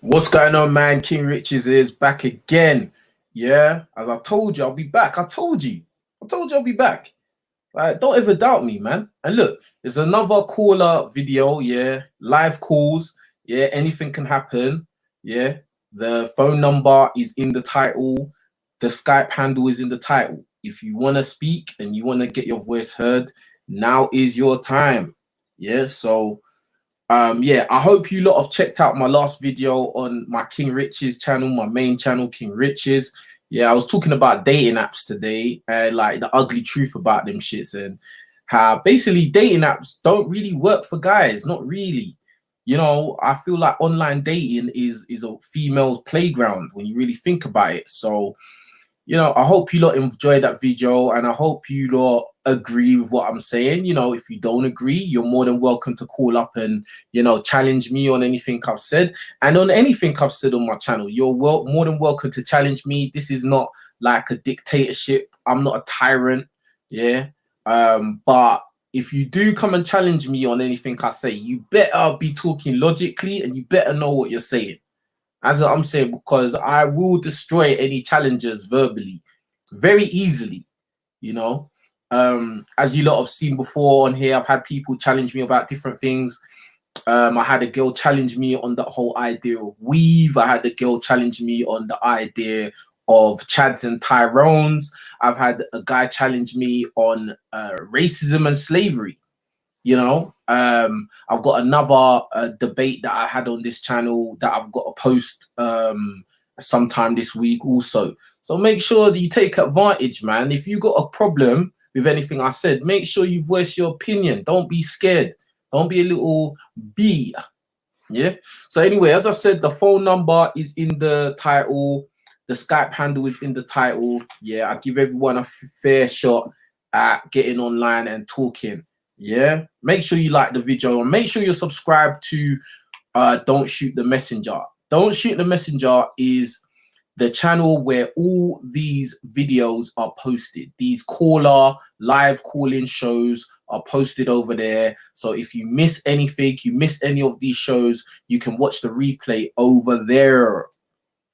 What's going on, man? King Riches is back again. Yeah, as I told you, I'll be back. I told you I'll be back. Like, don't ever doubt me, man. And look, there's another caller video. Yeah, live calls. Yeah, anything can happen. Yeah, the phone number is in the title. The Skype handle is in the title. If you want to speak and you want to get your voice heard, now is your time. Yeah, so yeah, I hope you lot have checked out my last video on my King Riches channel, my main channel, King Riches. Yeah, I was talking about dating apps today and like the ugly truth about them shits and how basically dating apps don't really work for guys. Not really. You know, I feel like online dating is a female's playground when you really think about it. So, you know, I hope you lot enjoyed that video and I hope you lot agree with what I'm saying. You know, if you don't agree, you're more than welcome to call up and, you know, challenge me on anything I've said. And on anything I've said on my channel, you're more than welcome to challenge me. This is not like a dictatorship. I'm not a tyrant. Yeah. But if you do come and challenge me on anything I say, you better be talking logically and you better know what you're saying. That's what I'm saying, because I will destroy any challengers verbally very easily, you know. As you lot have seen before on here, I've had people challenge me about different things. I had a girl challenge me on the whole idea of weave. I had a girl challenge me on the idea of Chads and Tyrones. I've had a guy challenge me on racism and slavery. You know, I've got another debate that I had on this channel that I've got to post sometime this week also. So make sure that you take advantage, man. If you got a problem with anything I said, make sure you voice your opinion. Don't be scared. Don't be a little bee. Yeah. So anyway, as I said, the phone number is in the title. The Skype handle is in the title. Yeah, I give everyone a fair shot at getting online and talking. Yeah, make sure you like the video and make sure you're subscribed to Don't Shoot the Messenger. Don't Shoot the Messenger is the channel where all these videos are posted. These caller live call-in shows are posted over there. So if you miss anything, you miss any of these shows, you can watch the replay over there.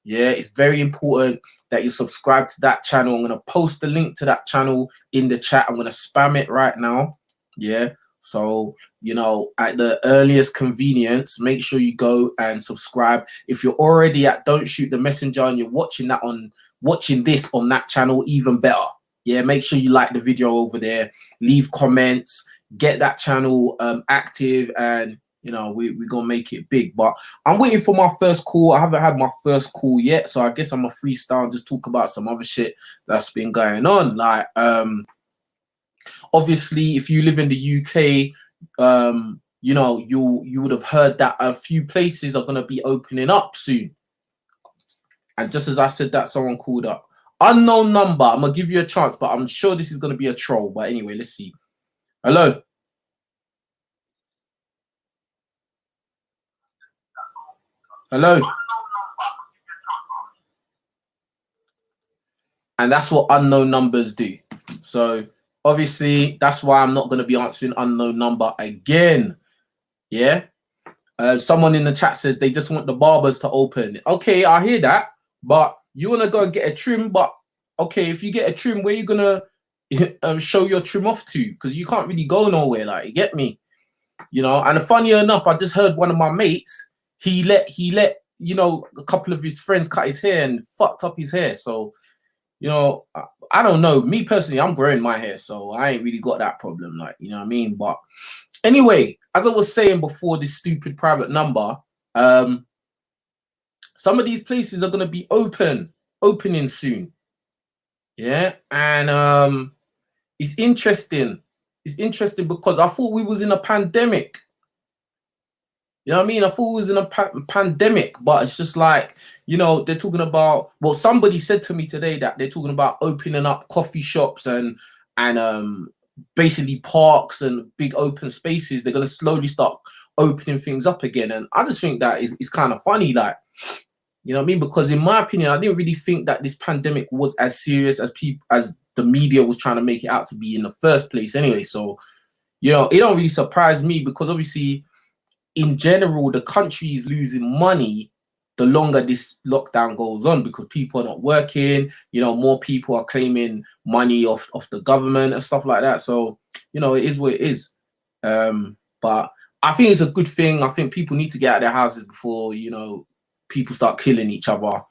Yeah, it's very important that you subscribe to that channel. I'm going to post the link to that channel in the chat. I'm going to spam it right now. Yeah, so you know, at the earliest convenience, make sure you go and subscribe. If you're already at Don't Shoot the Messenger and you're watching this on that channel, even better. Yeah, make sure you like the video over there, leave comments, get that channel active, and you know, we're gonna make it big. But I'm waiting for my first call. I haven't had my first call yet, so I guess I'm a freestyle and just talk about some other shit that's been going on. Like obviously, if you live in the UK, you know, you would have heard that a few places are going to be opening up soon. And just as I said that, someone called up. Unknown number. I'm going to give you a chance, but I'm sure this is going to be a troll. But anyway, let's see. Hello. Hello. And that's what unknown numbers do. So obviously, that's why I'm not going to be answering unknown number again. Yeah. Someone in the chat says they just want the barbers to open. Okay, I hear that. But you want to go and get a trim. But okay, if you get a trim, where you going to show your trim off to? Because you can't really go nowhere. Like, you get me? You know, and funny enough, I just heard one of my mates, he let, you know, a couple of his friends cut his hair and fucked up his hair. So, you know, I don't know. Me personally, I'm growing my hair, so I ain't really got that problem. Like, you know what I mean? But anyway, as I was saying before, this stupid private number, some of these places are going to be opening soon. Yeah. And it's interesting. It's interesting because I thought we was in a pandemic. You know what I mean? I thought we was in a pandemic, but it's just like, you know, they're talking about, well, somebody said to me today that they're talking about opening up coffee shops and basically parks and big open spaces. They're going to slowly start opening things up again. And I just think that is kind of funny, like, you know what I mean? Because in my opinion, I didn't really think that this pandemic was as serious as the media was trying to make it out to be in the first place anyway. So, you know, it don't really surprise me because obviously, in general, the country is losing money. the longer this lockdown goes on, because people are not working, you know, more people are claiming money off the government and stuff like that. So, you know, it is what it is. But I think it's a good thing. I think people need to get out of their houses before, you know, people start killing each other.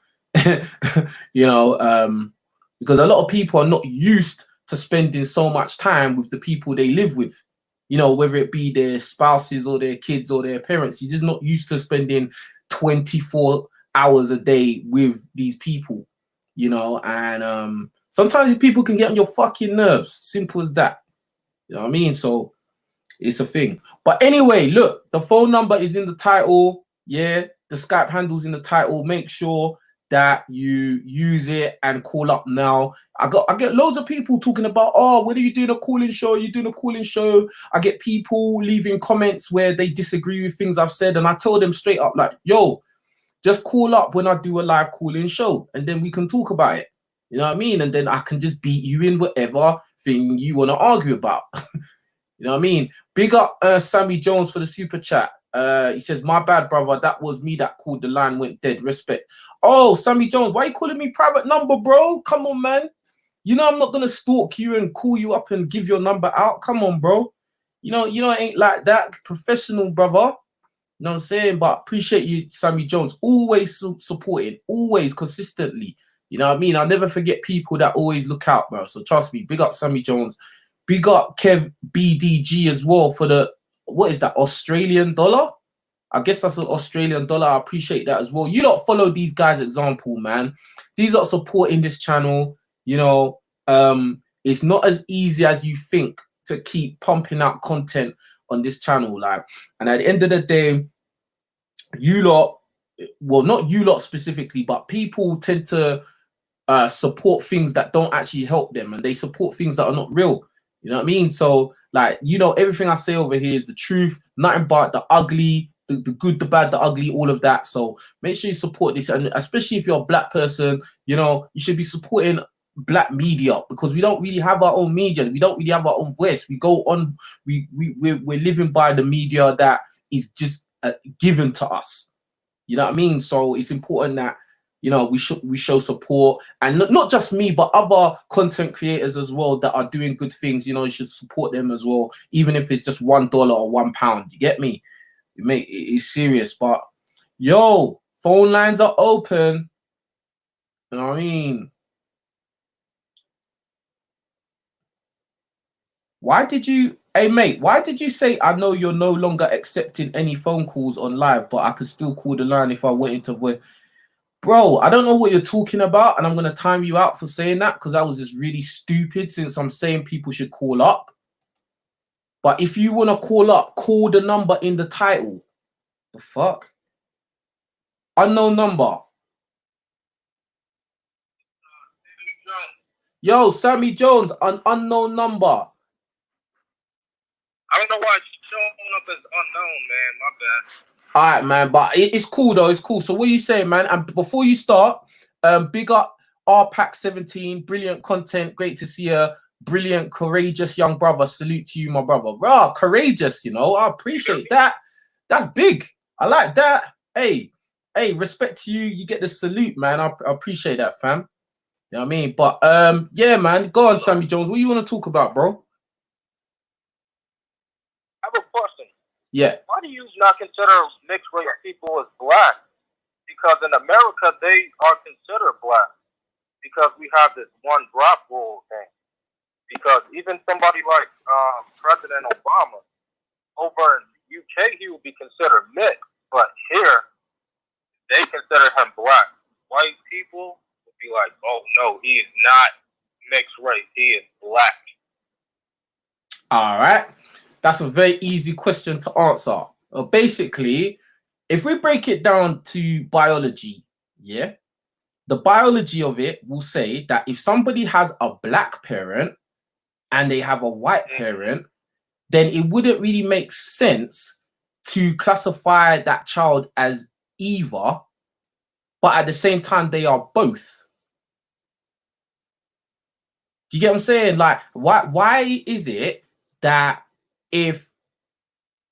You know, because a lot of people are not used to spending so much time with the people they live with, you know, whether it be their spouses or their kids or their parents. You're just not used to spending 24 hours a day with these people, you know, and sometimes people can get on your fucking nerves. Simple as that. You know what I mean? So it's a thing. But anyway, look, the phone number is in the title. Yeah, the Skype handle's in the title. Make sure that you use it and call up now. I get loads of people talking about, oh, when are you doing a calling show? You're doing a calling show. I get people leaving comments where they disagree with things I've said, and I tell them straight up, like, yo, just call up when I do a live calling show, and then we can talk about it. You know what I mean? And then I can just beat you in whatever thing you want to argue about. You know what I mean? Big up Sammy Jones for the super chat. He says, my bad, brother. That was me that called. The line went dead. Respect. Oh, Sammy Jones, why are you calling me private number, bro? Come on, man. You know I'm not gonna stalk you and call you up and give your number out. Come on, bro. You know it ain't like that. Professional, brother. You know what I'm saying? But appreciate you, Sammy Jones. Always supporting, always consistently. You know what I mean? I'll never forget people that always look out, bro. So trust me. Big up Sammy Jones. Big up Kev BDG as well for the, what is that, Australian dollar? I guess that's an Australian dollar. I appreciate that as well. You lot follow these guys' example, man. These are supporting this channel. You know, it's not as easy as you think to keep pumping out content on this channel. Like, and at the end of the day, you lot, well, not you lot specifically, but people tend to support things that don't actually help them, and they support things that are not real. You know what I mean? So, like, you know, everything I say over here is the truth, nothing but the ugly, the good, the bad, the ugly, all of that. So make sure you support this, and especially if you're a black person, you know, you should be supporting black media, because we don't really have our own media. We don't really have our own voice. We go on, we're living by the media that is just given to us. You know what I mean? So it's important that, you know, we show support, and not just me, but other content creators as well that are doing good things. You know, you should support them as well, even if it's just $1 or £1. You get me? It's serious. But yo, phone lines are open. You know what I mean? Why did you, hey mate, why did you say, I know you're no longer accepting any phone calls on live, but I could still call the line if I wanted to? Bro, I don't know what you're talking about, and I'm going to time you out for saying that, because that was just really stupid, since I'm saying people should call up. But if you want to call up, call the number in the title. The fuck? Unknown number. Yo, Sammy Jones, an unknown number. I don't know why it's showing up as unknown, man. My bad. All right, man, but it's cool though. It's cool. So what are you saying, man? And before you start, big up RPack17, brilliant content, great to see a brilliant, courageous young brother. Salute to you, my brother. Rah, courageous, you know. I appreciate that. That's big. I like that. Hey, respect to you. You get the salute, man. I appreciate that, fam. You know what I mean? But yeah, man. Go on, Sammy Jones. What do you want to talk about, bro? I have a question. Yeah. Why do you not consider mixed race people as black? Because in America, they are considered black, because we have this one drop rule thing. Because even somebody like President Obama, over in the UK, he would be considered mixed, but here, they consider him black. White people would be like, oh no, he is not mixed race, he is black. All right. That's a very easy question to answer. Basically, if we break it down to biology, yeah, the biology of it will say that if somebody has a black parent and they have a white parent, then it wouldn't really make sense to classify that child as either, but at the same time, they are both. Do you get what I'm saying? Like, why is it that if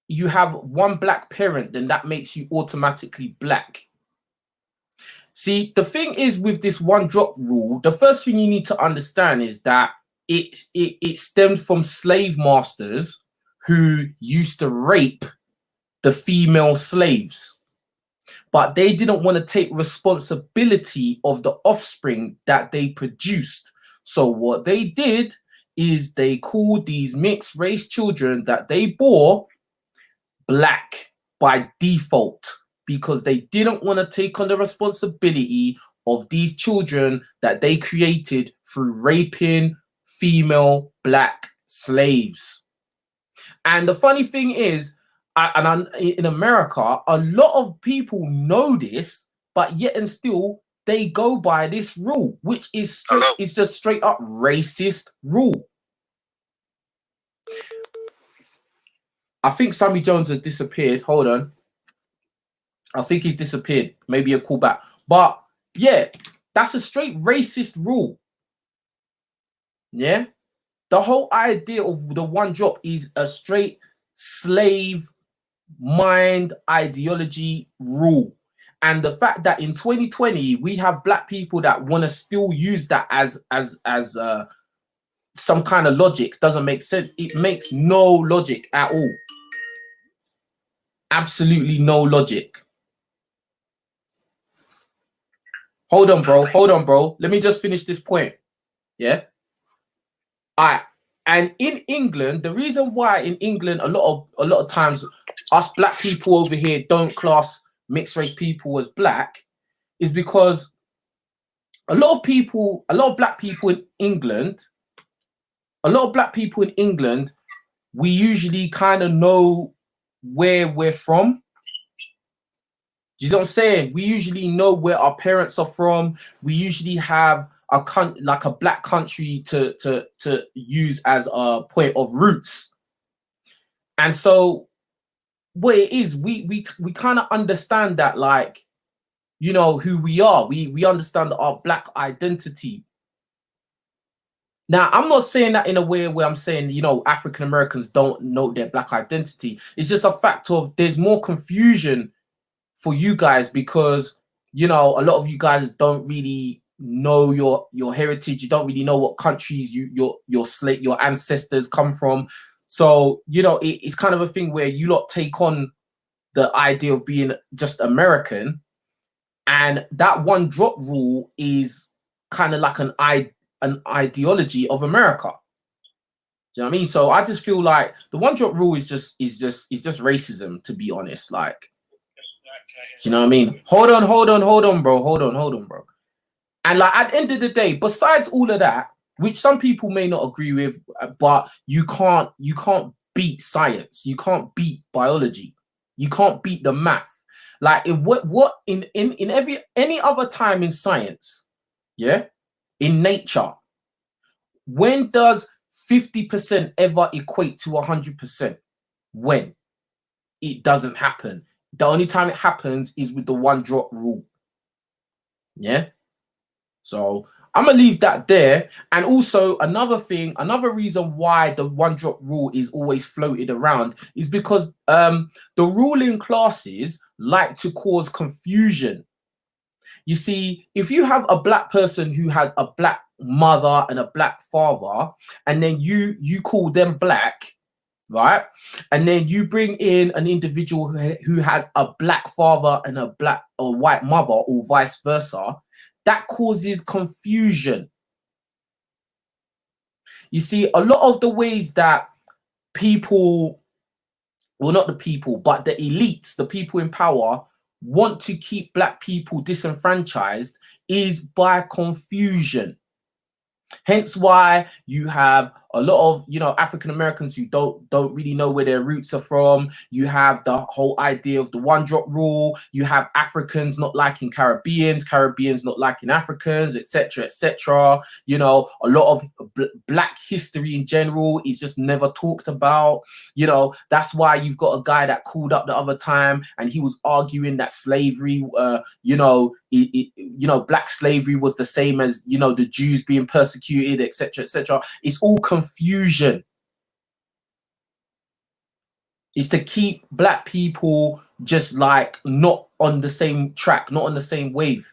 you have one black parent, then that makes you automatically black? See, the thing is with this one drop rule, the first thing you need to understand is that it stemmed from slave masters who used to rape the female slaves, but they didn't want to take responsibility of the offspring that they produced. So what they did is they called these mixed race children that they bore black by default, because they didn't want to take on the responsibility of these children that they created through raping female black slaves. And the funny thing is, in America, a lot of people know this, but yet and still they go by this rule, which is just straight up racist rule. I think Sammy Jones has disappeared. Hold on. I think he's disappeared. Maybe a call back. But yeah, that's a straight racist rule. Yeah. The whole idea of the one drop is a straight slave mind ideology rule. And the fact that in 2020 we have black people that want to still use that as some kind of logic doesn't make sense. It makes no logic at all. Absolutely no logic. Hold on, bro. Hold on, bro. Let me just finish this point. Yeah. All right. And in England, the reason why in England a lot of times us black people over here don't class mixed race people as black is because a lot of black people in England, we usually kind of know where we're from. You know what I'm saying? We usually know where our parents are from. We usually have a black country to use as a point of roots. And so what it is, we kind of understand that, like, you know, who we are. We understand our black identity. Now, I'm not saying that in a way where I'm saying, you know, African Americans don't know their black identity. It's just a fact of there's more confusion for you guys because, you know, a lot of you guys don't really know your heritage. You don't really know what countries your ancestors come from. So, you know, it's kind of a thing where you lot take on the idea of being just American, and that one drop rule is kind of like an ideology of America. Do you know what I mean? So I just feel like the one drop rule is just racism, to be honest. Like, do you know what I mean? Hold on, bro. And like at the end of the day, besides all of that, which some people may not agree with, but you can't beat science. You can't beat biology. You can't beat the math. Like in any other time in science, yeah, in nature, when does 50% ever equate to 100%? When? It doesn't happen. The only time it happens is with the one drop rule. Yeah. So I'm gonna leave that there. And also another reason why the one drop rule is always floated around is because the ruling classes like to cause confusion. You see, if you have a black person who has a black mother and a black father, and then you call them black, right? And then you bring in an individual who has a black father and a white mother, or vice versa, that causes confusion. You see, a lot of the ways that people, well, not the people, but the elites, the people in power, want to keep black people disenfranchised is by confusion. Hence why you have a lot of, you know, African Americans who don't really know where their roots are from. You have the whole idea of the one drop rule. You have Africans not liking Caribbeans, Caribbeans not liking Africans, etc., etc. You know, a lot of black history in general is just never talked about. You know, that's why you've got a guy that called up the other time and he was arguing that slavery, you know, black slavery was the same as, you know, the Jews being persecuted, etc., etc. It's all confusion. It's to keep black people just like not on the same track, not on the same wave.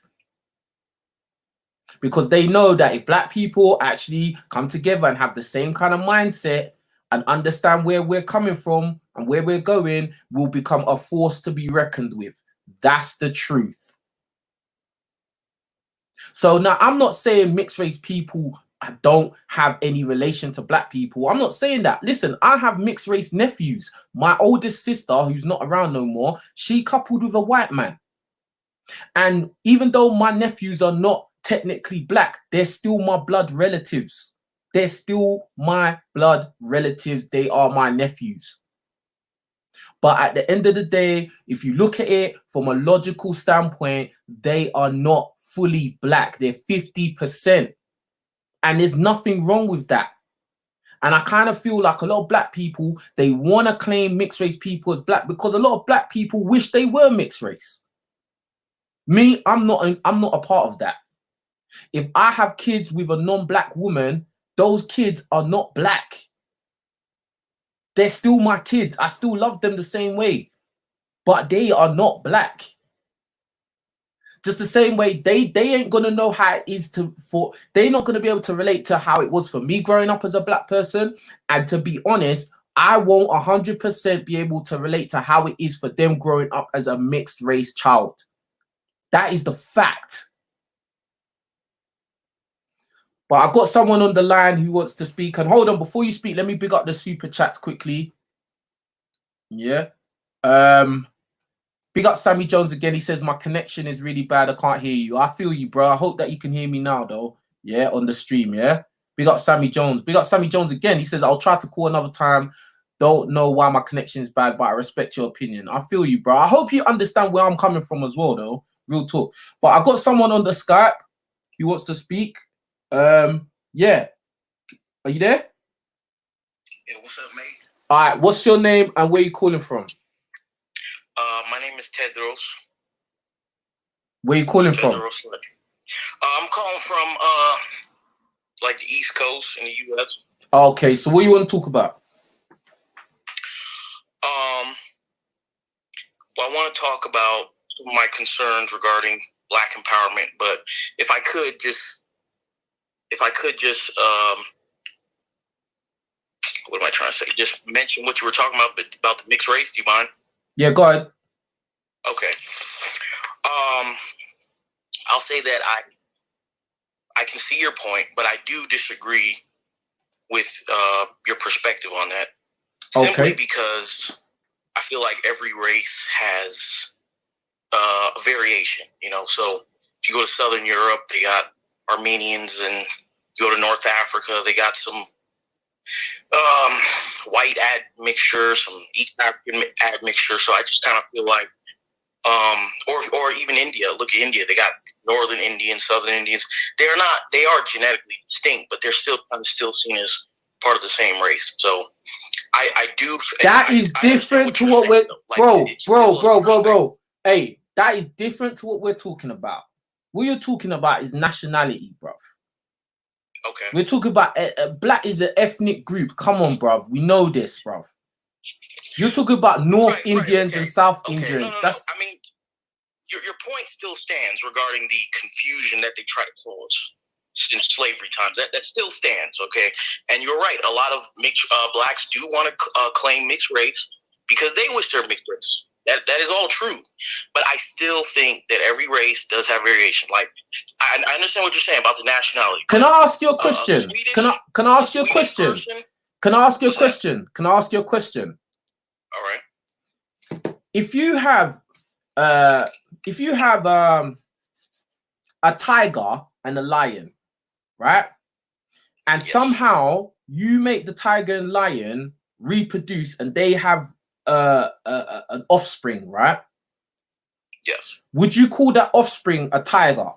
because they know that if black people actually come together and have the same kind of mindset and understand where we're coming from and where we're going, we'll become a force to be reckoned with. That's the truth. So now I'm not saying mixed race people don't have any relation to black people. I'm not saying that. Listen, I have mixed race nephews. My oldest sister, who's not around no more, she coupled with a white man. And even though my nephews are not technically black, they're still my blood relatives. They're still my blood relatives. They are my nephews. But at the end of the day, if you look at it from a logical standpoint, they are not fully black. They're 50%. And there's nothing wrong with that. And I kind of feel like a lot of black people, they want to claim mixed race people as black because a lot of black people wish they were mixed race. Me, I'm not a part of that. If I have kids with a non-black woman, those kids are not black. They're still my kids. I still love them the same way, but they are not black. Just the same way they ain't gonna know how it is they're not gonna be able to relate to how it was for me growing up as a black person. And to be honest, I won't 100% be able to relate to how it is for them growing up as a mixed race child. That is the fact. But I've got someone on the line who wants to speak. And hold on, before you speak, let me big up the super chats quickly. Yeah. Big up Sammy Jones again. He says, my connection is really bad. I can't hear you. I feel you, bro. I hope that you can hear me now, though. Yeah, on the stream, yeah? Big up Sammy Jones. Big up Sammy Jones again. He says, I'll try to call another time. Don't know why my connection is bad, but I respect your opinion. I feel you, bro. I hope you understand where I'm coming from as well, though. Real talk. But I got someone on the Skype who wants to speak. Yeah. Are you there? Yeah, what's up, mate? All right, what's your name and where you calling from? My name is Tedros. Where you calling from? I'm calling from like the East Coast in the US. Okay, so what do you want to talk about? Well, I want to talk about some of my concerns regarding black empowerment, but if I could just what am I trying to say? Just mention what you were talking about the mixed race. Do you mind? Yeah, go ahead. Okay. I'll say that I can see your point, but I do disagree with your perspective on that. Simply because I feel like every race has a variation, you know. So if you go to Southern Europe, they got Armenians, and you go to North Africa, they got some white admixture, some East African admixture. So I just kind of feel like, or even India. Look at India; they got Northern Indians, Southern Indians. They are genetically distinct, but they're still kind of seen as part of the same race. So I do. That is different to what we're, bro. Hey, that is different to what we're talking about. What you're talking about is nationality, bro. Okay. We're talking about black is an ethnic group. Come on, bruv. We know this, bruv. You're talking about North Indians and South Indians. No. I mean, your point still stands regarding the confusion that they try to cause since slavery times. That still stands, okay? And you're right. A lot of blacks do want to claim mixed race because they wish they're mixed race. That is all true. But I still think that every race does have variation. Like, I understand what you're saying about the nationality. Can I ask you a question? Can I ask you a question? Can I ask you a question? Can I ask you a question? All right. If you have a tiger and a lion, right? And somehow you make the tiger and lion reproduce and they have an offspring, right? Yes. Would you call that offspring a tiger?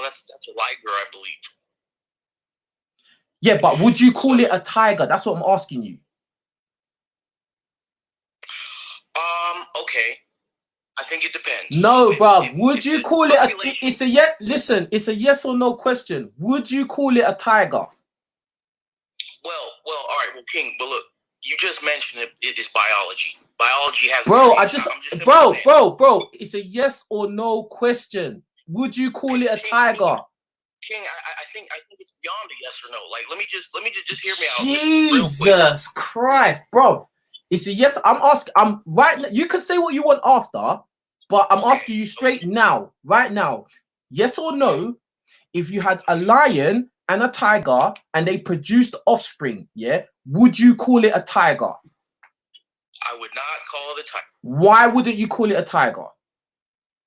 That's a liger, I believe. Yeah, but would you call it a tiger? That's what I'm asking you. Okay. I think it depends. No, bruv. Would you call it a? It's a yes. Listen, it's a yes or no question. Would you call it a tiger? Well. All right. Well, King. But look, you just mentioned it is biology. Biology has. Bro, bro. It's a yes or no question. would you call it a tiger? King, I think it's beyond a yes or no. Like, let me just hear me out. Jesus Christ, bro. It's a yes. I'm asking. I'm right now. You can say what you want after, but I'm asking you straight now, right now. Yes or no? If you had a lion and a tiger and they produced offspring, yeah, would you call it a tiger? I would not call it a tiger. Why wouldn't you call it a tiger?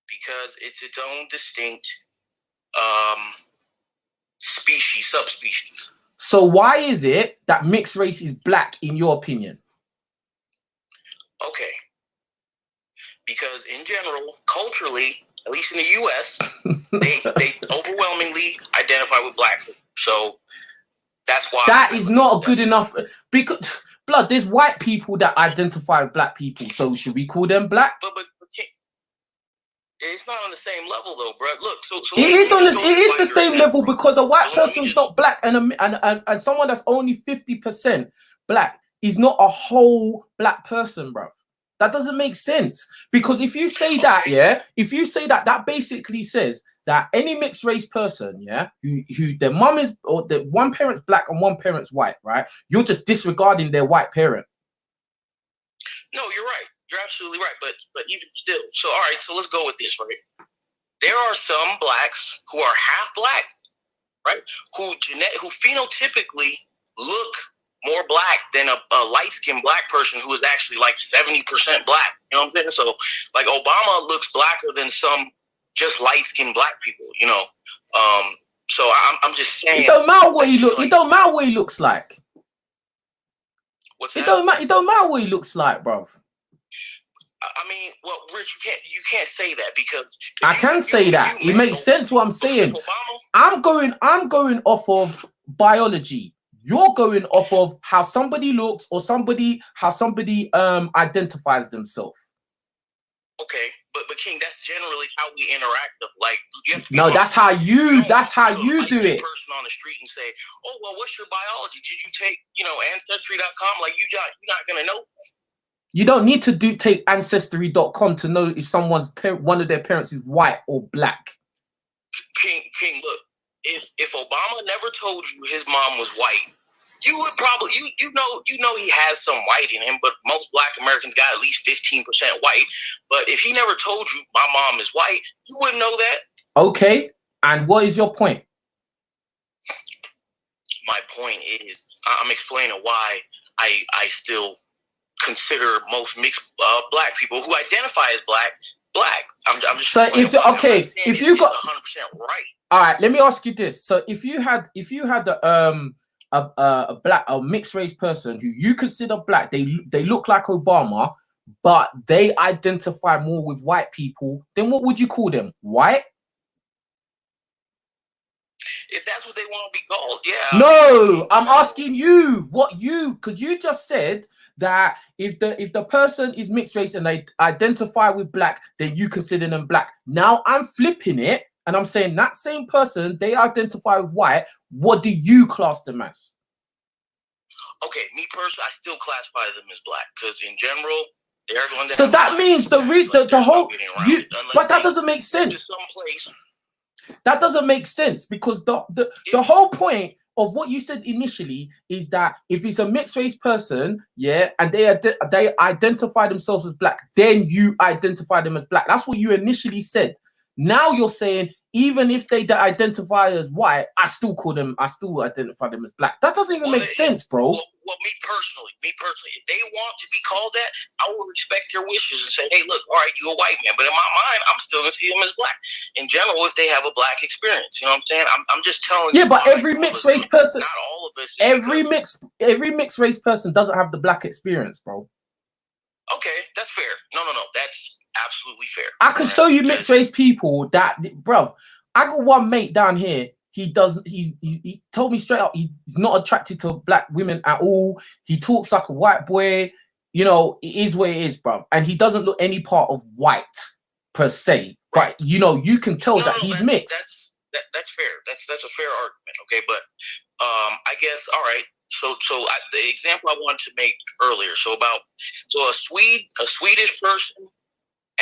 Because it's its own distinct species, subspecies. So why is it that mixed race is black in your opinion? Okay. Because in general, culturally, at least in the US, they overwhelmingly identify with black people. So that's why that is not good enough, because blood, there's white people that identify with black people. So should we call them black? But it's not on the same level though, bro. Look, so it is the same level, because a white person's not black and someone that's only 50% black is not a whole black person, bro. That doesn't make sense, because if you say that, yeah, if you say that, that basically says that any mixed race person, yeah, who their mum is, or the one parent's black and one parent's white, right? You're just disregarding their white parent. No, you're right. You're absolutely right. But even still, so all right, so let's go with this, right? There are some blacks who are half black, right? Who phenotypically look more black than a light-skinned black person who is actually like 70% black. You know what I'm saying? So like Obama looks blacker than some just light-skinned black people, you know. So I'm just saying, it don't matter what he look. It don't matter what he looks like. What's that? It don't matter what he looks like, bro. I mean, well, Rich, you can't say that, because I can say that. It makes sense what I'm saying. I'm going off of biology. You're going off of how somebody looks, or how somebody identifies themselves. Okay, but King, that's generally how we interact. Like, you have to no, that's how you do it. Person on the street and say, "Oh, well, what's your biology? Did you take, ancestry.com?" Like, you're not gonna know. You don't need to take ancestry.com to know if one of their parents is white or black. King, look, if Obama never told you his mom was white, you would probably you know he has some white in him, but most black Americans got at least 15% white. But if he never told you my mom is white, you wouldn't know that. Okay, and what is your point? My point is, I'm explaining why I still consider most mixed black people who identify as black. I'm just so if you got 100% right. All right, let me ask you this. So if you had a mixed race person who you consider black, they look like Obama, but they identify more with white people, then what would you call them? White? If that's what they want to be called, yeah. No, I'm asking you because you just said that if the person is mixed race and they identify with black, then you consider them black. Now I'm flipping it and I'm saying that same person, they identify with white. What do you class them as? Okay, me personally, I still classify them as black, because in general, they're going to. So that means the whole. But that doesn't make sense. That doesn't make sense, because the whole point of what you said initially is that if it's a mixed race person, yeah, and they identify themselves as black, then you identify them as black. That's what you initially said. Now you're saying even if they identify as white, I still identify them as black. That doesn't even make sense, bro. Well, me personally, if they want to be called that, I will respect their wishes and say, hey, look, all right, you're a white man, but in my mind, I'm still gonna see them as black. In general, if they have a black experience, you know what I'm saying? I'm just telling you. Yeah, but every mixed race person, not all of us. Every mixed race person doesn't have the black experience, bro. Okay, that's fair. No, that's absolutely fair. I can show you mixed race people that, bro. I got one mate down here. He told me straight up he's not attracted to black women at all. He talks like a white boy. You know, it is what it is, bro. And he doesn't look any part of white per se. But you know, you can tell that he's mixed. That's fair. That's a fair argument. Okay, but I guess all right. So the example I wanted to make earlier. So a Swedish person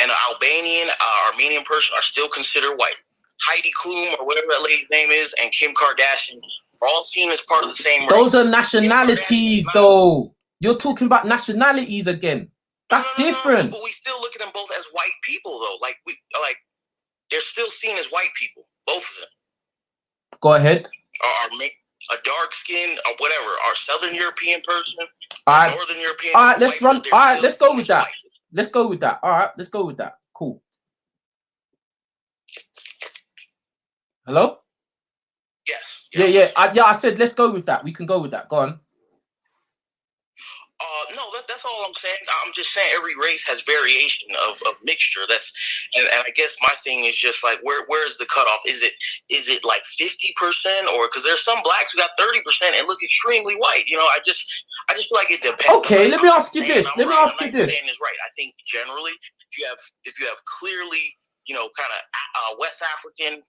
and an Albanian, Armenian person are still considered white. Heidi Klum or whatever that lady's name is, and Kim Kardashian are all seen as part of the same race. Those are nationalities, though. You're talking about nationalities again. That's different. But we still look at them both as white people, though. Like they're still seen as white people, both of them. Go ahead. A dark skin or whatever, our Southern European person, Northern European. All right, let's run. All right, let's go with that. Let's go with that. All right, let's go with that. Cool. Hello? Yes. Yeah. I said let's go with that. We can go with that. Go on. No, that's all I'm saying. I'm just saying every race has variation of mixture. And I guess my thing is just like where's the cutoff? Is it like 50% or because there's some blacks who got 30% and look extremely white? You know, I just feel like it depends. Okay, let me ask you this. Let me ask you this. Is right. I think generally, if you have clearly, you know, kind of West African,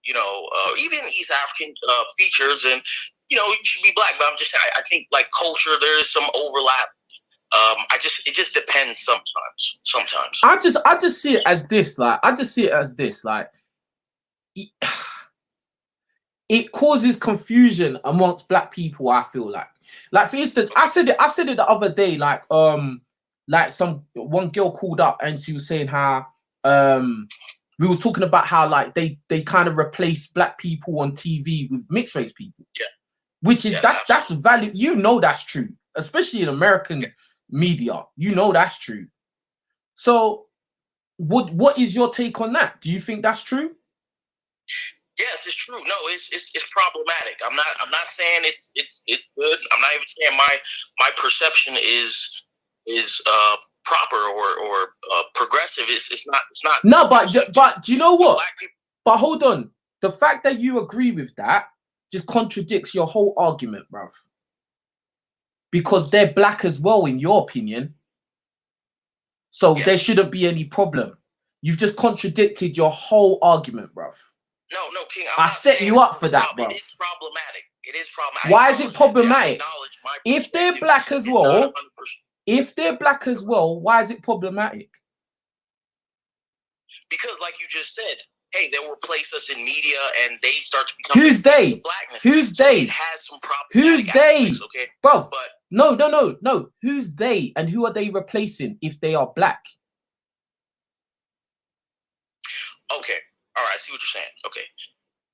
even East African features, and you know, you should be black. But I'm just saying, I think like culture, there is some overlap. It just depends sometimes. I just see it as this. Like, it causes confusion amongst black people. I feel like for instance, I said it the other day. Like one girl called up and she was saying how we was talking about how like they kind of replace black people on TV with mixed race people. Yeah. Which is that's value. You know that's true, especially in American media. You know that's true. So, what is your take on that? Do you think that's true? Yes, it's true. No, it's problematic. I'm not saying it's good. I'm not even saying my perception is proper or progressive. It's not. No, but do you know what? But hold on. The fact that you agree with that just contradicts your whole argument, bruv. Because they're black as well, in your opinion. So there shouldn't be any problem. You've just contradicted your whole argument, bruv. No, King. I set you up for that, bruv. It is problematic. It is problematic. Why is it problematic? If they're black as well, why is it problematic? Because, like you just said, hey, they will place us in media and they start to become who's they? Blackness. Who's so they? It has some who's they? Aspects, okay, bro? But no. Who's they and who are they replacing if they are black? Okay, all right. I see what you're saying. Okay.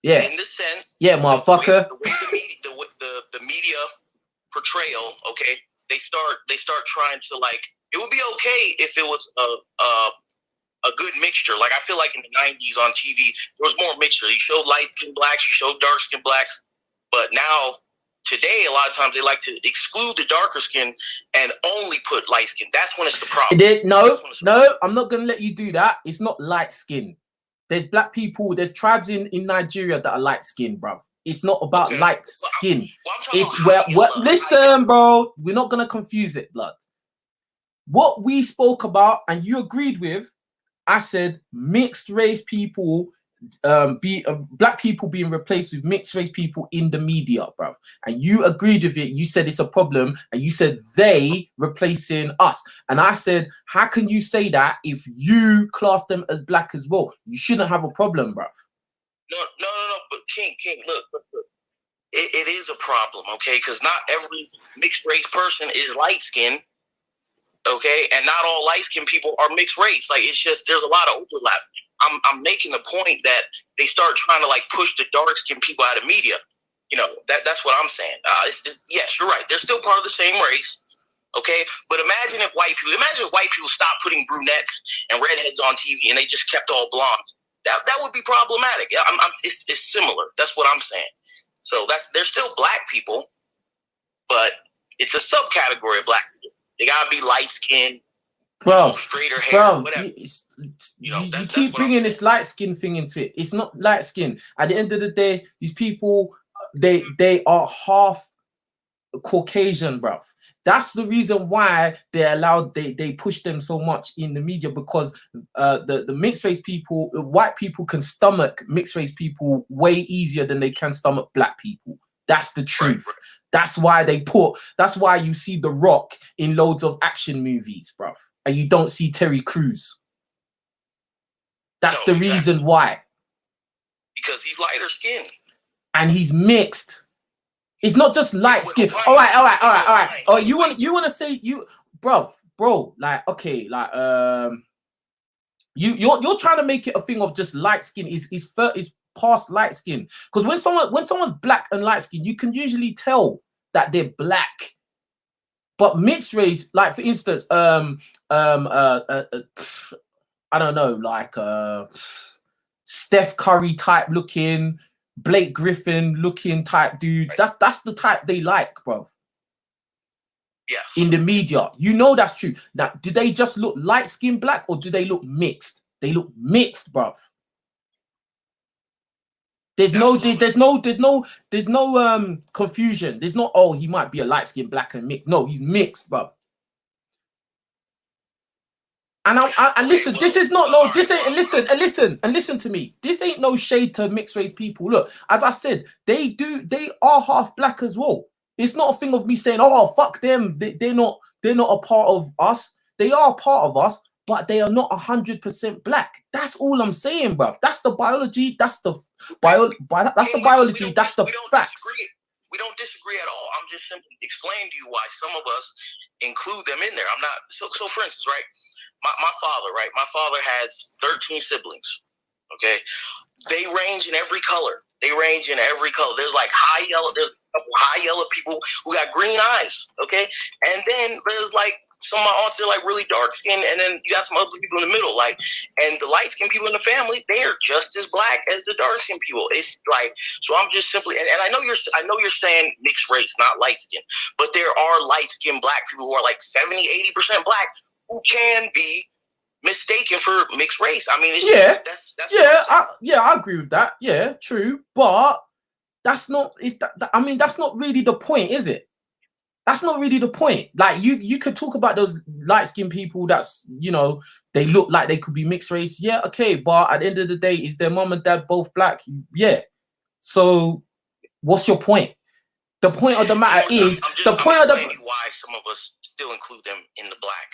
Yeah. In this sense. Yeah, motherfucker. The way the media portrayal. Okay. They start trying to like. It would be okay if it was a good mixture. Like I feel like in the 90s on TV, there was more mixture. You showed light-skinned blacks, you showed dark-skinned blacks. But now, today, a lot of times they like to exclude the darker skin and only put light skin. That's when it's the problem. No, I'm not going to let you do that. It's not light skin. There's black people, there's tribes in Nigeria that are light skinned, bruv. It's not about light skin. Listen, bro, we're not going to confuse it, blood. What we spoke about and you agreed with, I said mixed race people, black people being replaced with mixed race people in the media, bruv. And you agreed with it. You said it's a problem, and you said they replacing us. And I said, how can you say that if you class them as black as well? You shouldn't have a problem, bruv. No. But King, look. It is a problem, okay? Because not every mixed race person is light skinned. Okay, and not all light-skinned people are mixed race. Like it's just there's a lot of overlap. I'm making the point that they start trying to like push the dark-skinned people out of media. You know that's what I'm saying. Yes, you're right. They're still part of the same race. Okay, but imagine if white people stopped putting brunettes and redheads on TV and they just kept all blonde. That would be problematic. It's similar. That's what I'm saying. So they're still black people, but it's a subcategory of black people. They gotta be light skinned, bro. Straighter hair, whatever. You keep bringing this light skin thing into it. It's not light skin. At the end of the day, these people they are half Caucasian, bro. That's the reason why they push them so much in the media, because the mixed race people, white people can stomach mixed race people way easier than they can stomach black people. That's the truth. Right. That's why you see The Rock in loads of action movies, bruv. And you don't see Terry Crews. That's the reason why. because he's lighter skinned. And he's mixed. It's not just light skin. All right. Oh, you want to say bro, like, okay, like, you're trying to make it a thing of just light skin. Is past light skin, because when someone's black and light skin, you can usually tell that they're black. But mixed race, like, for instance, I don't know, like Steph Curry type looking, Blake Griffin looking type dudes. That's the type they like, bro. Yes. In the media, you know that's true. Now, do they just look light skin black, or do they look mixed? They look mixed, bro. There's no confusion. There's no, oh, he might be a light skin black and mixed. No, he's mixed, bro. And I listen, this is not no, this ain't, listen to me. This ain't no shade to mixed race people. Look, as I said, they are half black as well. It's not a thing of me saying, oh, fuck them. They're not a part of us. They are a part of us, but they are not 100% black. That's all I'm saying, bro. That's the biology. That's the biology. That's the facts. We don't disagree at all. I'm just simply explaining to you why some of us include them in there. I'm not. So for instance, right? My father, right? My father has 13 siblings. Okay, they range in every color. There's like high yellow. There's a couple high yellow people who got green eyes. Okay, and then there's like some of my aunts are like really dark skinned, and then you got some other people in the middle. Like, and the light skinned people in the family, they are just as black as the dark skinned people. It's like, so I'm just simply, and I know you're saying mixed race, not light skin, but there are light skinned black people who are like 70-80% black who can be mistaken for mixed race. I mean, it's I agree with that. Yeah, true, but that's not. That's not really the point, is it? That's not really the point. Like, you could talk about those light skinned people that's, you know, they look like they could be mixed race. Yeah, okay, but at the end of the day, is their mom and dad both black? Yeah. So, what's your point? The point of the matter is why some of us still include them in the black.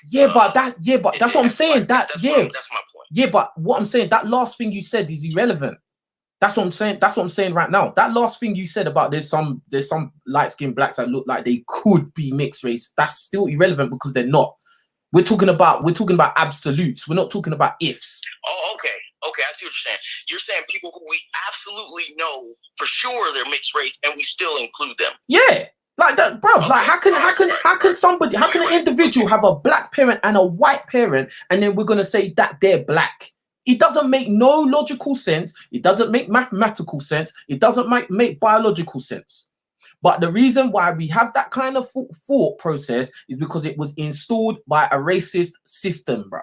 That's what I'm saying. That's my point. Yeah, but what I'm saying, that last thing you said is irrelevant. That's what I'm saying. That's what I'm saying right now. That last thing you said about there's some light-skinned blacks that look like they could be mixed race. That's still irrelevant because they're not. We're talking about absolutes. We're not talking about ifs. Oh, okay. Okay, I see what you're saying. You're saying people who we absolutely know for sure they're mixed race and we still include them. Yeah. Like that, bro. Okay. Like how can an individual have a black parent and a white parent, and then we're gonna say that they're black? It doesn't make no logical sense. It doesn't make mathematical sense. It doesn't make biological sense. But the reason why we have that kind of thought process is because it was installed by a racist system, bruv.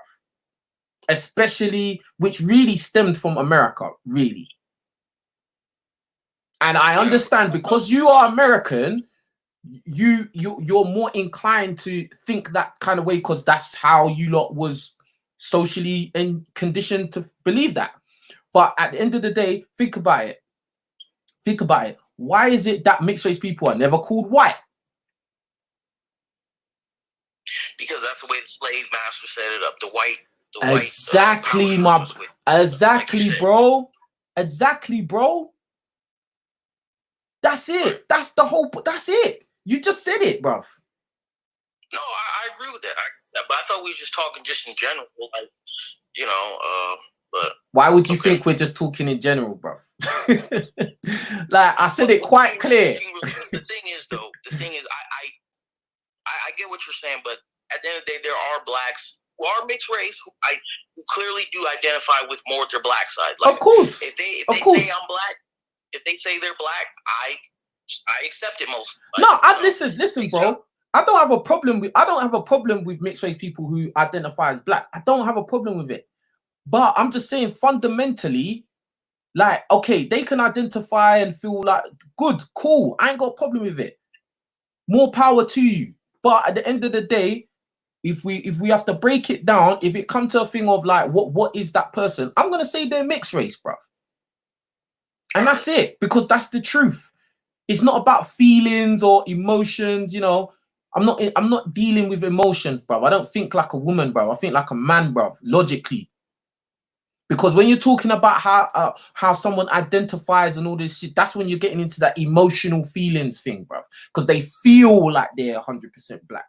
Especially, which really stemmed from America, really. And I understand, because you are American, you're more inclined to think that kind of way because that's how you lot was socially and conditioned to believe that. But at the end of the day, think about it. Why is it that mixed race people are never called white? Because that's the way the slave master set it up. The white. Exactly, bro. That's it. That's it. You just said it, bruv. No, I agree with that. But I thought we were just talking just in general, like, you know, but why would you think we're just talking in general, bruv? Like, I said it quite clear. The thing is, I get what you're saying, but at the end of the day, there are blacks who are mixed race who clearly do identify with more their black side. Like, of course. If they say I'm black, if they say they're black, I accept it most. Like, listen, bro. I don't have a problem with mixed race people who identify as black. I don't have a problem with it. But I'm just saying, fundamentally, like, okay, they can identify and feel like good, cool. I ain't got a problem with it. More power to you. But at the end of the day, if we have to break it down, if it comes to a thing of like, what is that person? I'm gonna say they're mixed race, bro. And that's it, because that's the truth. It's not about feelings or emotions, you know. I'm not dealing with emotions, bro. I don't think like a woman, bro. I think like a man, bro, logically. Because when you're talking about how someone identifies and all this shit, that's when you're getting into that emotional feelings thing, bro. Because they feel like they're 100% black.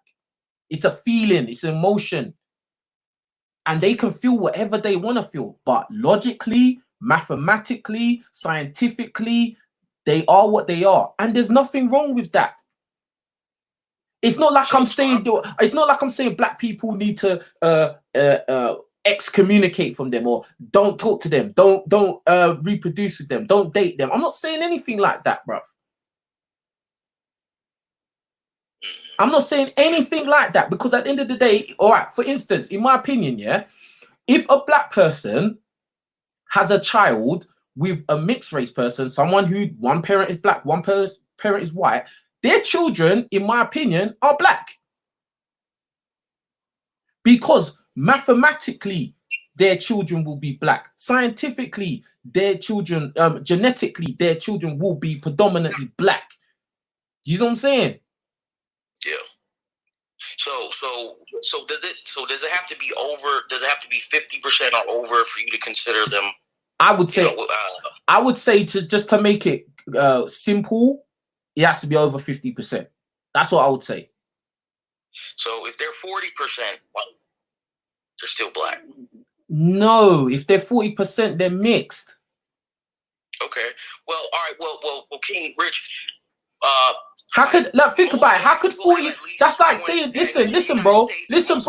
It's a feeling, it's an emotion. And they can feel whatever they want to feel. But logically, mathematically, scientifically, they are what they are. And there's nothing wrong with that. It's not like I'm saying, it's not like I'm saying black people need to excommunicate from them or don't talk to them, don't reproduce with them, don't date them. I'm not saying anything like that, bruv. I'm not saying anything like that, because at the end of the day, all right, for instance, in my opinion, yeah, if a black person has a child with a mixed race person, someone who one parent is black, one parent is white, their children, in my opinion, are black. Because mathematically, their children will be black. Scientifically, their children, genetically, their children will be predominantly black. You know what I'm saying? Yeah. So does it have to be over? Does it have to be 50% or over for you to consider them? I would say, I would say just to make it simple, it has to be over 50%. That's what I would say. So if they're 40%, well, they're still black. No, if they're 40%, they're mixed. Okay. Well, all right. Well, King Rich. How could, like, think about it, how could 40, that's like saying, listen, bro, listen,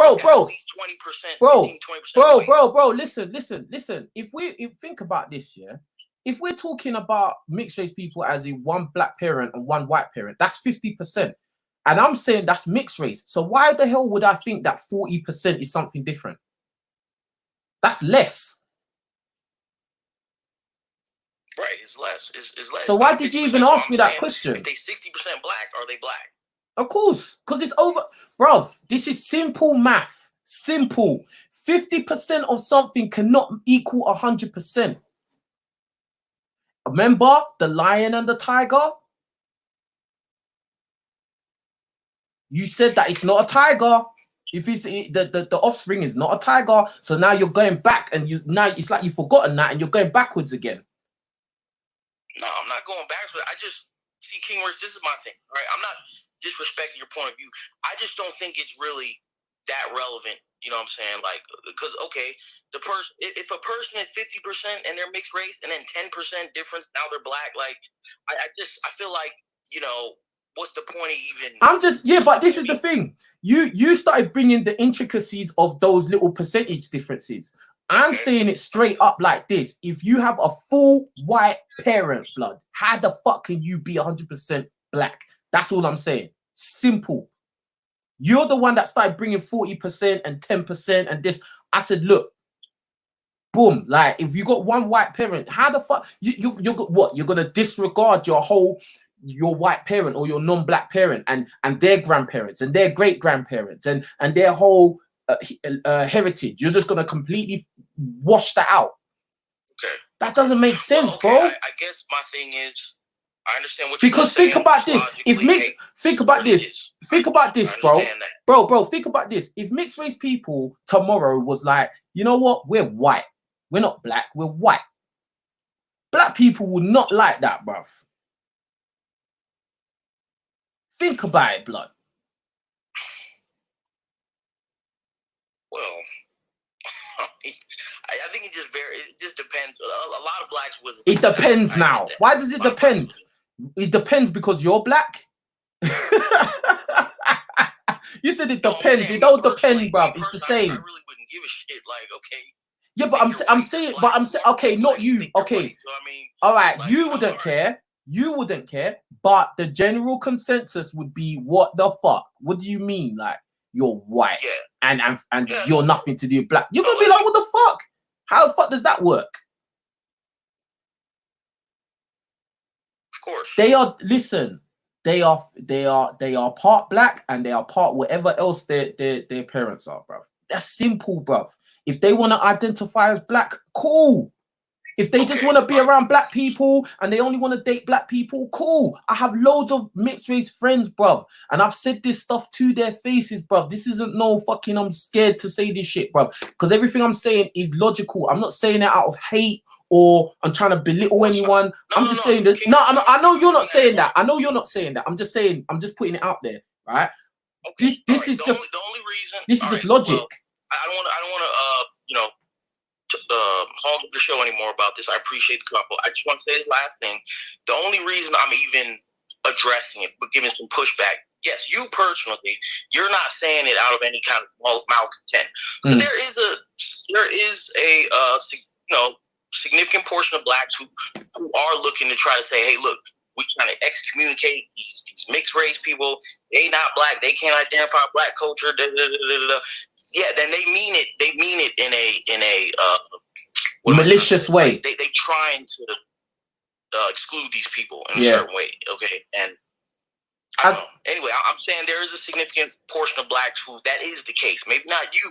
if think about this, yeah, if we're talking about mixed race people as in one black parent and one white parent, that's 50%, and I'm saying that's mixed race. So why the hell would I think that 40% is something different? That's less. Right, it's less. It's less. So why did you even ask me that question? If they 60% black, are they black? Of course, because it's over, bro. This is simple math. Simple. 50% of something cannot equal 100%. Remember the lion and the tiger? You said that it's not a tiger. If it's the offspring is not a tiger, so now you're going back, and now it's like you've forgotten that, and you're going backwards again. No, I'm not going back. I just see, King Rich, this is my thing, right? I'm not disrespecting your point of view. I just don't think it's really that relevant. You know what I'm saying? Like, because, okay, the person, if a person is 50% and they're mixed race and then 10% difference, now they're black, like, I feel like, you know, what's the point of even... I'm just, yeah, but this is the thing. You started bringing the intricacies of those little percentage differences. I'm saying it straight up like this. If you have a full white parent, blood, how the fuck can you be 100% black? That's all I'm saying. Simple. You're the one that started bringing 40% and 10% and this. I said, look, boom. Like, if you got one white parent, how the fuck you're what? You're gonna disregard your white parent or your non-black parent and their grandparents and their great grandparents and their whole heritage. You're just gonna completely wash that out. Okay, that doesn't make sense, bro. I guess my thing is, I understand what you're saying. Because think about this. If mixed, think about this. Think about this, bro. Bro. Think about this. If mixed race people tomorrow was like, you know what? We're white. We're not black. We're white. Black people would not like that, bruv. Think about it, blood. Well, I think it just depends. A lot of blacks would. It depends now. Why does it depend? It depends because you're black. You said it depends. It don't depend, bruv. It's the same. I really wouldn't give a shit. Like, okay. Yeah, but I'm saying, okay, not you. Okay. All right, you wouldn't care. You wouldn't care. But the general consensus would be, what the fuck? What do you mean? Like, you're white and you're nothing to do with black. You're gonna be like, what the fuck? How the fuck does that work? Of course. They are, listen, they are part black and they are part whatever else their parents are, bruv. That's simple, bruv. If they want to identify as black, cool. If they just want to be around black people and they only want to date black people, cool. I have loads of mixed race friends, bruv. And I've said this stuff to their faces, bruv. This isn't no fucking, I'm scared to say this shit, bruv. Because everything I'm saying is logical. I'm not saying it out of hate or I'm trying to belittle anyone. I'm just saying that. No, I know you're not saying that. I know you're not saying that. I'm just saying, I'm just putting it out there, right? This is just the only reason. This is just logic. Well, I don't want to, you know, hog the show anymore about this. I appreciate the couple. I just want to say this last thing. The only reason I'm even addressing it, but giving some pushback. Yes, you personally, you're not saying it out of any kind of malcontent. But there is a you know, significant portion of blacks who are looking to try to say, hey, look, we trying to excommunicate these mixed race people. They not black. They can't identify black culture. Da, da, da, da, da. Yeah, then they mean it. They mean it in a malicious way. They trying to exclude these people in a certain way. Okay, and I don't know. Anyway, I'm saying there is a significant portion of blacks who that is the case. Maybe not you,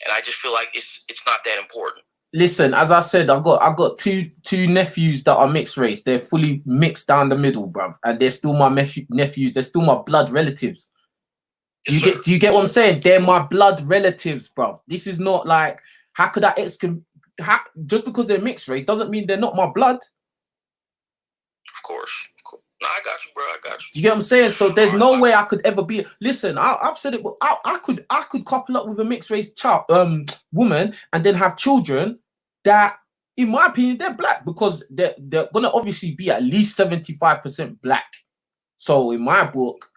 and I just feel like it's not that important. Listen, as I said, I've got two nephews that are mixed race. They're fully mixed down the middle, bruv, and they're still my nephews. They're still my blood relatives. Do you get what I'm saying? They're my blood relatives, bruv. This is not like, how could I just because they're mixed race doesn't mean they're not my blood. Of course. No, I got you, bro. I got you. You get what I'm saying? So there's no way I could ever be. Listen, I've said it. I could couple up with a mixed race woman and then have children that, in my opinion, they're black, because they're gonna obviously be at least 75% black. So in my book,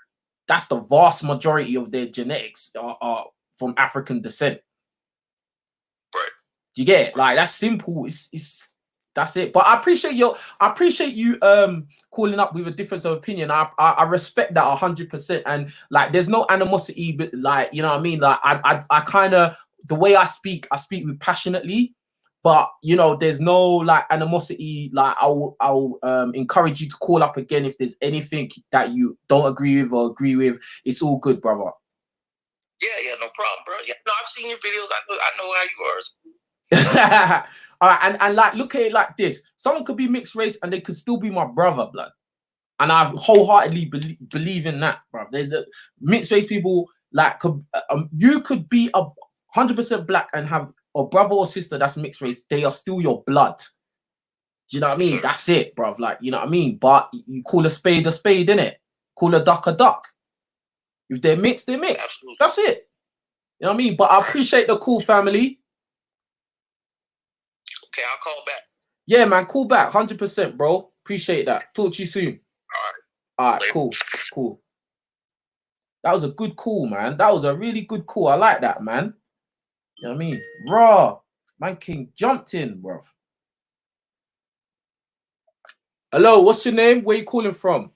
that's the vast majority of their genetics are from African descent. Right. Do you get it? Like, that's simple. That's it. But I appreciate you calling up with a difference of opinion. I respect that 100%. And like, there's no animosity, but like, you know what I mean? Like, I kind of, the way I speak with passionately, but you know, there's no like animosity. Like, I'll encourage you to call up again if there's anything that you don't agree with or agree with. It's all good, brother. Yeah, no problem, bro. Yeah, no, I've seen your videos. I know how you are. All right, and like, look at it like this: someone could be mixed race and they could still be my brother, blood. And I wholeheartedly believe in that, bro. There's the mixed race people, like, you could be 100% black and have a brother or sister that's mixed race. They are still your blood. Do you know what I mean? That's it, bro. Like, you know what I mean? But you call a spade, innit? Call a duck a duck. If they're mixed, they're mixed. Absolutely. That's it. You know what I mean? But I appreciate the call, family. Okay, I'll call back. Yeah, man, call back. 100%, bro. Appreciate that. Talk to you soon. All right, cool. That was a good call, man. That was a really good call. I like that, man. You know what I mean? Raw. Man King jumped in, bro. Hello, what's your name? Where you calling from?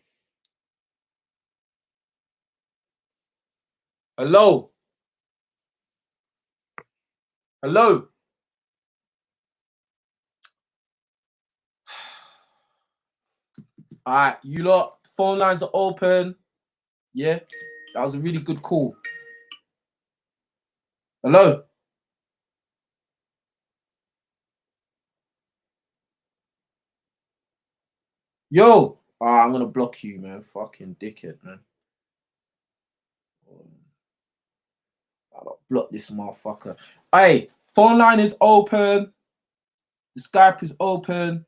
Hello? Hello? All right, you lot, phone lines are open. Yeah, that was a really good call. Hello? Yo! I'm going to block you, man. Fucking dickhead, man. I'll block this motherfucker. Hey, phone line is open. The Skype is open.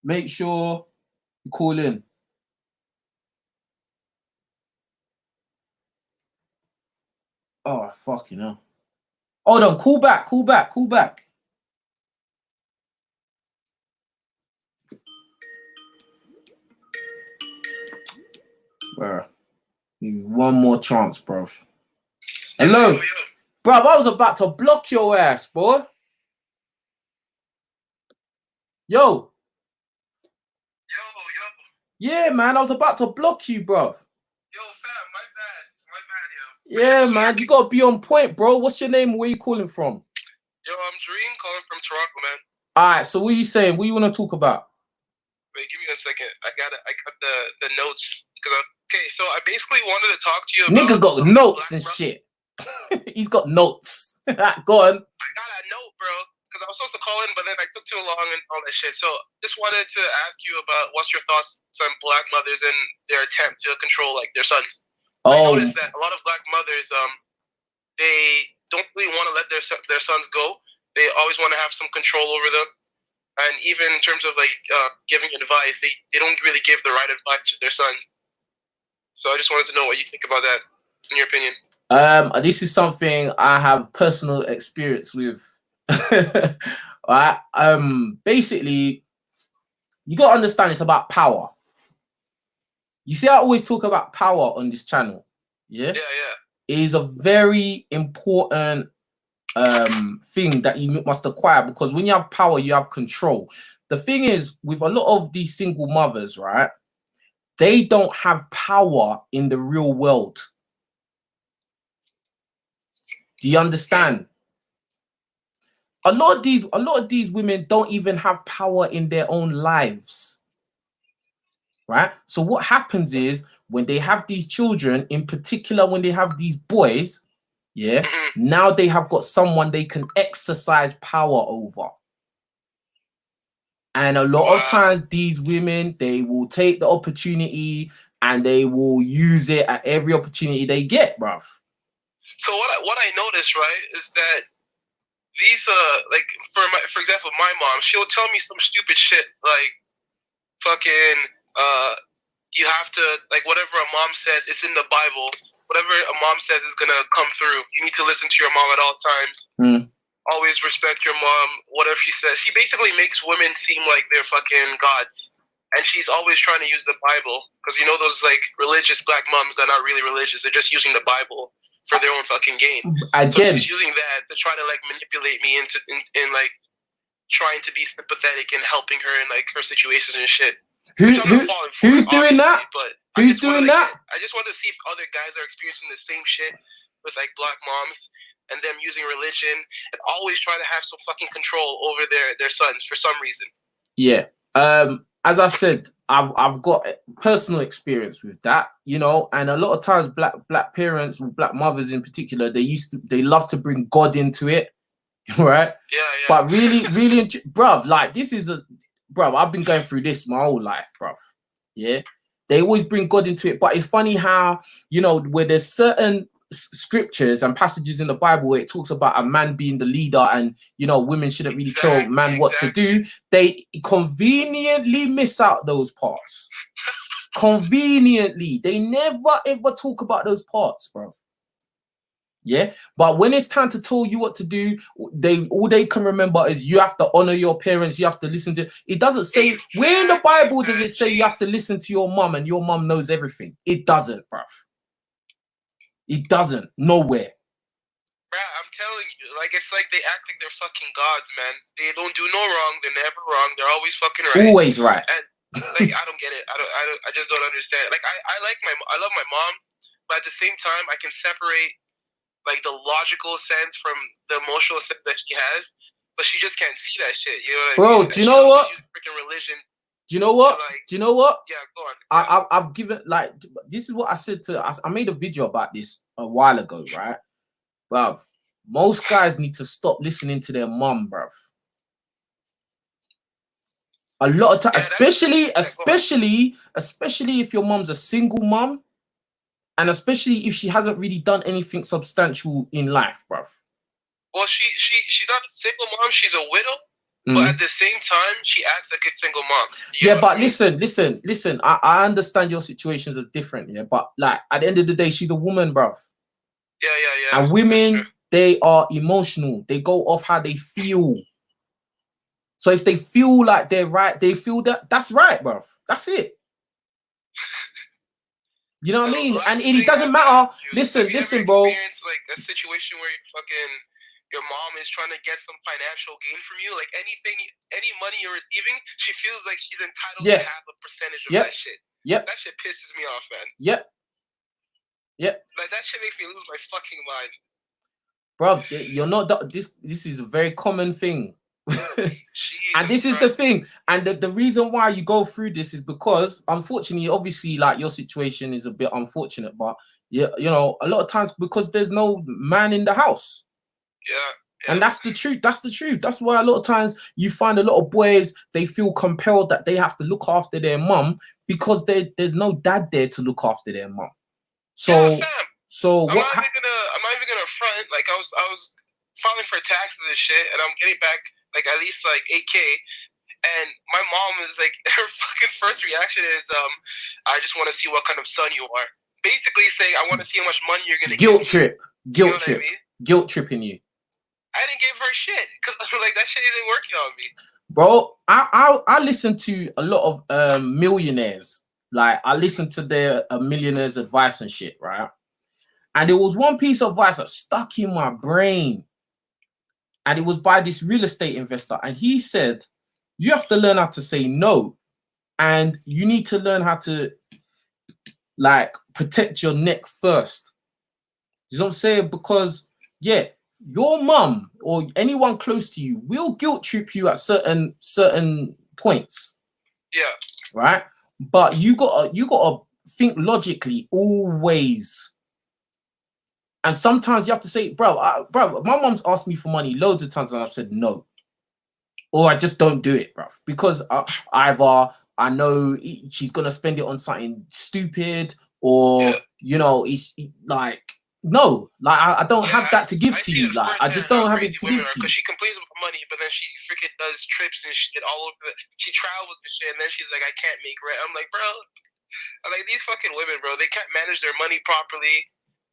Make sure you call in. Oh, fucking hell. Hold on, call back. Bro, need one more chance, bro. Hello? Bro, I was about to block your ass, boy. Yo. Yeah, man, I was about to block you, bro. Yo, fam, my bad, yo. Yeah, man, you gotta be on point, bro. What's your name? Where you calling from? Yo, I'm Dream, calling from Toronto, man. All right, so what are you saying? What do you want to talk about? Wait, give me a second. I got the notes. Okay, so I basically wanted to talk to you about... Nigga got notes and shit. He's got notes. Go on. I got a note, bro. because I was supposed to call in, but then I took too long and all that shit. So just wanted to ask you about what's your thoughts on black mothers and their attempt to control like their sons. I noticed that a lot of black mothers, they don't really want to let their sons go. They always want to have some control over them. And even in terms of like giving advice, they don't really give the right advice to their sons. So I just wanted to know what you think about that, in your opinion. This is something I have personal experience with. Right? Basically, you got to understand it's about power. You see, I always talk about power on this channel. Yeah? It is a very important thing that you must acquire, because when you have power, you have control. The thing is, with a lot of these single mothers, right? They don't have power in the real world. Do you understand? A lot of these women don't even have power in their own lives. Right? So what happens is when they have these children, in particular when they have these boys, yeah, now they have got someone they can exercise power over. And a lot of times these women, they will take the opportunity and they will use it at every opportunity they get, bruv. So what I noticed, right, is that these like for example, my mom, she'll tell me some stupid shit like fucking you have to, like, whatever a mom says, it's in the Bible. Whatever a mom says is gonna come through. You need to listen to your mom at all times. Always respect your mom. Whatever she says, she basically makes women seem like they're fucking gods. And she's always trying to use the Bible, because you know those like religious black moms that are not really religious. They're just using the Bible for their own fucking gain. Again, so she's using that to try to like manipulate me into in like trying to be sympathetic and helping her in like her situations and shit. Who's doing that? But who's doing that? I just want to see if other guys are experiencing the same shit with like black moms and them using religion and always trying to have some fucking control over their sons for some reason. Yeah. As I said, I've got personal experience with that, you know, and a lot of times black parents, black mothers in particular, they love to bring God into it, right? Yeah. But really, bruv, like bruv, I've been going through this my whole life, bruv. Yeah, they always bring God into it, but it's funny how, you know, where there's certain scriptures and passages in the Bible where it talks about a man being the leader and, you know, women shouldn't really tell man what to do, they conveniently miss out those parts. Conveniently, they never ever talk about those parts, bro. Yeah, but when it's time to tell you what to do, all they can remember is you have to honor your parents, you have to listen to. It doesn't say where in the Bible does it say you have to listen to your mom and your mom knows everything. It doesn't, bro. It doesn't. Nowhere. Bruh, I'm telling you, like, it's like they act like they're fucking gods, man. They don't do no wrong. They're never wrong. They're always fucking right. Always right. And like, I don't get it. I just don't understand. Like, I love my mom, but at the same time, I can separate like the logical sense from the emotional sense that she has, but she just can't see that shit. You know what I mean? Bro, do you know what? Freaking religion. Do you know what? Like, do you know what? Yeah, go on. I've given, like, this is what I said I made a video about this a while ago, right? Bruv, most guys need to stop listening to their mum, bruv. A lot of times, especially if your mum's a single mum, and especially if she hasn't really done anything substantial in life, bruv. Well, she's not a single mom, she's a widow. But at the same time, she acts like a single mom. Yeah, but listen. I understand your situations are different, yeah. But like at the end of the day, she's a woman, bruv. Yeah. And women, they are emotional. They go off how they feel. So if they feel like they're right, they feel that's right, bruv. That's it. You know what I mean? And it doesn't matter. Listen, bro. Like a situation where your mom is trying to get some financial gain from you, like any money you're receiving, she feels like she's entitled to have a percentage of that shit. Yep. That shit pisses me off, man. Yep. Like that shit makes me lose my fucking mind. Bro, you're not this is a very common thing. And this is the thing. And the reason why you go through this is because, unfortunately, obviously, like your situation is a bit unfortunate, but you know, a lot of times because there's no man in the house. Yeah. And that's the truth. That's the truth. That's why a lot of times you find a lot of boys, they feel compelled that they have to look after their mum because there's no dad there to look after their mum. So, yeah, so I'm what? not even gonna front. Like I was filing for taxes and shit, and I'm getting back like at least like 8K. And my mom is like, her fucking first reaction is, I just want to see what kind of son you are. Basically saying, I want to see how much money you're gonna Guilt give trip, me. guilt You know trip, what I mean? guilt tripping you. I didn't give her shit because like that shit isn't working on me, bro. I listen to a lot of millionaires. Like I listen to their millionaires' advice and shit, right? And there was one piece of advice that stuck in my brain, and it was by this real estate investor, and he said, "You have to learn how to say no, and you need to learn how to like protect your neck first." You know what I'm saying? Because yeah, your mum or anyone close to you will guilt trip you at certain points. Yeah. Right? But you gotta think logically always. And sometimes you have to say, bro, my mom's asked me for money loads of times and I've said no. Or I just don't do it, bro. Because either I know she's gonna spend it on something stupid, or you know, it's like no, like I don't have that to give to you. Like I just don't have it to give to you. Because she complains about money, but then she freaking does trips and shit all over. She travels and shit, and then she's like, I can't make rent. I'm like, bro, I'm like these fucking women, bro. They can't manage their money properly.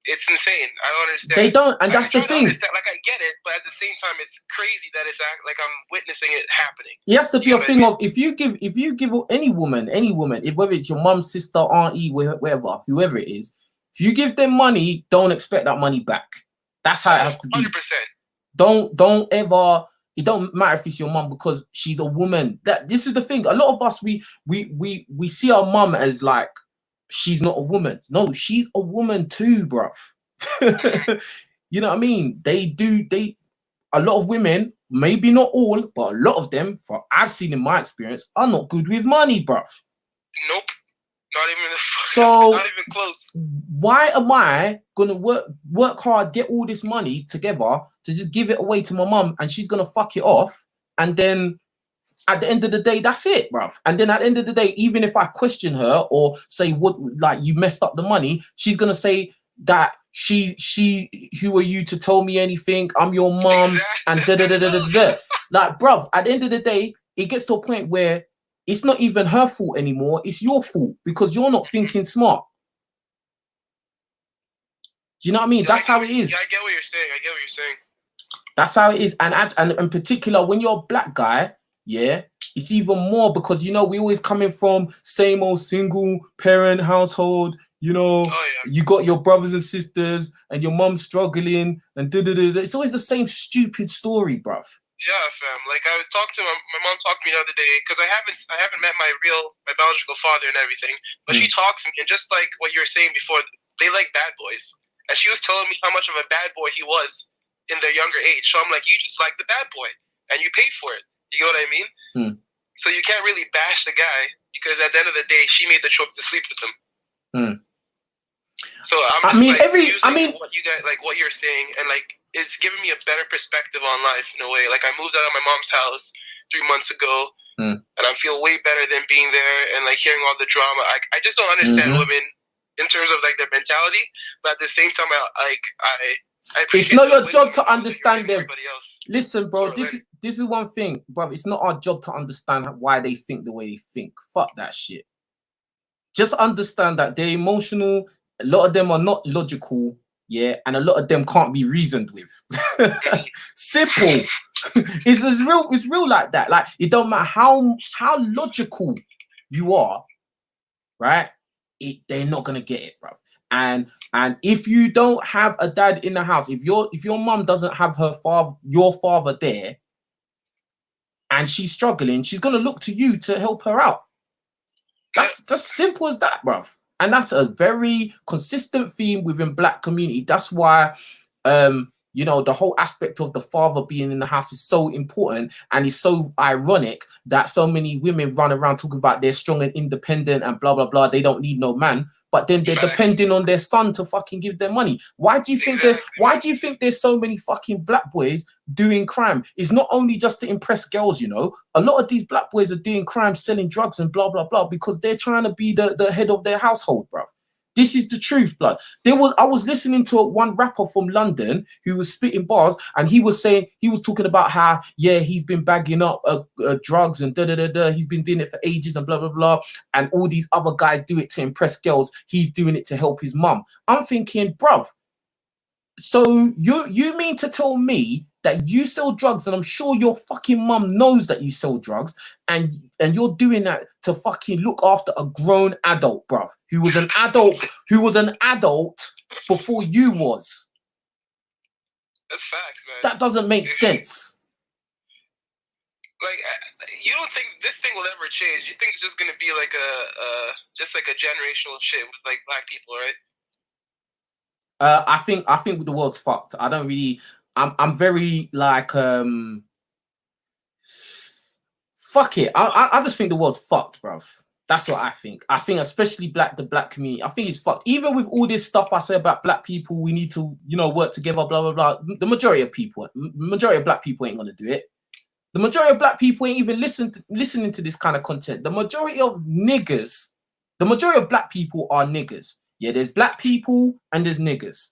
It's insane. I don't understand. They don't, and that's the thing. Like I get it, but at the same time, it's crazy that it's like I'm witnessing it happening. It has to be a thing of if you give any woman, whether it's your mum, sister, auntie, whatever, whoever it is, if you give them money, don't expect that money back. That's how it has to be. 100%. Don't ever. It don't matter if it's your mum because she's a woman. This is the thing. A lot of us we see our mum as like she's not a woman. No, she's a woman too, bruv. You know what I mean? A lot of women, maybe not all, but a lot of them, from I've seen in my experience, are not good with money, bruv. Nope. Not even not even close. Why am I gonna work hard, get all this money together to just give it away to my mum and she's gonna fuck it off, and then at the end of the day, that's it, bruv. And then at the end of the day, even if I question her or say what, like you messed up the money, she's gonna say that she who are you to tell me anything? I'm your mum, and da da da da da da. Like, bruv, at the end of the day, it gets to a point where it's not even her fault anymore. It's your fault because you're not thinking smart. Do you know what I mean? That's how it is. Yeah, I get what you're saying. That's how it is. And in particular, when you're a black guy, yeah, it's even more because, you know, we always coming from same old single parent household, you know, you got your brothers and sisters and your mom struggling and da-da-da-da. It's always the same stupid story, bruv. Yeah, fam. Like I was talking to my mom talked to me the other day because I haven't met my biological father and everything, but she talks to me, and just like what you were saying before, they like bad boys, and she was telling me how much of a bad boy he was in their younger age. So I'm like, you just like the bad boy, and you paid for it. You know what I mean? So you can't really bash the guy because at the end of the day, she made the choice to sleep with him. So I'm just what you guys like, what you're saying, and like it's giving me a better perspective on life in a way. Like I moved out of my mom's house 3 months ago, and I feel way better than being there and like hearing all the drama. I just don't understand women in terms of like their mentality, but at the same time, I it's not your job to understand them. Listen, bro, this is one thing, bro. It's not our job to understand why they think the way they think. Fuck that shit. Just understand that they're emotional. A lot of them are not logical, yeah, and a lot of them can't be reasoned with. Simple. It's real like that. Like it don't matter how logical you are, right? They're not gonna get it, bro. And if you don't have a dad in the house, if your mom doesn't have your father there, and she's struggling, she's gonna look to you to help her out. That's just simple as that, bruv. And that's a very consistent theme within black community. That's why, you know, the whole aspect of the father being in the house is so important, and it's so ironic that so many women run around talking about they're strong and independent and blah, blah, blah. They don't need no man. but then they're Facts. depending on their son to fucking give them money. Why do you think why do you think there's so many fucking black boys doing crime? It's not only just to impress girls, you know. A lot of these black boys are doing crime, selling drugs and blah blah blah because they're trying to be the head of their household, bro. This is the truth, blood. I was listening to one rapper from London who was spitting bars, and he was talking about how, yeah, he's been bagging up drugs and da. He's been doing it for ages and blah blah blah, and all these other guys do it to impress girls. He's doing it to help his mum. I'm thinking, bruv, so you mean to tell me that you sell drugs, and I'm sure your fucking mum knows that you sell drugs, and you're doing that to fucking look after a grown adult, bruv, who was an adult before you was. That's facts, man. That doesn't make sense. Like, you don't think this thing will ever change? You think it's just gonna be like just like a generational shit with like black people, right? I think the world's fucked. I don't really. I'm very like fuck it. I just think the world's fucked, bruv. That's what I think. I think especially the black community. I think it's fucked. Even with all this stuff I say about black people, we need to, you know, work together, blah blah blah. The majority of black people ain't gonna do it. The majority of black people ain't even listening to this kind of content. The majority of black people are niggers. Yeah, there's black people and there's niggers.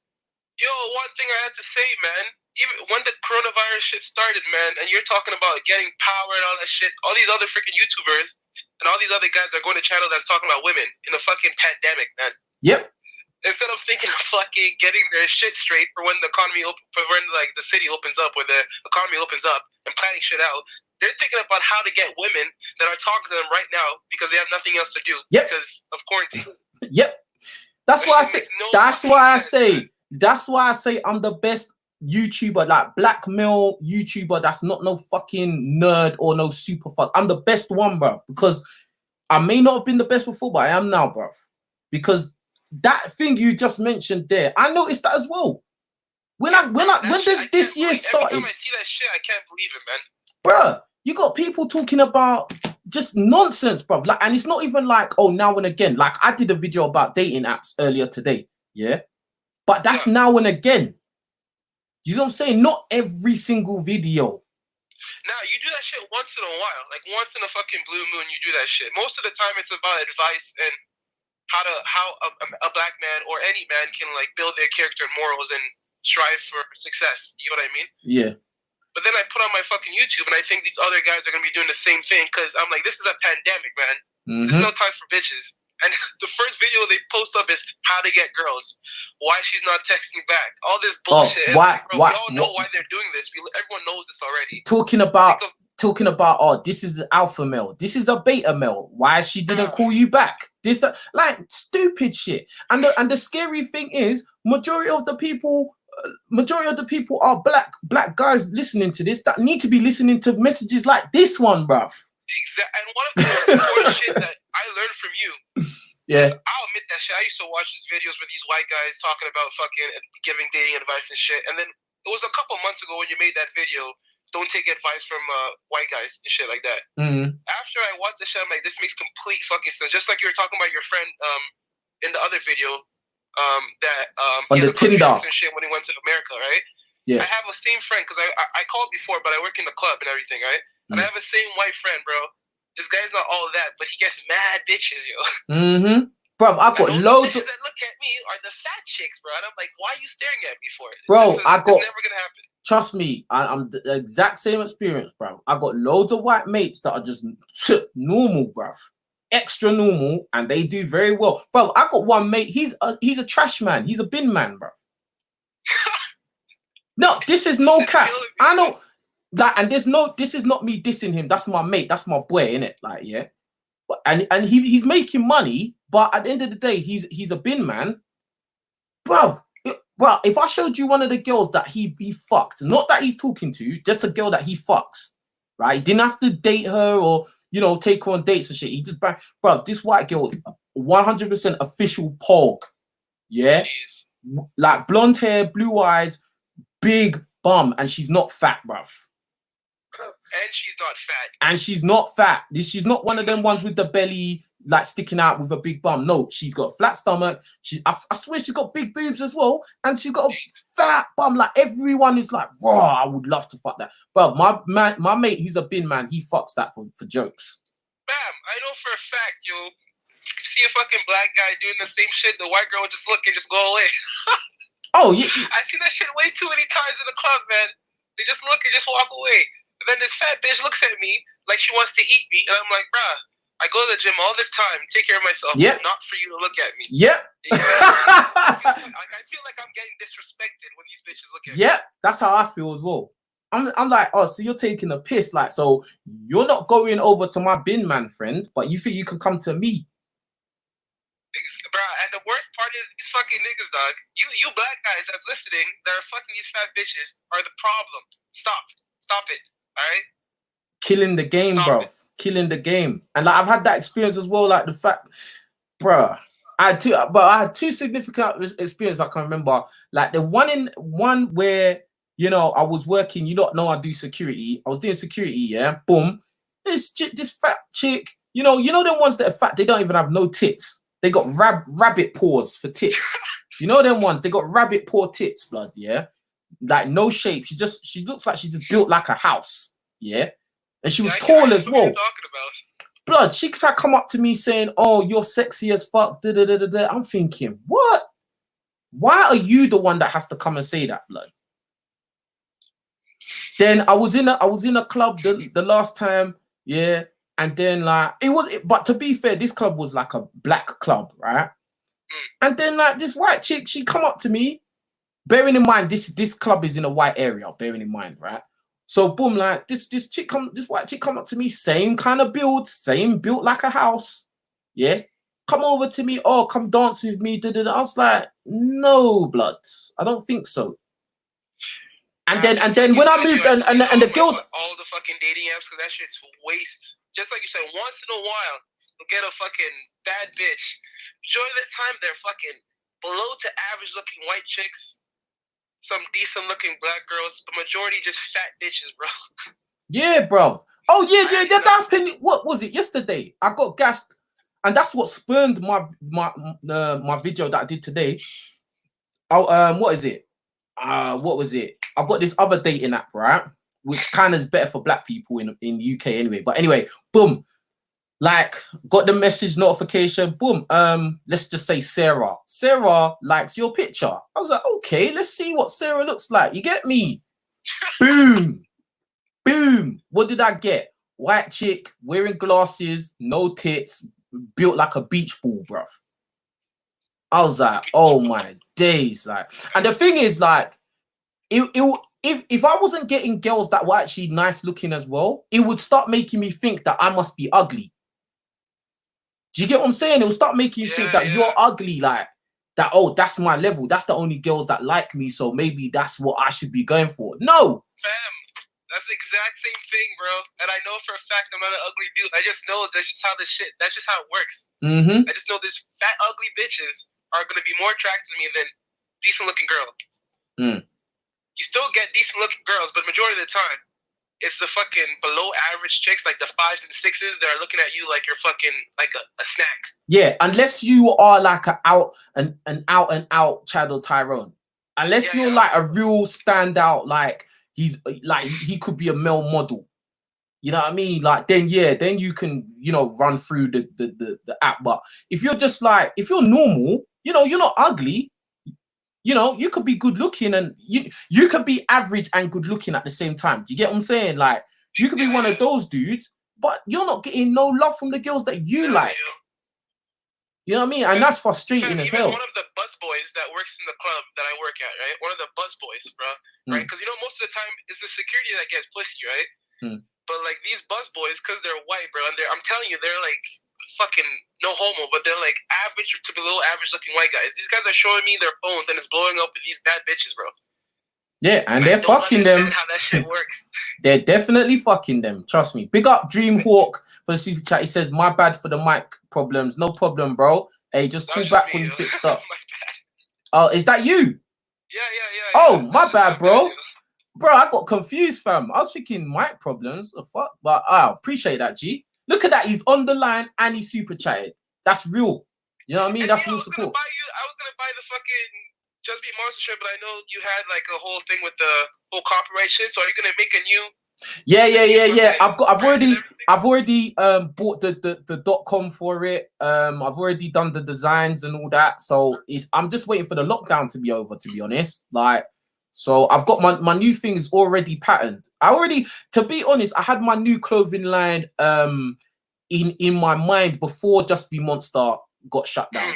Yo, one thing I had to say, man. Even when the coronavirus shit started, man, and you're talking about getting power and all that shit, all these other freaking YouTubers and all these other guys are going to channel that's talking about women in a fucking pandemic, man. Yep. Instead of thinking of fucking getting their shit straight for when the economy for when like the city opens up or the economy opens up and planning shit out, they're thinking about how to get women that are talking to them right now because they have nothing else to do because of quarantine. Yep. That's why I say. That's why I say I'm the best YouTuber, like black male YouTuber that's not no fucking nerd or no super fuck. I'm the best one, bro, because I may not have been the best before, but I am now, bro. Because that thing you just mentioned there, I noticed that as well. When this year started, every time I see that shit, I can't believe it, man. Bro, you got people talking about just nonsense, bro. Like, and it's not even like, oh, now and again. Like, I did a video about dating apps earlier today, yeah, but that's now and again. You know what I'm saying? Not every single video. Now, you do that shit once in a while. Like, once in a fucking blue moon, you do that shit. Most of the time, it's about advice and how a black man or any man can, like, build their character and morals and strive for success. You know what I mean? Yeah. But then I put on my fucking YouTube, and I think these other guys are going to be doing the same thing, because I'm like, this is a pandemic, man. There's no time for bitches. And the first video they post up is how to get girls, why she's not texting back, all this bullshit. Oh, why? We all know why they're doing this. Everyone knows this already. Talking about, oh, this is an alpha male, this is a beta male. Why she didn't call you back? Like stupid shit. And the scary thing is, majority of the people are black guys listening to this that need to be listening to messages like this one, bruv. Exactly. And one of the most important shit that I learned from you. Yeah. I'll admit that shit. I used to watch these videos with these white guys talking about fucking giving dating advice and shit. And then it was a couple months ago when you made that video, don't take advice from white guys and shit like that. After I watched the shit, I'm like, this makes complete fucking sense. Just like you were talking about your friend in the other video that on the Tinder and shit when he went to America, right? Yeah. I have a same friend because I called before, but I work in the club and everything, right? And I have a same white friend, bro. This guy's not all that, but he gets mad bitches, yo. Bro, I got loads of... that look at me are the fat chicks, bro. And I'm like, why are you staring at me for it? Bro, it's never gonna happen. Trust me, I'm the exact same experience, bro. I got loads of white mates that are just normal, bro. Extra normal, and they do very well. Bro, I got one mate, he's a trash man. He's a bin man, bro. No, this is no cap. I know... Like, and this is not me dissing him. That's my mate. That's my boy, innit? Like, yeah. But and he's making money, but at the end of the day, he's a bin man. Bro, if I showed you one of the girls that he fucked, not that he's talking to, just a girl that he fucks, right? He didn't have to date her or, you know, take her on dates and shit. He just, bro, this white girl is 100% official pog. Yeah? Jeez. Like blonde hair, blue eyes, big bum, and she's not fat, bruv. And she's not fat. And she's not fat. She's not one of them ones with the belly like sticking out with a big bum. No, she's got a flat stomach. I swear she's got big boobs as well, and she's got a fat bum. Like everyone is like, raw. I would love to fuck that. But my mate, who's a bin man, he fucks that for jokes. Bam! I know for a fact, yo. See a fucking black guy doing the same shit, the white girl would just look and just go away. Oh yeah. I've seen that shit way too many times in the club, man. They just look and just walk away. And then this fat bitch looks at me like she wants to eat me, and I'm like, bruh, I go to the gym all the time, take care of myself, not for you to look at me. Yep. I feel like I'm getting disrespected when these bitches look at me. Yep, that's how I feel as well. I'm like, oh, so you're taking a piss, like, so you're not going over to my bin man friend, but you think you can come to me. Bruh, and the worst part is these fucking niggas, dog. You black guys that's listening that are fucking these fat bitches are the problem. Stop it. All right? Killing the game, bro. Killing the game. And like I've had that experience as well. Like the fact, bruh, I had two significant experiences I can remember. Like the one where, you know, I was working. You don't know I do security. I was doing security. Yeah, boom. This fat chick. You know them ones that are fat. They don't even have no tits. They got rabbit paws for tits. You know them ones. They got rabbit paw tits, blood. Yeah, like no shape. She looks like she just built like a house. Yeah. And she was tall as well. Blood, she tried to come up to me saying, oh, you're sexy as fuck. Da, da, da, da, da. I'm thinking, what? Why are you the one that has to come and say that, blood? Then I was in a club the last time, yeah. And then like but to be fair, this club was like a black club, right? And then like this white chick, she come up to me, bearing in mind this club is in a white area, bearing in mind, right? So boom, like this white chick come up to me, same kind of build, built like a house, yeah. Come over to me, oh, come dance with me. I was like, no, blood, I don't think so. And then when I moved and the girls, all the fucking dating apps, because that shit's waste. Just like you said, once in a while you'll get a fucking bad bitch. Enjoy the time they're fucking below to average looking white chicks. Some decent looking black girls, the majority just fat bitches, bro. Yeah, bro. Oh yeah. That happened. What was it yesterday? I got gassed, and that's what spurned my video that I did today. Oh, what is it? What was it? I've got this other dating app, right? Which kind of is better for black people in UK anyway. But anyway, boom. Like, got the message notification, boom. Let's just say Sarah. Sarah likes your picture. I was like, okay, let's see what Sarah looks like. You get me? Boom. Boom. What did I get? White chick, wearing glasses, no tits, built like a beach ball, bruv. I was like, oh my days. Like, and the thing is, like, if I wasn't getting girls that were actually nice looking as well, it would start making me think that I must be ugly. Do you get what I'm saying? It will start making you think that you're ugly, like that. Oh, that's my level. That's the only girls that like me. So maybe that's what I should be going for. No. Fam, that's the exact same thing, bro. And I know for a fact I'm not an ugly dude. I just know that's just how that's just how it works. I just know this fat, ugly bitches are going to be more attracted to me than decent looking girls. You still get decent looking girls, but majority of the time, it's the fucking below average chicks, like the 5s and 6s, that are looking at you like you're fucking like a snack. Yeah, unless you are like an out and out Chad or Tyrone. Unless you're like a real standout, like he's like he could be a male model. You know what I mean? Like then you can, you know, run through the app. But if you're just like, if you're normal, you know, you're not ugly. You know, you could be good looking and you could be average and good looking at the same time. Do you get what I'm saying? Like, you could be one of those dudes, but you're not getting no love from the girls that you like. You know what I mean? And that's frustrating as hell. One of the busboys that works in the club that I work at, right? One of the busboys, bro, right? Because, you know, most of the time it's the security that gets pussy, right? But, like, these busboys, because they're white, bro, and I'm telling you, they're, like, fucking no homo, but they're like average to below average looking white guys. These guys are showing me their phones and it's blowing up with these bad bitches, bro. Yeah, and they're fucking them. How that shit works. They're definitely fucking them. Trust me. Big up Dreamhawk for the super chat. He says, my bad for the mic problems. No problem, bro. Hey, just pull back when you fixed up. Oh, is that you? Yeah. Oh, my bad, bro. bro, I got confused, fam. I was thinking mic problems, the fuck. But I appreciate that, G. Look at that, he's on the line and he's super chatted. That's real. You know what I mean? And, That's you know, real support. I was gonna buy the fucking Just Be Monster shirt, but I know you had like a whole thing with the whole copyright shit. So are you gonna make a new? Yeah. I've already bought the .com for it. I've already done the designs and all that. So I'm just waiting for the lockdown to be over, to be honest. Like, so I've got my new things already patterned. To be honest, I had my new clothing line in my mind before Just Be Monster got shut down.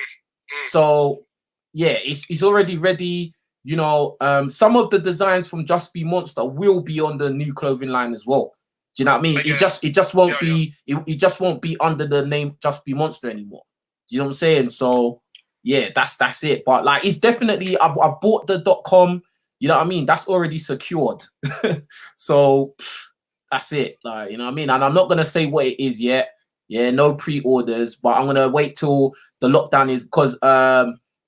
So yeah, it's already ready. You know, some of the designs from Just Be Monster will be on the new clothing line as well. Do you know what I mean? It just won't be it just won't be under the name Just Be Monster anymore. Do you know what I'm saying? So yeah, that's it. But like, it's definitely I've bought the .com. You know what I mean? That's already secured. So that's it. Like, you know what I mean? And I'm not gonna say what it is yet. Yeah, no pre-orders, but I'm gonna wait till the lockdown is, because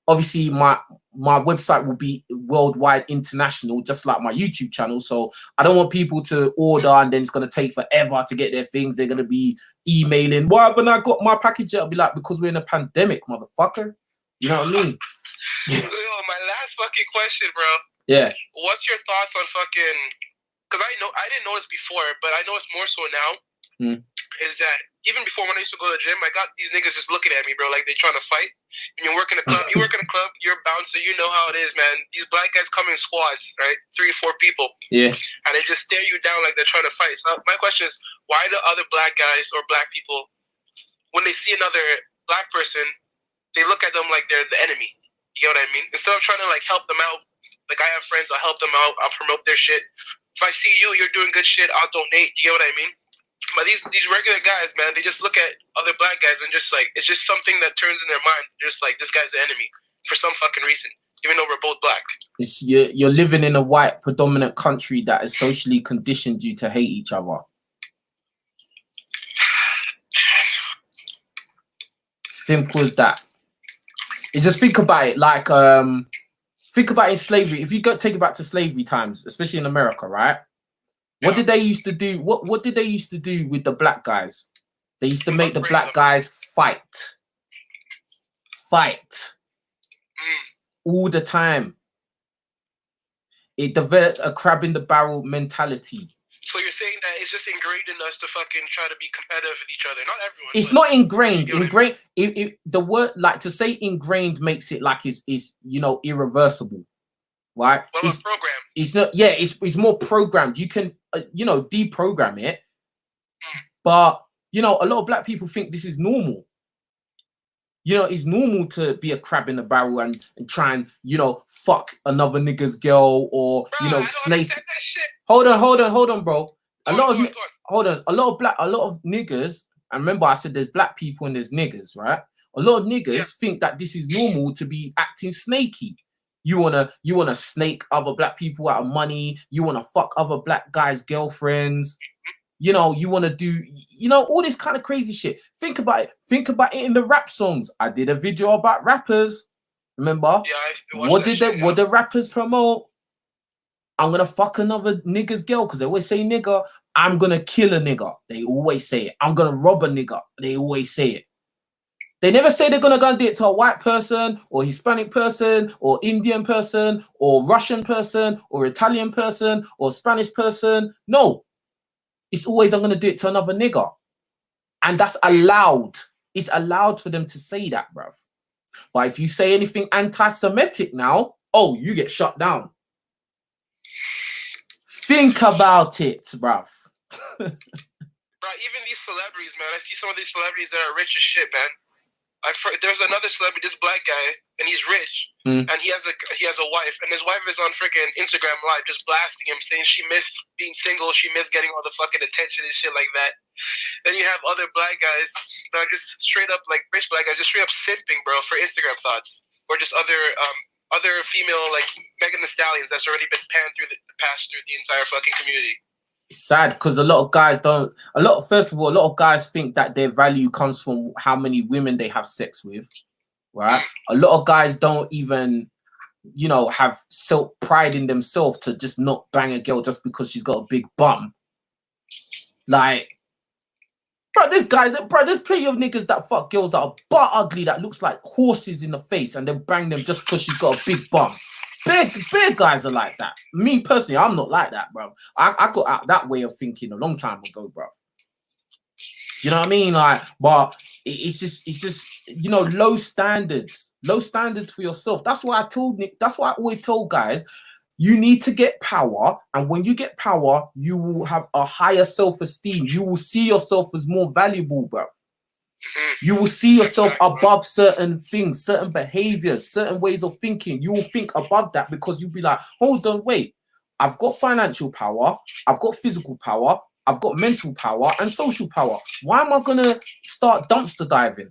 obviously my website will be worldwide, international, just like my YouTube channel. So I don't want people to order and then it's going to take forever to get their things. They're going to be emailing, why haven't I got my package yet? I'll be like, because we're in a pandemic, motherfucker. You know what I mean? Yo, my last fucking question, bro. Yeah. What's your thoughts on fucking, because I didn't know this before, but I know it's more so now, is that even before, when I used to go to the gym, I got these niggas just looking at me, bro, like they trying to fight. And you work in a club, you're a bouncer, you know how it is, man. These black guys come in squads, right? 3 or 4 people. Yeah. And they just stare you down like they're trying to fight. So my question is, why do other black guys or black people, when they see another black person, they look at them like they're the enemy? You know what I mean? Instead of trying to like help them out, like I have friends, I'll help them out, I'll promote their shit. If I see you're doing good shit, I'll donate. You get what I mean? But these regular guys, man, they just look at other black guys and just like, it's just something that turns in their mind. They're just like, this guy's the enemy for some fucking reason, even though we're both black. It's you're living in a white predominant country that has socially conditioned you to hate each other. Simple as that. It's just, think about it, like think about in slavery. If you take it back to slavery times, especially in America, right? What did they used to do? What did they used to do with the black guys? They used to make the black guys fight all the time. It developed a crab in the barrel mentality. So you're saying that it's just ingrained in us to fucking try to be competitive with each other? Not everyone. It's not ingrained. Ingrained. The word, like, to say ingrained makes it like it's you know, irreversible, right? What about program? It's not. Yeah, it's more programmed. You can you know, deprogram it, but you know, a lot of black people think this is normal. You know, it's normal to be a crab in the barrel and try and, you know, fuck another nigga's girl, or, bro, you know, snake. Hold on, bro. A lot of niggas, and remember I said there's black people and there's niggas, right? A lot of niggas think that this is normal to be acting snaky. You wanna snake other black people out of money. You wanna fuck other black guys' girlfriends. You know, you want to do, you know, all this kind of crazy shit. Think about it. Think about it in the rap songs. I did a video about rappers. Remember? Yeah, what the rappers promote? I'm gonna fuck another nigga's girl, because they always say nigga. I'm gonna kill a nigga. They always say it. I'm gonna rob a nigga. They always say it. They never say they're gonna go and do it to a white person, or Hispanic person, or Indian person, or Russian person, or Italian person, or Spanish person. No. It's always, I'm going to do it to another nigga. And that's allowed. It's allowed for them to say that, bruv. But if you say anything anti-Semitic now, oh, you get shut down. Think about it, bruv. Bro, even these celebrities, man. I see some of these celebrities that are rich as shit, man. There's another celebrity, this black guy, and he's rich, and he has a wife, and his wife is on freaking Instagram Live just blasting him, saying she missed being single, she missed getting all the fucking attention and shit like that. Then you have other black guys that are just straight up, like rich black guys, just straight up simping, bro, for Instagram thoughts, or just other female, like Megan Thee Stallions that's already been passed through the entire fucking community. It's sad because a lot of guys first of all, a lot of guys think that their value comes from how many women they have sex with, right? A lot of guys don't even you know, have self pride in themselves to just not bang a girl just because she's got a big bum. Like, bro, there's plenty of niggas that fuck girls that are butt ugly that looks like horses in the face and then bang them just because she's got a big bum. Big guys are like that. Me personally, I'm not like that, bro. I got out that way of thinking a long time ago, bro. Do you know what I mean? Like, but it's just you know, low standards for yourself. That's why I told Nick. That's why I always told guys, you need to get power, and when you get power, you will have a higher self-esteem. You will see yourself as more valuable, bro. You will see yourself above certain things, certain behaviors, certain ways of thinking. You will think above that because you'll be like, hold on, wait. I've got financial power. I've got physical power. I've got mental power and social power. Why am I going to start dumpster diving?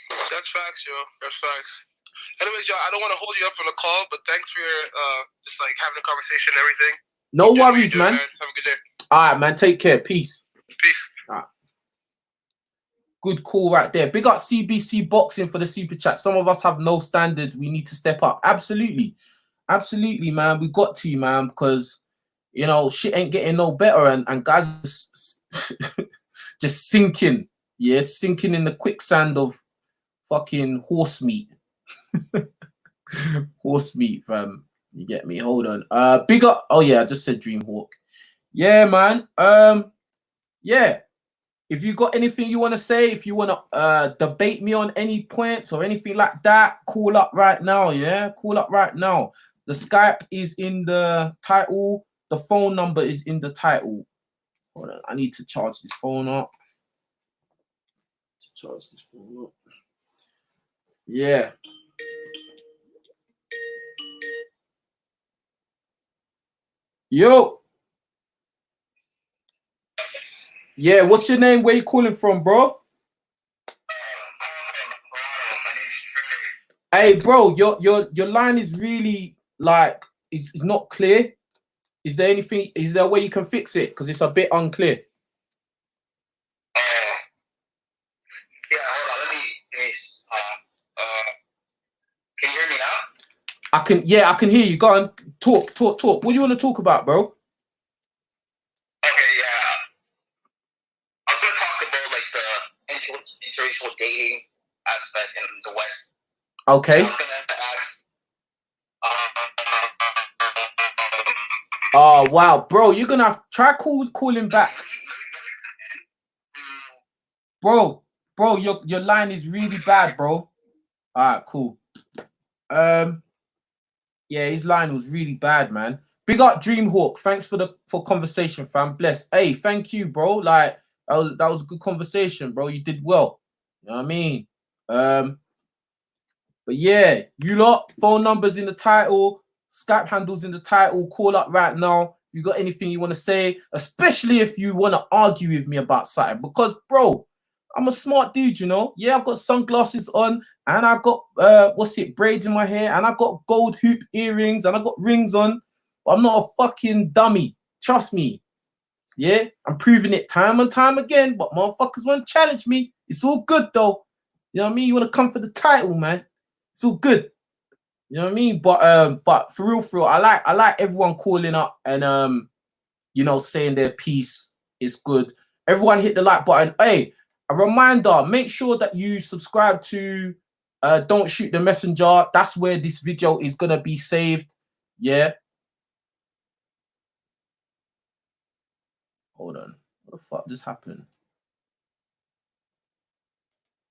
That's facts, yo. That's facts. Anyways, y'all, I don't want to hold you up on the call, but thanks for your, just like having a conversation and everything. No worries, man. Have a good day. All right, man. Take care. Peace. Peace. All right. Good call right there. Big up CBC Boxing for the super chat. Some of us have no standards. We need to step up. Absolutely. Absolutely, man. We got to, man, because, you know, shit ain't getting no better. And guys just sinking. Yeah, sinking in the quicksand of fucking horse meat. Horse meat, fam. You get me? Hold on. Big up. Oh, yeah, I just said Dreamhawk. Yeah, man. Yeah. If you got anything you want to say, if you want to debate me on any points or anything like that, call up right now, yeah? Call up right now. The Skype is in the title. The phone number is in the title. Hold on, I need to charge this phone up. Yeah. Yo. Yeah, what's your name? Where you calling from, bro? Hey, bro, your line is really like it's not clear. Is there anything? Is there a way you can fix it? Because it's a bit unclear. Yeah, hold on. Let me can you hear me now? Yeah, I can hear you. Go on, talk. What do you want to talk about, bro? Okay, yeah. I was gonna talk about like the interracial dating aspect in the West. Okay. I was gonna ask, oh wow, bro, you're gonna have to try calling back. Bro, your line is really bad, bro. All right, cool. Yeah, his line was really bad, man. Big up Dreamhawk. Thanks for conversation, fam. Bless. Hey, thank you, bro. Like that was a good conversation, bro. You did well. You know what I mean? But yeah, you lot, phone numbers in the title, Skype handles in the title. Call up right now. You got anything you want to say, especially if you want to argue with me about something. Because, bro, I'm a smart dude, you know. Yeah, I've got sunglasses on, and I've got braids in my hair, and I've got gold hoop earrings, and I've got rings on. But I'm not a fucking dummy. Trust me. Yeah, I'm proving it time and time again. But motherfuckers want to challenge me. It's all good though. You know what I mean? You want to come for the title, man. It's all good. You know what I mean? But for real, I like everyone calling up and you know, saying their piece. It's good. Everyone hit the like button. Hey, a reminder, make sure that you subscribe to Don't Shoot the Messenger. That's where this video is gonna be saved. Yeah. Hold on. What the fuck just happened?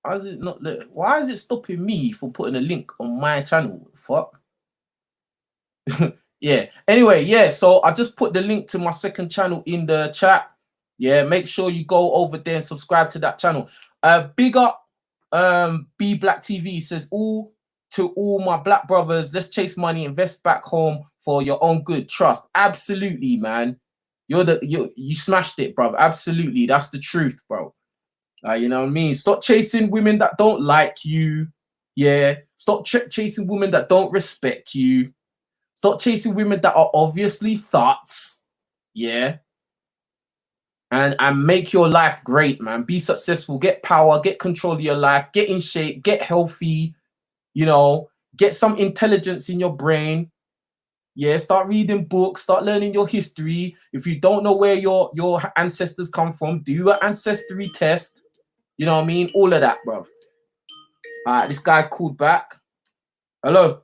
Why is it not? Why is it stopping me from putting a link on my channel? Fuck. Yeah. Anyway, yeah. So I just put the link to my second channel in the chat. Yeah. Make sure you go over there and subscribe to that channel. Big up. B Black TV says to all my black brothers. Let's chase money, invest back home for your own good. Trust. Absolutely, man. You smashed it, bro. Absolutely. That's the truth, bro. You know what I mean? Stop chasing women that don't like you. Yeah. Stop chasing women that don't respect you. Stop chasing women that are obviously thuts. Yeah. And make your life great, man. Be successful. Get power. Get control of your life. Get in shape. Get healthy. You know, get some intelligence in your brain. Yeah, start reading books, start learning your history. If you don't know where your ancestors come from, do an ancestry test. You know what I mean? All of that, bro. All right, this guy's called back. Hello.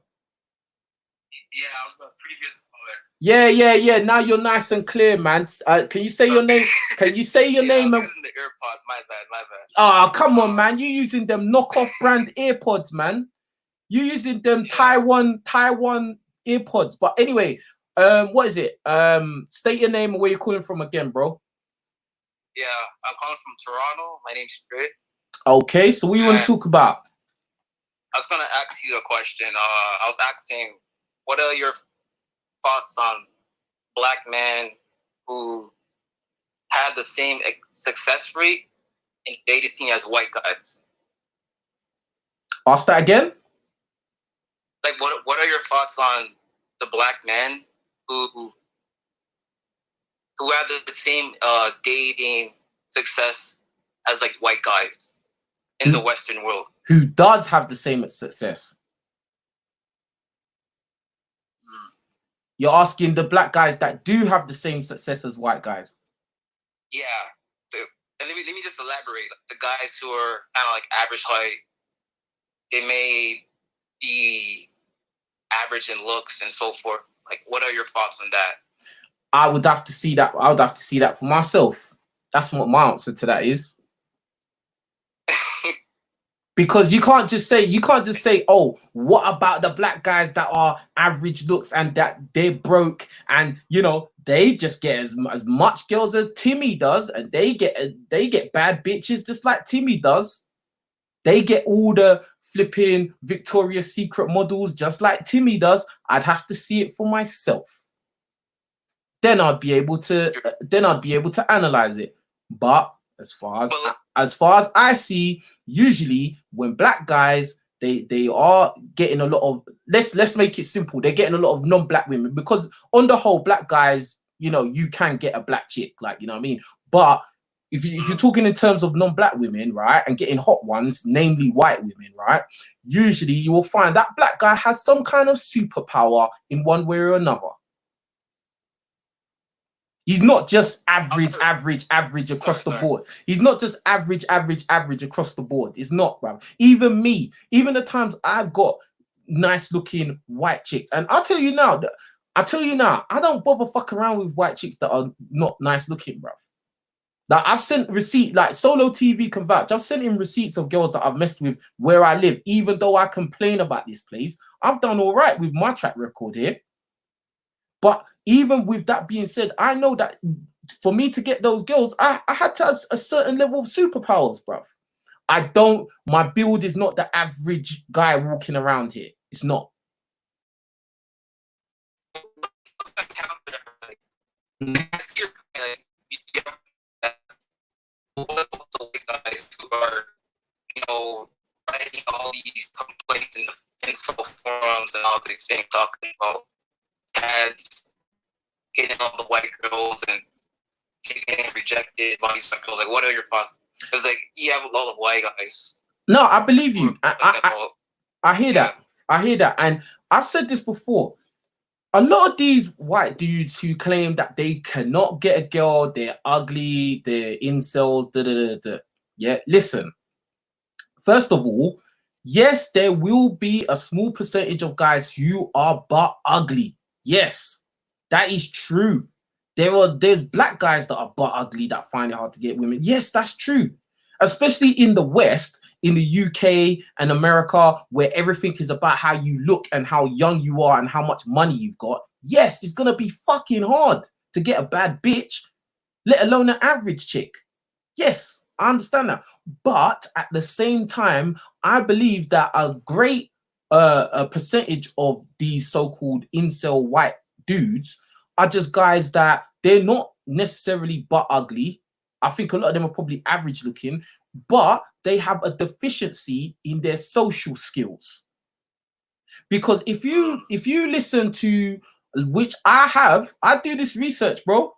Yeah, I was the previous Yeah. caller. Now you're nice and clear, man. Can you say your name? Can you say your name? I was using the AirPods. My bad. Oh, come on, man. You using them knockoff brand AirPods, man. You using them Taiwan AirPods. But anyway, what is it? State your name and where you're calling from again, bro. Yeah, I'm calling from Toronto. My name's Spirit. Okay, so what you want to talk about? I was gonna ask you a question. I was asking, what are your thoughts on black men who had the same success rate in dating scene as white guys? Ask that again. Like, what are your thoughts on the black men who had the same dating success as like white guys in the Western world? Who does have the same success? You're asking the black guys that do have the same success as white guys. Yeah. And let me just elaborate. The guys who are kind of like average height, they may be average in looks and so forth. Like, what are your thoughts on that? I would have to see that. I would have to see that for myself. That's what my answer to that is. Because you can't just say, oh, what about the black guys that are average looks and that they're broke and, you know, they just get as much girls as Timmy does and they get bad bitches just like Timmy does. They get all the flipping Victoria's Secret models just like Timmy does. I'd have to see it for myself. Then I'd be able to analyze it. But as far as I see, usually when black guys they are getting a lot of, let's make it simple, they're getting a lot of non-black women, because on the whole, black guys, you know, you can get a black chick, like, you know what I mean? But if you're talking in terms of non-black women, right, and getting hot ones, namely white women, right, usually you will find that black guy has some kind of superpower in one way or another. He's not just average across the board. He's not just average across the board. It's not, bro. Even me, even the times I've got nice looking white chicks, and I'll tell you now, I don't bother fuck around with white chicks that are not nice looking, bro. Like, I've sent receipt, like Solo TV can vouch, I've sent him receipts of girls that I've messed with where I live, even though I complain about this place. I've done all right with my track record here. But even with that being said, I know that for me to get those girls, I had to have a certain level of superpowers, bruv. My build is not the average guy walking around here. It's not. Guys who are, you know, writing all these complaints in the Incel forums and all these things, talking about ads, getting all the white girls and getting rejected by these white girls. Like, what are your thoughts? Because, like, you have a lot of white guys. No, I believe you. I hear that. I hear that. And I've said this before. A lot of these white dudes who claim that they cannot get a girl, they're ugly, they're incels, yeah, listen. First of all, yes, there will be a small percentage of guys who are but ugly. Yes, that is true. There's black guys that are but ugly that find it hard to get women. Yes, that's true. Especially in the West, in the UK and America, where everything is about how you look and how young you are and how much money you've got. Yes, it's gonna be fucking hard to get a bad bitch, let alone an average chick. Yes, I understand that. But at the same time, I believe that a great a percentage of these so-called incel white dudes are just guys that they're not necessarily but ugly. I think a lot of them are probably average looking, but they have a deficiency in their social skills. Because if you listen to, which I do this research, bro.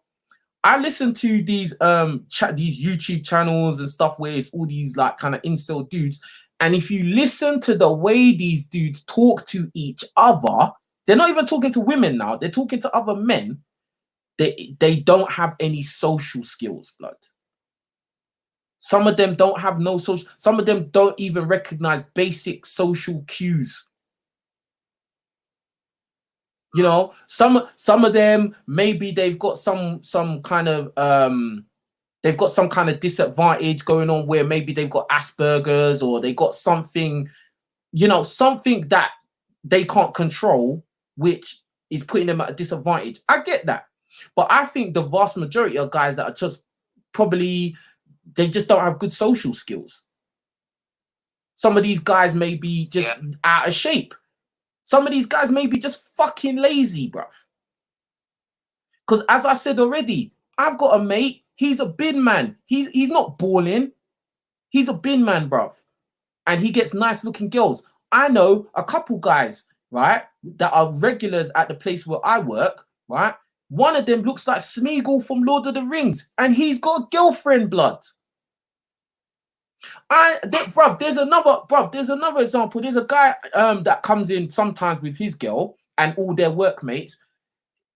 I listen to these these YouTube channels and stuff where it's all these like kind of incel dudes, And if you listen to the way these dudes talk to each other, they're not even talking to women now. They're talking to other men. They don't have any social skills, blood. Some of them don't have no social. Some of them don't even recognize basic social cues. You know, some of them, maybe they've got some kind of they've got some kind of disadvantage going on, where maybe they've got Asperger's, or they got something, you know, something that they can't control, which is putting them at a disadvantage. I get that. But I think the vast majority of guys that are just probably, they just don't have good social skills. Some of these guys may be just out of shape. Some of these guys may be just fucking lazy, bruv. Because as I said already, I've got a mate. He's a bin man. He's not balling. He's a bin man, bruv. And he gets nice looking girls. I know a couple guys, right, that are regulars at the place where I work, right? One of them looks like Smeagol from Lord of the Rings, and he's got a girlfriend, blood. There's another example. There's a guy that comes in sometimes with his girl and all their workmates,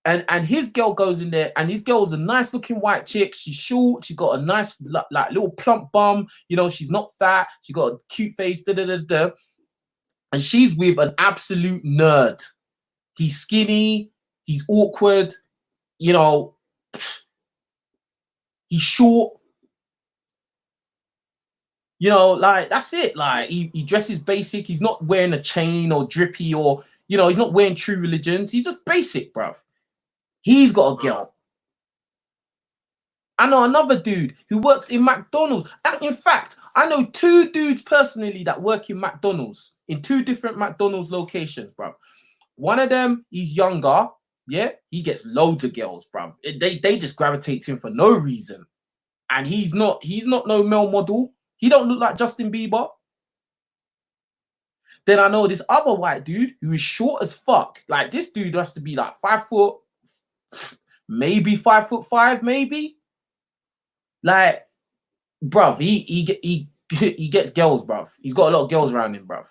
and his girl goes in there, and his girl's a nice looking white chick. She's short, she got a nice like little plump bum, you know, she's not fat, she got a cute face, and she's with an absolute nerd. He's skinny, he's awkward, you know, he's short. You know, like, that's it. Like, he dresses basic. He's not wearing a chain or drippy, or, you know, he's not wearing True Religions. He's just basic, bruv. He's got a girl. I know another dude who works in McDonald's. And in fact, I know two dudes personally that work in McDonald's, in two different McDonald's locations, bruv. One of them, he's younger. Yeah, he gets loads of girls, bruv. They just gravitate to him for no reason. And he's not no male model. He don't look like Justin Bieber. Then I know this other white dude who is short as fuck. Like, this dude has to be like 5 foot, maybe 5'5", maybe. Like, bruv, he gets girls, bruv. He's got a lot of girls around him, bruv.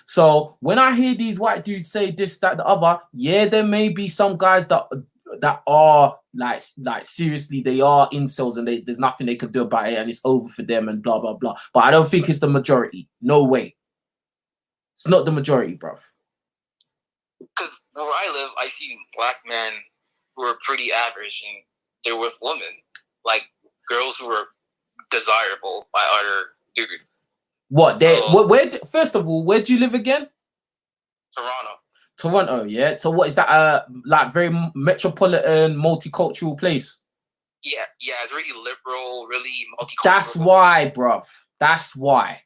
So when I hear these white dudes say this, that, the other, yeah, there may be some guys that are like seriously, they are incels, and there's nothing they can do about it, and it's over for them, and blah blah blah. But I don't think it's the majority. No way. It's not the majority, bruv. Because where I live, I see black men who are pretty average, and they're with women, like girls who are desirable by other dudes. What? Where? First of all, where do you live again? Toronto, yeah. So what is that? Like very metropolitan, multicultural place. Yeah, it's really liberal, really multicultural. That's why, bruv. That's why.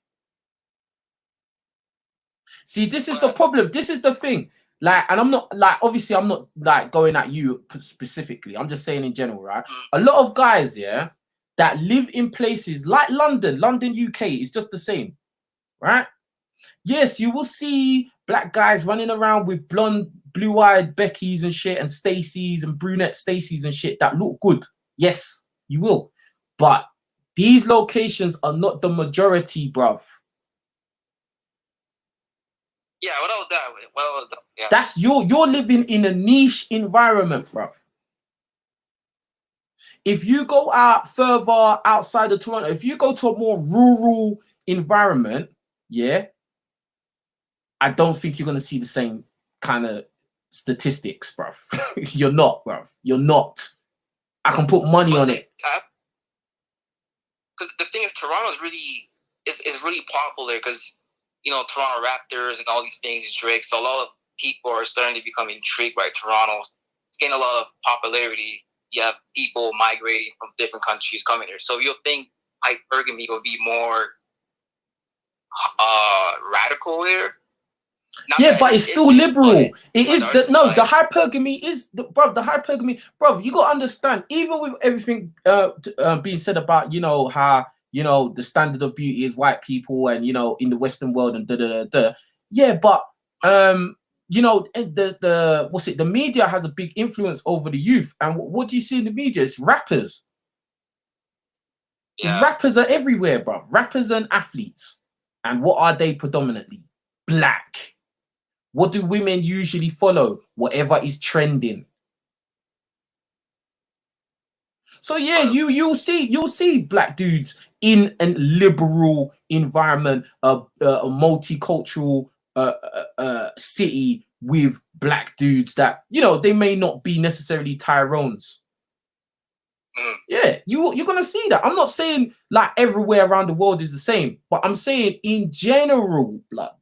See, this is the problem. This is the thing. Like, and I'm not like, obviously, I'm not like going at you specifically. I'm just saying in general, right? A lot of guys, yeah, that live in places like London, UK, is just the same, right? Yes, you will see black guys running around with blonde, blue-eyed Beckys and shit, and Stacys and brunette Stacys and shit that look good. Yes, you will. But these locations are not the majority, bruv. Yeah, without that, yeah. That's you're living in a niche environment, bruv. If you go out further outside of Toronto, if you go to a more rural environment, yeah, I don't think you're going to see the same kind of statistics, bruv. You're not, bruv. You're not. I can put money on it. Because the thing is, Toronto's really is really popular because, you know, Toronto Raptors and all these things, Drake. So a lot of people are starting to become intrigued by Toronto. It's getting a lot of popularity. You have people migrating from different countries coming here. So you'll think hypergamy will be more radical there. Yeah, but it's still liberal. It is the hypergamy is the hypergamy, bro. You gotta understand, even with everything being said about, you know, how, you know, the standard of beauty is white people, and, you know, in the Western world, and yeah, but you know, the media has a big influence over the youth, and what do you see in the media? It's rappers. Yeah. Rappers are everywhere, bro. Rappers and athletes. And what are they predominantly? Black. What do women usually follow? Whatever is trending. So yeah, you'll see black dudes in a liberal environment, a multicultural city with black dudes that, you know, they may not be necessarily Tyrones. Yeah, you're gonna see that. I'm not saying like everywhere around the world is the same, but I'm saying in general, blood.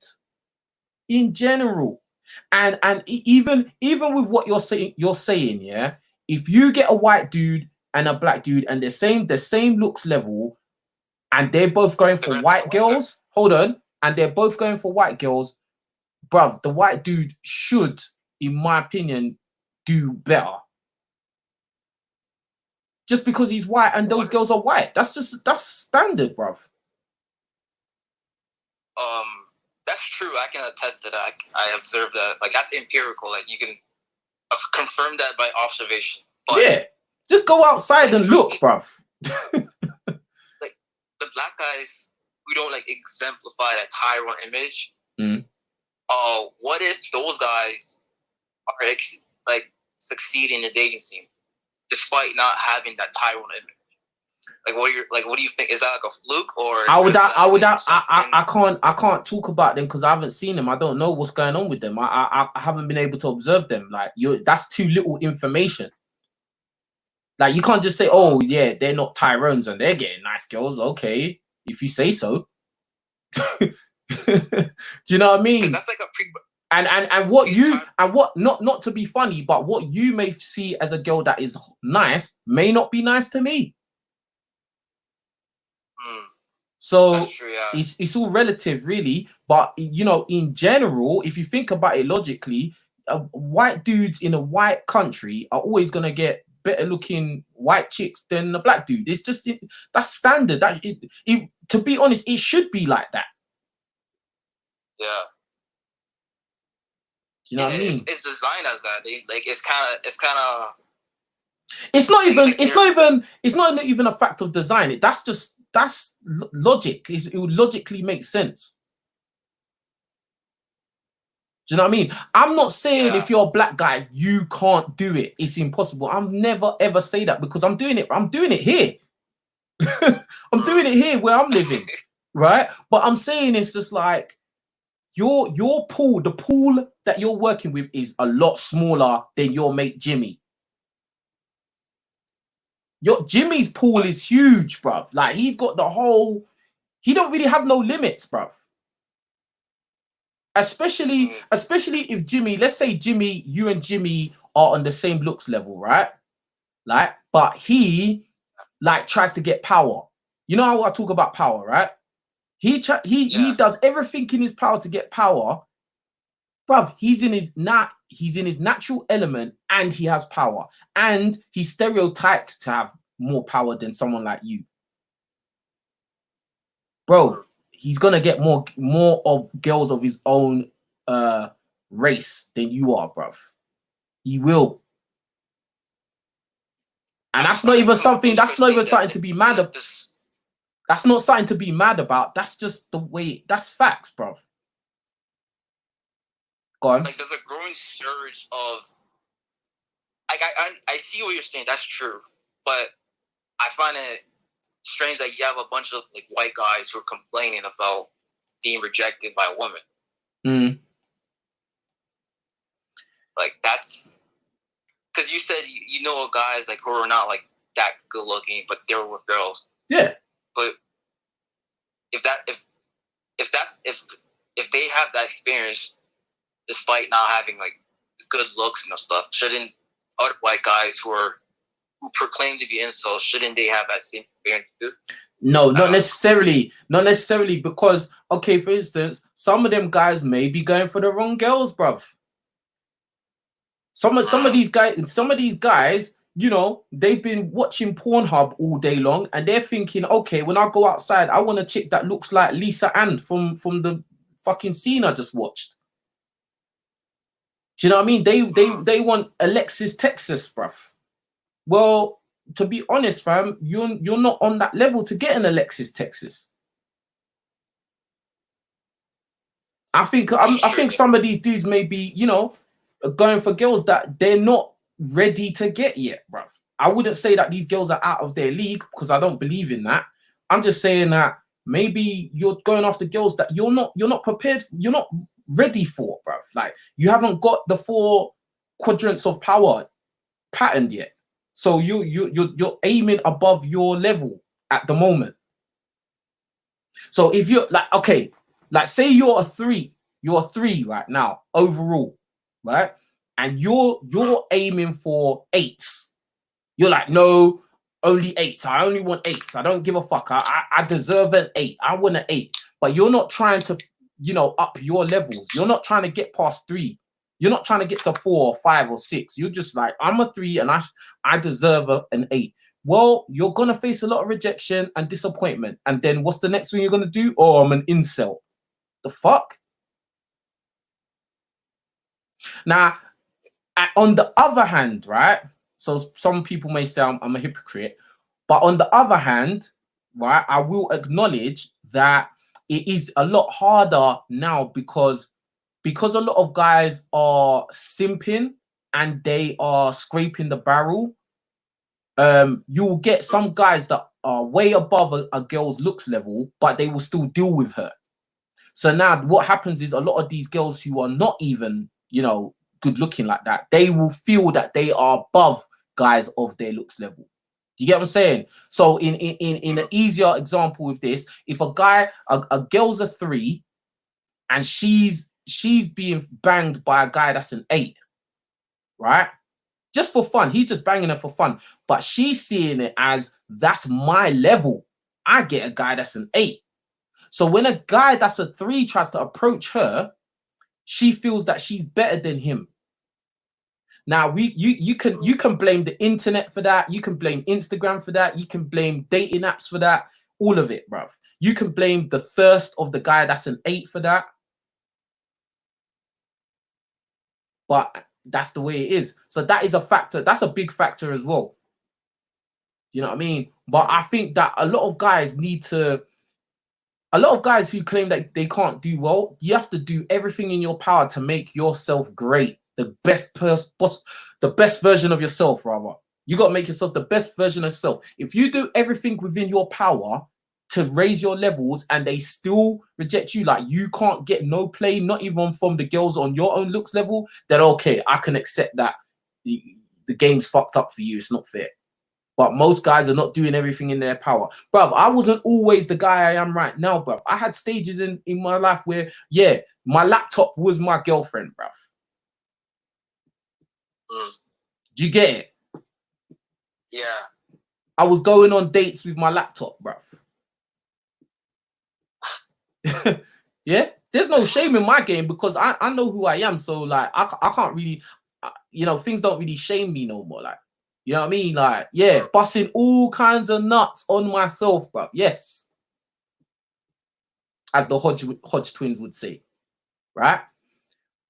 In general. And even with what you're saying, yeah, if you get a white dude and a black dude and the same looks level, and they're both going for white girls, hold on, and they're both going for white girls, bruv, the white dude should, in my opinion, do better. Just because he's white and those girls are white. That's standard, bruv. That's true. I can attest to that. I observed that. Like, that's empirical. Like, you can confirm that by observation. But yeah. Just go outside and look, bruv. Like, the black guys who don't, like, exemplify that Tyrone image, what if those guys are, like succeeding in the dating scene despite not having that Tyrone image? Like, what do you think? Is that like a fluke, or I can't talk about them because I haven't seen them. I don't know what's going on with them. I haven't been able to observe them. Like, that's too little information. Like, you can't just say, oh yeah, they're not Tyrones and they're getting nice girls. Okay, if you say so. Do you know what I mean? That's like a and what you and what not to be funny, but what you may see as a girl that is nice may not be nice to me. So true, yeah. it's all relative, really. But you know, in general, if you think about it logically, white dudes in a white country are always gonna get better looking white chicks than a black dude. It's just that's standard. That to be honest, it should be like that. Yeah. Do you know what I mean? It's designed as that. It's kind of. It's not even a fact of design. That's logic. It will logically make sense. Do you know what I mean? I'm not saying if you're a black guy, you can't do it. It's impossible. I'm never ever say that because I'm doing it. I'm doing it here. I'm doing it here where I'm living, right? But I'm saying it's just like your pool, the pool that you're working with is a lot smaller than your mate Jimmy. Jimmy's pool is huge, bruv. Like, he's got the whole. He don't really have no limits, bruv. Especially if Jimmy, let's say Jimmy, you and Jimmy are on the same looks level, right? Like, but he like tries to get power. You know how I talk about power, right? He does everything in his power to get power, bruv. He's in his natural element, and he has power, and he's stereotyped to have more power than someone like you, bro. He's gonna get more of girls of his own race than you are, bruv. He will. And that's not even something to be mad about. That's not something to be mad about. That's just the way. That's facts, bruv. Go on. Like, there's a growing surge of. Like, I see what you're saying. That's true, but I find it strange that you have a bunch of like white guys who are complaining about being rejected by a woman. Like, that's because you said you know guys like who are not like that good looking, but they're with girls. Yeah. But if they have that experience, despite not having like good looks and stuff, shouldn't other white guys who proclaim to be incels, shouldn't they have that same experience too? No, not necessarily. Not necessarily, because okay, for instance, some of them guys may be going for the wrong girls, bruv. Some of these guys, you know, they've been watching Pornhub all day long, and they're thinking, okay, when I go outside, I want a chick that looks like Lisa Ann from the fucking scene I just watched. Do you know what I mean? They want Alexis Texas, bruv. Well, to be honest, fam, you're not on that level to get an Alexis Texas. I think some of these dudes may be, you know, going for girls that they're not ready to get yet, bruv. I wouldn't say that these girls are out of their league because I don't believe in that. I'm just saying that maybe you're going after girls that you're not prepared, you're not ready for, bruv. Like you haven't got the 4 quadrants of power patterned yet. So you're aiming above your level at the moment. So if you're like, okay, like say you're a 3 right now overall, right? And you're aiming for 8s. You're like, no, only 8s. I only want 8s. I don't give a fuck. I deserve an 8. I want an 8. But you're not trying to, you know, up your levels. You're not trying to get past 3. You're not trying to get to 4 or 5 or 6. You're just like, I'm a 3 and I deserve an 8. Well, you're gonna face a lot of rejection and disappointment. And then what's the next thing you're gonna do? Oh, I'm an incel. The fuck? Now, on the other hand, right? So some people may say I'm a hypocrite, but on the other hand, right, I will acknowledge that it is a lot harder now because a lot of guys are simping and they are scraping the barrel. You will get some guys that are way above a girl's looks level, but they will still deal with her. So now what happens is a lot of these girls who are not even, you know, good looking like that, they will feel that they are above guys of their looks level. Do you get what I'm saying? So in an easier example with this, if a girl's a 3 and she's being banged by a guy that's an 8, right? Just for fun. He's just banging her for fun. But she's seeing it as that's my level. I get a guy that's an 8. So when a guy that's a 3 tries to approach her, she feels that she's better than him. Now you can blame the internet for that. You can blame Instagram for that. You can blame dating apps for that. All of it, bruv. You can blame the thirst of the guy that's an 8 for that. But that's the way it is. So that is a factor. That's a big factor as well. You know what I mean? But I think that a lot of guys who claim that they can't do well, you have to do everything in your power to make yourself great. The best version of yourself, rather. You got to make yourself the best version of yourself. If you do everything within your power to raise your levels and they still reject you, like you can't get no play, not even from the girls on your own looks level, then okay, I can accept that the game's fucked up for you. It's not fair. But most guys are not doing everything in their power. Bruv, I wasn't always the guy I am right now, bruv. I had stages in my life where, yeah, my laptop was my girlfriend, bruv. Do you get it? Yeah. I was going on dates with my laptop, bruv. Yeah? There's no shame in my game because I know who I am. So, like, I can't really, you know, things don't really shame me no more. Like, you know what I mean? Like, yeah, busting all kinds of nuts on myself, bruv. Yes. As the Hodge twins would say. Right?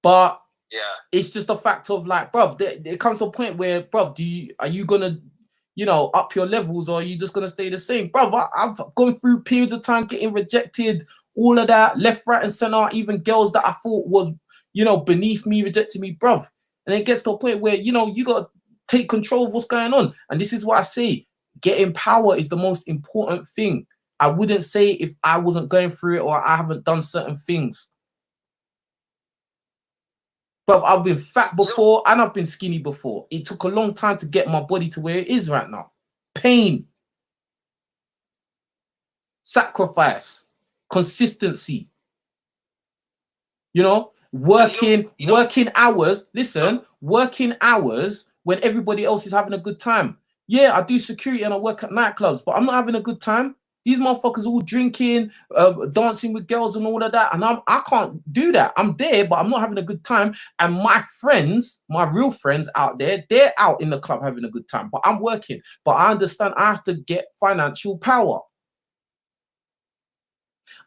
But yeah, it's just a fact of like, bruv, there comes to a point where, bruv, are you gonna, you know, up your levels or are you just gonna stay the same? Bruv, I've gone through periods of time getting rejected, all of that, left, right, and center, even girls that I thought was, you know, beneath me, rejected me, bruv. And it gets to a point where, you know, you gotta take control of what's going on. And this is what I say, getting power is the most important thing. I wouldn't say if I wasn't going through it or I haven't done certain things. But I've been fat before and I've been skinny before. It took a long time to get my body to where it is right now. Pain. Sacrifice. Consistency. You know, working hours. Listen, working hours when everybody else is having a good time. Yeah, I do security and I work at nightclubs, but I'm not having a good time. These motherfuckers all drinking, dancing with girls and all of that. And I can't do that. I'm there, but I'm not having a good time. And my friends, my real friends out there, they're out in the club having a good time. But I'm working. But I understand I have to get financial power.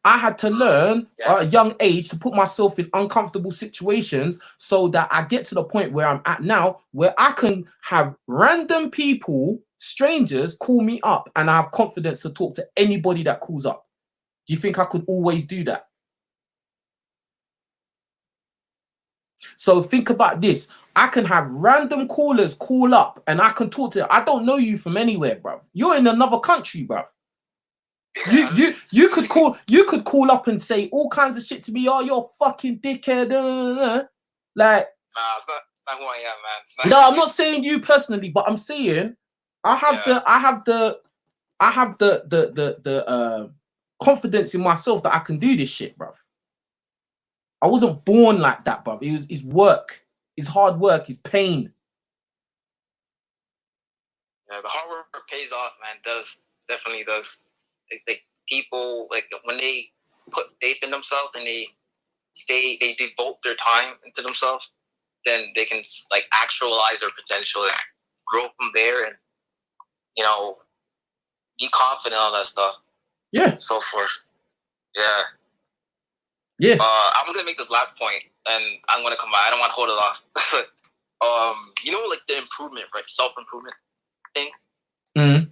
I had to learn at a young age to put myself in uncomfortable situations so that I get to the point where I'm at now, where I can have random people, strangers, call me up and I have confidence to talk to anybody that calls up. Do you think I could always do that? So think about this. I can have random callers call up and I can talk to them. I don't know you from anywhere, bro. You're in another country, bro. You could call up and say all kinds of shit to me. Oh, you're a fucking dickhead. Like, nah, it's not who I am, man. No, I'm not saying you personally, but I'm saying I have the confidence in myself that I can do this shit, bro. I wasn't born like that, bro. It's work, it's hard work, it's pain. Yeah, the hard work pays off, man. Definitely does. Like people, like when they put faith in themselves and they devote their time into themselves, then they can like actualize their potential and grow from there, and be confident on that stuff. Yeah. And so forth. Yeah. Yeah. I'm gonna make this last point, and I'm gonna come back. I don't want to hold it off. Like the improvement, right? Self-improvement thing. Mm-hmm.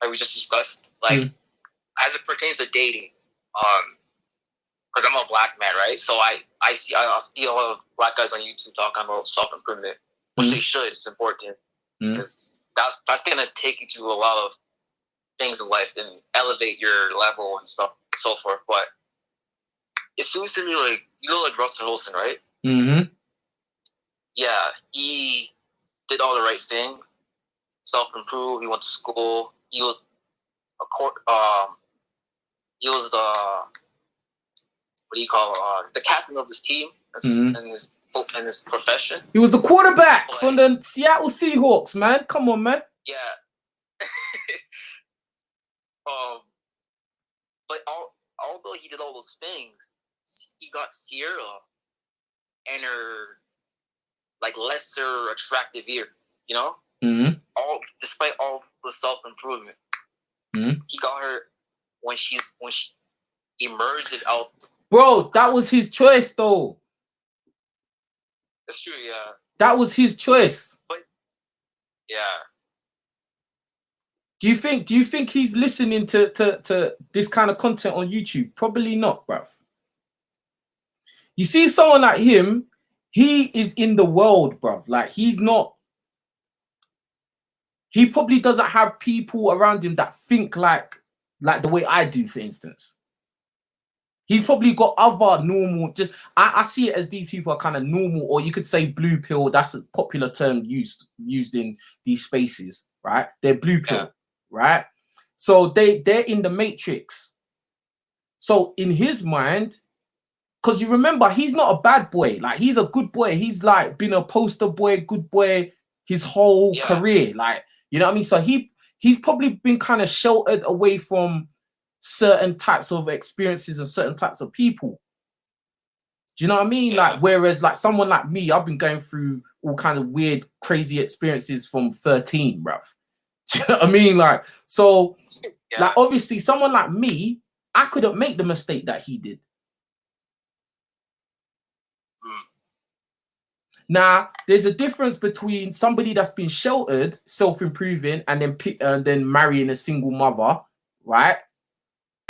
Like we just discussed, like as it pertains to dating, because I'm a black man, right? So I see a lot of black guys on YouTube talking about self-improvement, which they should. It's important because that's gonna take you to a lot of things in life and elevate your level and stuff, and so forth. But it seems to me like like Russell Wilson, right? Mm-hmm. Yeah, he did all the right thing, self-improve. He went to school. He was the captain of his team in his profession. He was the quarterback from the Seattle Seahawks, man. Come on, man. Yeah. But although he did all those things, he got Sierra and her like lesser attractive ear, despite all the self-improvement. He got her when she emerged out. Bro, that was his choice, though. That's true, yeah. That was his choice. But yeah. Do you think he's listening to this kind of content on YouTube? Probably not, bruv. You see someone like him, he is in the world, bruv. Like he probably doesn't have people around him that think like the way I do, for instance. He's probably got other normal, I see it as these people are kind of normal, or you could say blue pill. That's a popular term used in these spaces, right? They're blue pill, right? So they're in the matrix. So in his mind, because you remember, he's not a bad boy. Like he's a good boy. He's like been a poster boy, good boy his whole career. Like, you know what I mean? So he's probably been kind of sheltered away from certain types of experiences and certain types of people. Do you know what I mean? Like, whereas like someone like me, I've been going through all kind of weird, crazy experiences from 13, bruv. Do you know what I mean? Like, so like obviously someone like me, I couldn't make the mistake that he did. Now, there's a difference between somebody that's been sheltered, self-improving, and then marrying a single mother, right?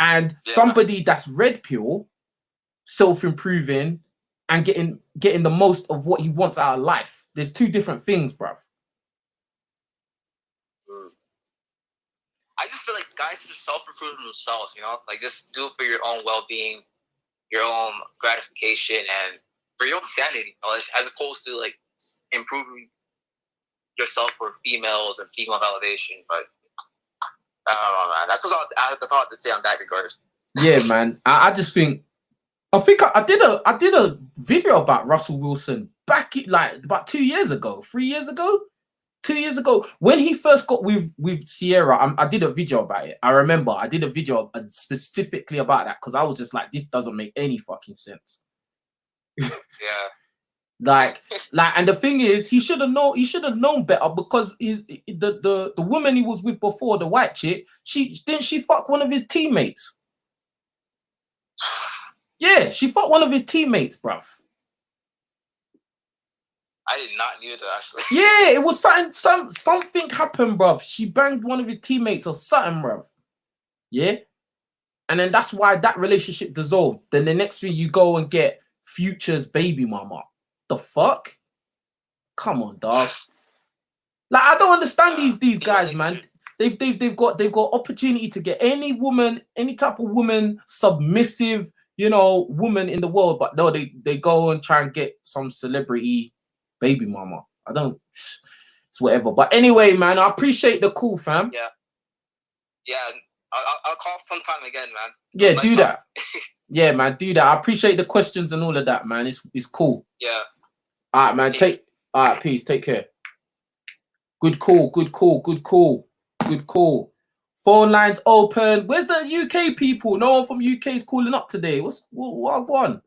And somebody that's red pill, self-improving, and getting the most of what he wants out of life. There's two different things, bruv. I just feel like guys should self-improve themselves, like just do it for your own well-being, your own gratification, and for your own sanity, as opposed to like improving yourself for females and female validation. But I don't know, man. That's all I have to say on that regard. Yeah, man. I just think I did a video about Russell Wilson back like about 2 years ago, 3 years ago. 2 years ago, when he first got with Sierra, I did a video about it. I remember I did a video specifically about that because I was just like, this doesn't make any fucking sense. like, and the thing is, he should have known better, because the woman he was with before, the white chick, she fuck one of his teammates. Yeah, she fucked one of his teammates, bruv. I did not know that, actually. Yeah, it was something happened, bruv. She banged one of his teammates or something, bruv. Yeah? And then that's why that relationship dissolved. Then the next thing you go and get Future's baby mama. The fuck? Come on, dog. Like, I don't understand these guys, man. They've got opportunity to get any woman, any type of woman, submissive, you know, woman in the world, but no, they go and try and get some celebrity baby mama. I don't. It's whatever. But anyway, man, I appreciate the call, fam. Yeah. I'll call sometime again, man. Yeah, do that. Yeah, man, do that. I appreciate the questions and all of that, man. It's cool. Yeah. All right, man. Peace. All right, peace. Take care. Good call. Phone lines open. Where's the UK people? No one from UK is calling up today. What's going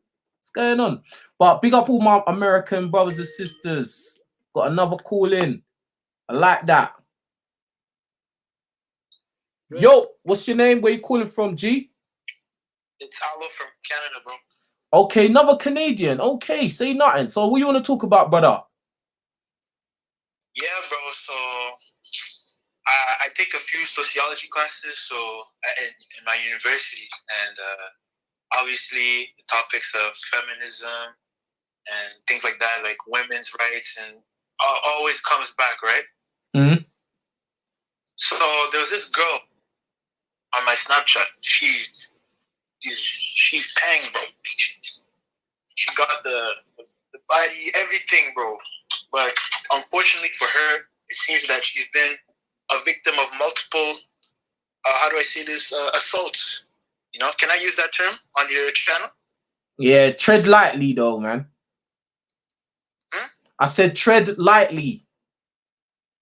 on? But big up all my American brothers and sisters. Got another call in. I like that. Yo, what's your name? Where you calling from, G? It's Alo from Canada, bro. Okay, another Canadian. Okay, say nothing. So who you want to talk about, brother? Yeah, bro. So I take a few sociology classes in my university, and obviously the topics of feminism and things like that, like women's rights, and always comes back, right? Mm-hmm. So there was this girl on my Snapchat. She's paying, bro. She got the body, everything, bro. But unfortunately for her, it seems that she's been a victim of multiple, how do I say this, assaults. You know, can I use that term on your channel? Yeah, tread lightly though, man. I said tread lightly.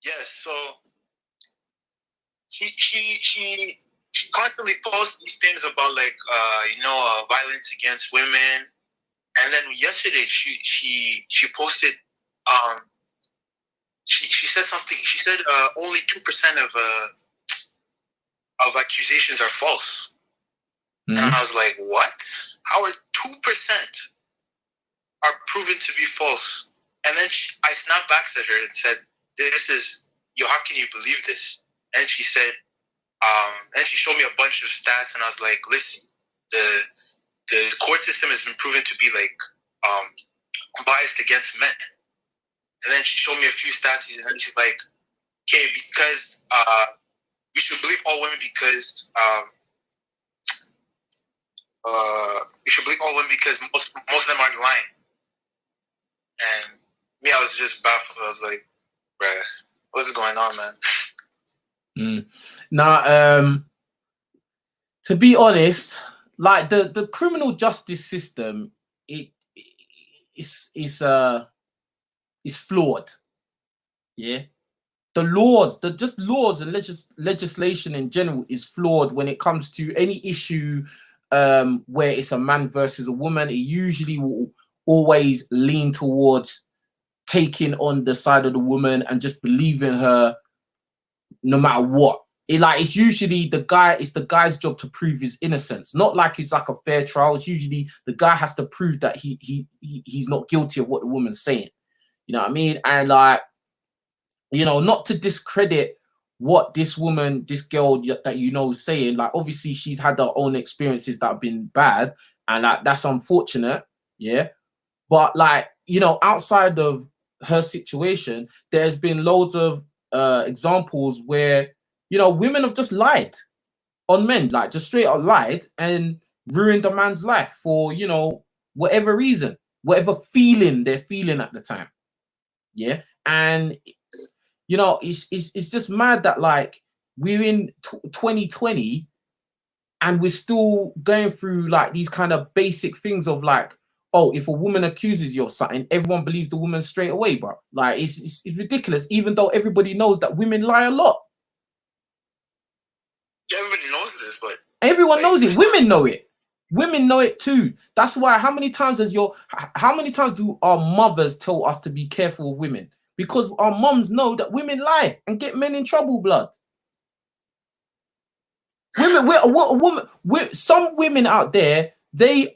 Yes, so she constantly posts these things about like violence against women, and then yesterday she posted she said something. She said only 2% of accusations are false, and I was like, what? How are 2% are proven to be false? And then I snapped back at her and said, "This is how can you believe this?" And she said, and she showed me a bunch of stats, and I was like, listen, the court system has been proven to be like biased against men. And then she showed me a few stats, and then she's like, okay, because we should believe all women because we should believe all women because most of them aren't lying. And me, I was just baffled. I was like, bruh, what's going on, man? Now, to be honest, like the criminal justice system, is flawed. Yeah, the laws, laws and legislation in general is flawed when it comes to any issue where it's a man versus a woman. It usually will always lean towards taking on the side of the woman and just believing her no matter what. It's usually the guy's job to prove his innocence. Not like it's like a fair trial. It's usually the guy has to prove that he's not guilty of what the woman's saying. You know what I mean? And like, you know, not to discredit what this girl that you know is saying. Like, obviously she's had her own experiences that have been bad, and like that's unfortunate. Yeah. But like, you know, outside of her situation, there's been loads of examples where, you know, women have just lied on men, like just straight up lied and ruined a man's life for, you know, whatever reason, whatever feeling they're feeling at the time. Yeah. And, you know, it's just mad that like we're in 2020 and we're still going through like these kind of basic things of like, oh, if a woman accuses you of something, everyone believes the woman straight away, bro. Like it's ridiculous, even though everybody knows that women lie a lot. Everybody knows this, but everyone knows it. Women know it. Women know it too. That's why how many times do our mothers tell us to be careful of women? Because our moms know that women lie and get men in trouble, blood. Some women out there, they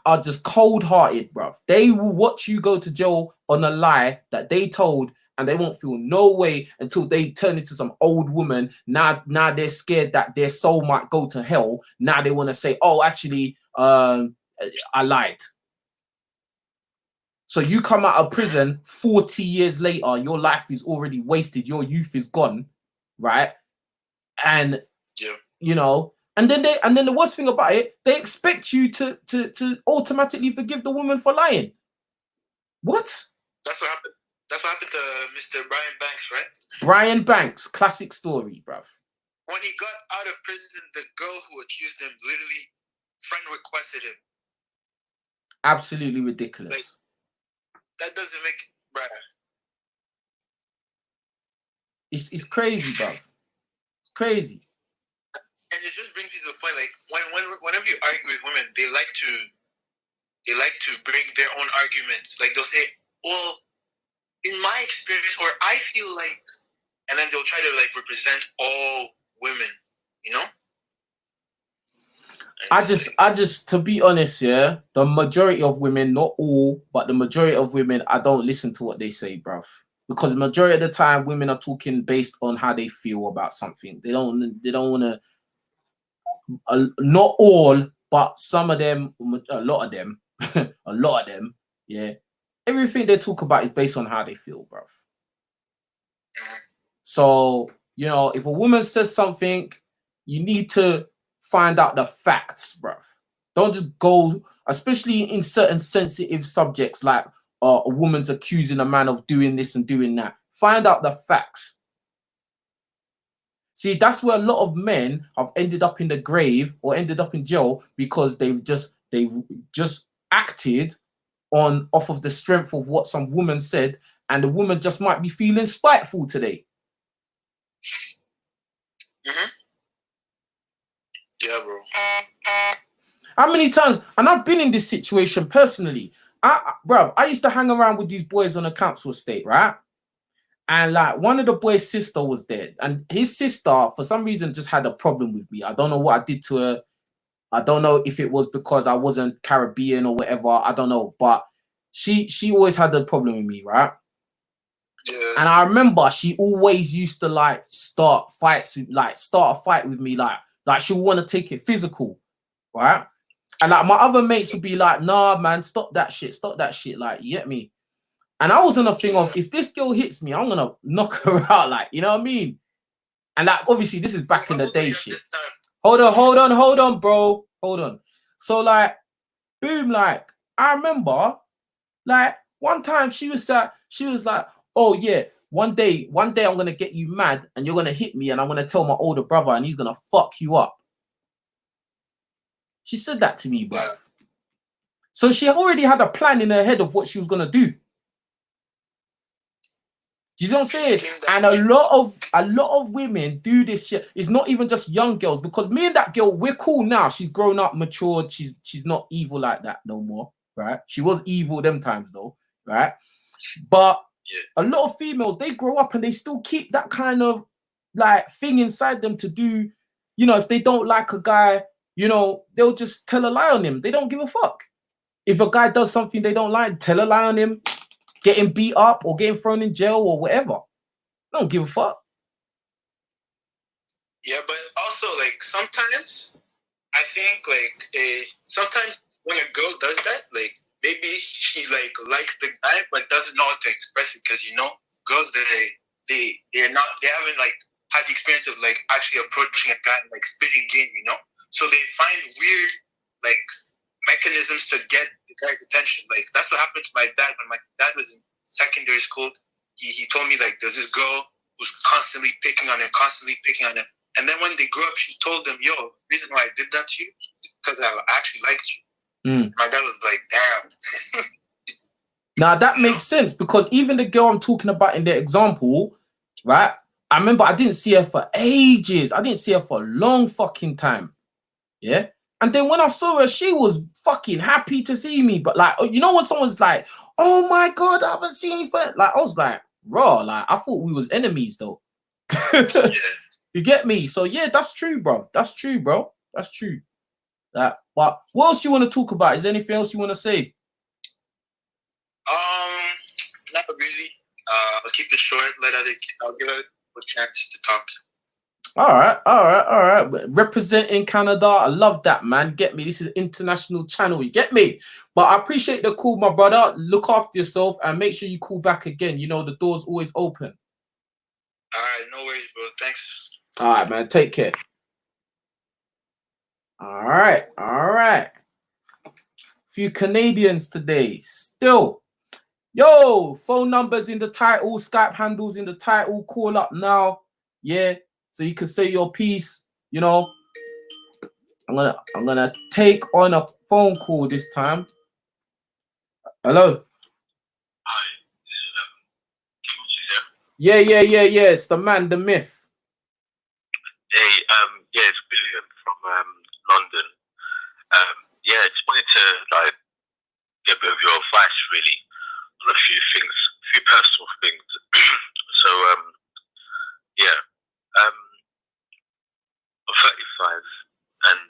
are just cold-hearted, bruv. They will watch you go to jail on a lie that they told, and they won't feel no way until they turn into some old woman. Now they're scared that their soul might go to hell. Now they want to say, oh, actually, I lied. So you come out of prison 40 years later, your life is already wasted, your youth is gone, right? And you know, and then the worst thing about it, they expect you to automatically forgive the woman for lying. What? That's what happened. That's what happened to Mr. Brian Banks, right? Brian Banks, classic story, bruv. When he got out of prison, the girl who accused him literally friend requested him. Absolutely ridiculous. Like, that doesn't make, bruh. It's crazy, bruv. It's crazy. And it just brings me to the point, like whenever you argue with women, they like to bring their own arguments. Like they'll say, "Well, in my experience," or "I feel like," and then they'll try to like represent all women, you know. I just, to be honest, yeah, the majority of women, not all, but the majority of women, I don't listen to what they say, bruv. Because the majority of the time, women are talking based on how they feel about something. They don't want to. Not all, but some of them, a lot of them, a lot of them, yeah. Everything they talk about is based on how they feel, bruv. So, you know, if a woman says something, you need to find out the facts, bruv. Don't just go, especially in certain sensitive subjects like a woman's accusing a man of doing this and doing that. Find out the facts. See, that's where a lot of men have ended up in the grave or ended up in jail because they've just acted off of the strength of what some woman said, and the woman just might be feeling spiteful today. Yeah, bro. How many times? And I've been in this situation personally. Bro, I used to hang around with these boys on a council estate, right? And like one of the boys' sister was there, and his sister, for some reason, just had a problem with me. I don't know what I did to her. I don't know if it was because I wasn't Caribbean or whatever. I don't know, but she always had a problem with me, right? Yeah. And I remember she always used to like start a fight with me, like she would want to take it physical, right? And like my other mates would be like, "Nah, man, stop that shit, like, you get me?" And I was on a thing of, if this girl hits me, I'm gonna knock her out, like, you know what I mean? And like, obviously, this is back in the day shit. Hold on, bro. Hold on. So like, boom, like, I remember, like, one time she was like, "Oh yeah, one day I'm gonna get you mad and you're gonna hit me and I'm gonna tell my older brother and he's gonna fuck you up." She said that to me, bro. So she already had a plan in her head of what she was gonna do. Do you know what I'm saying? And a lot of women do this shit. It's not even just young girls, because me and that girl, we're cool now. She's grown up, matured. She's not evil like that no more, right? She was evil them times though, right? But a lot of females, they grow up and they still keep that kind of like thing inside them to do, you know, if they don't like a guy, you know, they'll just tell a lie on him. They don't give a fuck. If a guy does something they don't like, tell a lie on him. Getting beat up or getting thrown in jail or whatever. I don't give a fuck. Yeah, but also like sometimes I think like sometimes when a girl does that, like maybe she like likes the guy but doesn't know how to express it, because you know girls they haven't like had the experience of like actually approaching a guy and like spitting game, you know. So they find weird like mechanisms to get the guy's attention. Like that's what happened to my dad when my dad was in secondary school. He told me like there's this girl who's constantly picking on him. And then when they grew up, she told them, "Yo, the reason why I did that to you is because I actually liked you." My dad was like, "Damn." Now that makes sense, because even the girl I'm talking about in the example, right? I remember I didn't see her for ages. I didn't see her for a long fucking time. Yeah. And then when I saw her, she was fucking happy to see me. But like, you know, when someone's like, "Oh my God, I haven't seen you for," like, I was like, raw, like, I thought we was enemies though. You get me? So yeah, that's true, bro. That's true, bro. That's true. But what else do you want to talk about? Is there anything else you want to say? Not really. I'll keep it short. I'll give it a chance to talk. All right. Representing Canada, I love that, man. Get me? This is an international channel. You get me? But I appreciate the call, my brother. Look after yourself and make sure you call back again. You know the door's always open. All right, no worries, bro. Thanks. All right, man. Take care. All right. Few Canadians today. Still. Yo, phone numbers in the title, Skype handles in the title. Call up now. Yeah. So you can say your piece. You know. I'm gonna take on a phone call this time. Hello. Hi. Yeah. It's the man, the myth. Hey, yeah, it's William from London. Yeah, I just wanted to like get a bit of your advice really on a few things, a few personal things. So yeah. I'm 35 and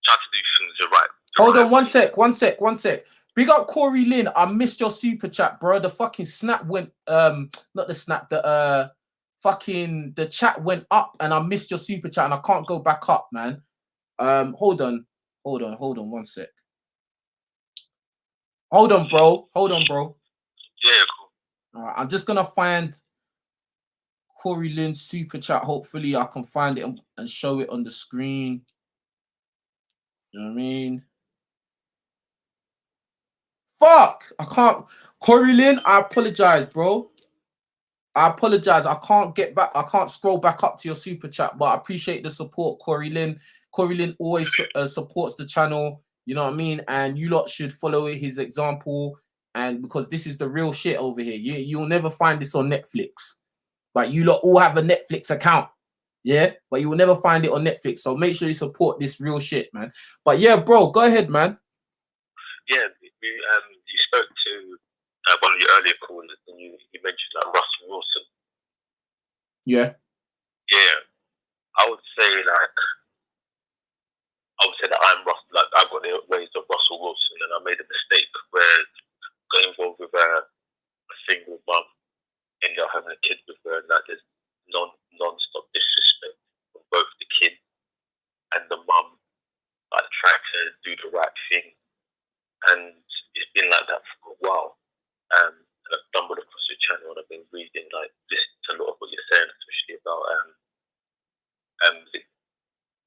trying to do things the right. Hold on, one sec. Big up Corey Lynn. I missed your super chat, bro. The fucking snap went not the snap, the the chat went up and I missed your super chat and I can't go back up, man. Hold on, one sec. Hold on, bro. Yeah, cool. All right, I'm just gonna find Corey Lynn's super chat. Hopefully I can find it and show it on the screen. You know what I mean? Fuck! I can't. Corey Lynn, I apologize, bro. I apologize. I can't get back. I can't scroll back up to your super chat, but I appreciate the support, Corey Lynn. Corey Lynn always supports the channel. You know what I mean? And you lot should follow his example. And because this is the real shit over here. You'll never find this on Netflix. But you lot all have a Netflix account. Yeah? But you will never find it on Netflix. So make sure you support this real shit, man. But yeah, bro, go ahead, man. Yeah, you spoke to one of your earlier callers and you mentioned like Russell Wilson. Yeah. Yeah. I would say that I'm Russell, like I got raised up Russell Wilson and I made a mistake where I got involved with a single mum, ended up having a kid with her, and that there's non-stop disrespect from both the kid and the mum, like trying to do the right thing. And it's been like that for a while. And I've stumbled across your channel and I've been reading, like, listening to a lot of what you're saying, especially about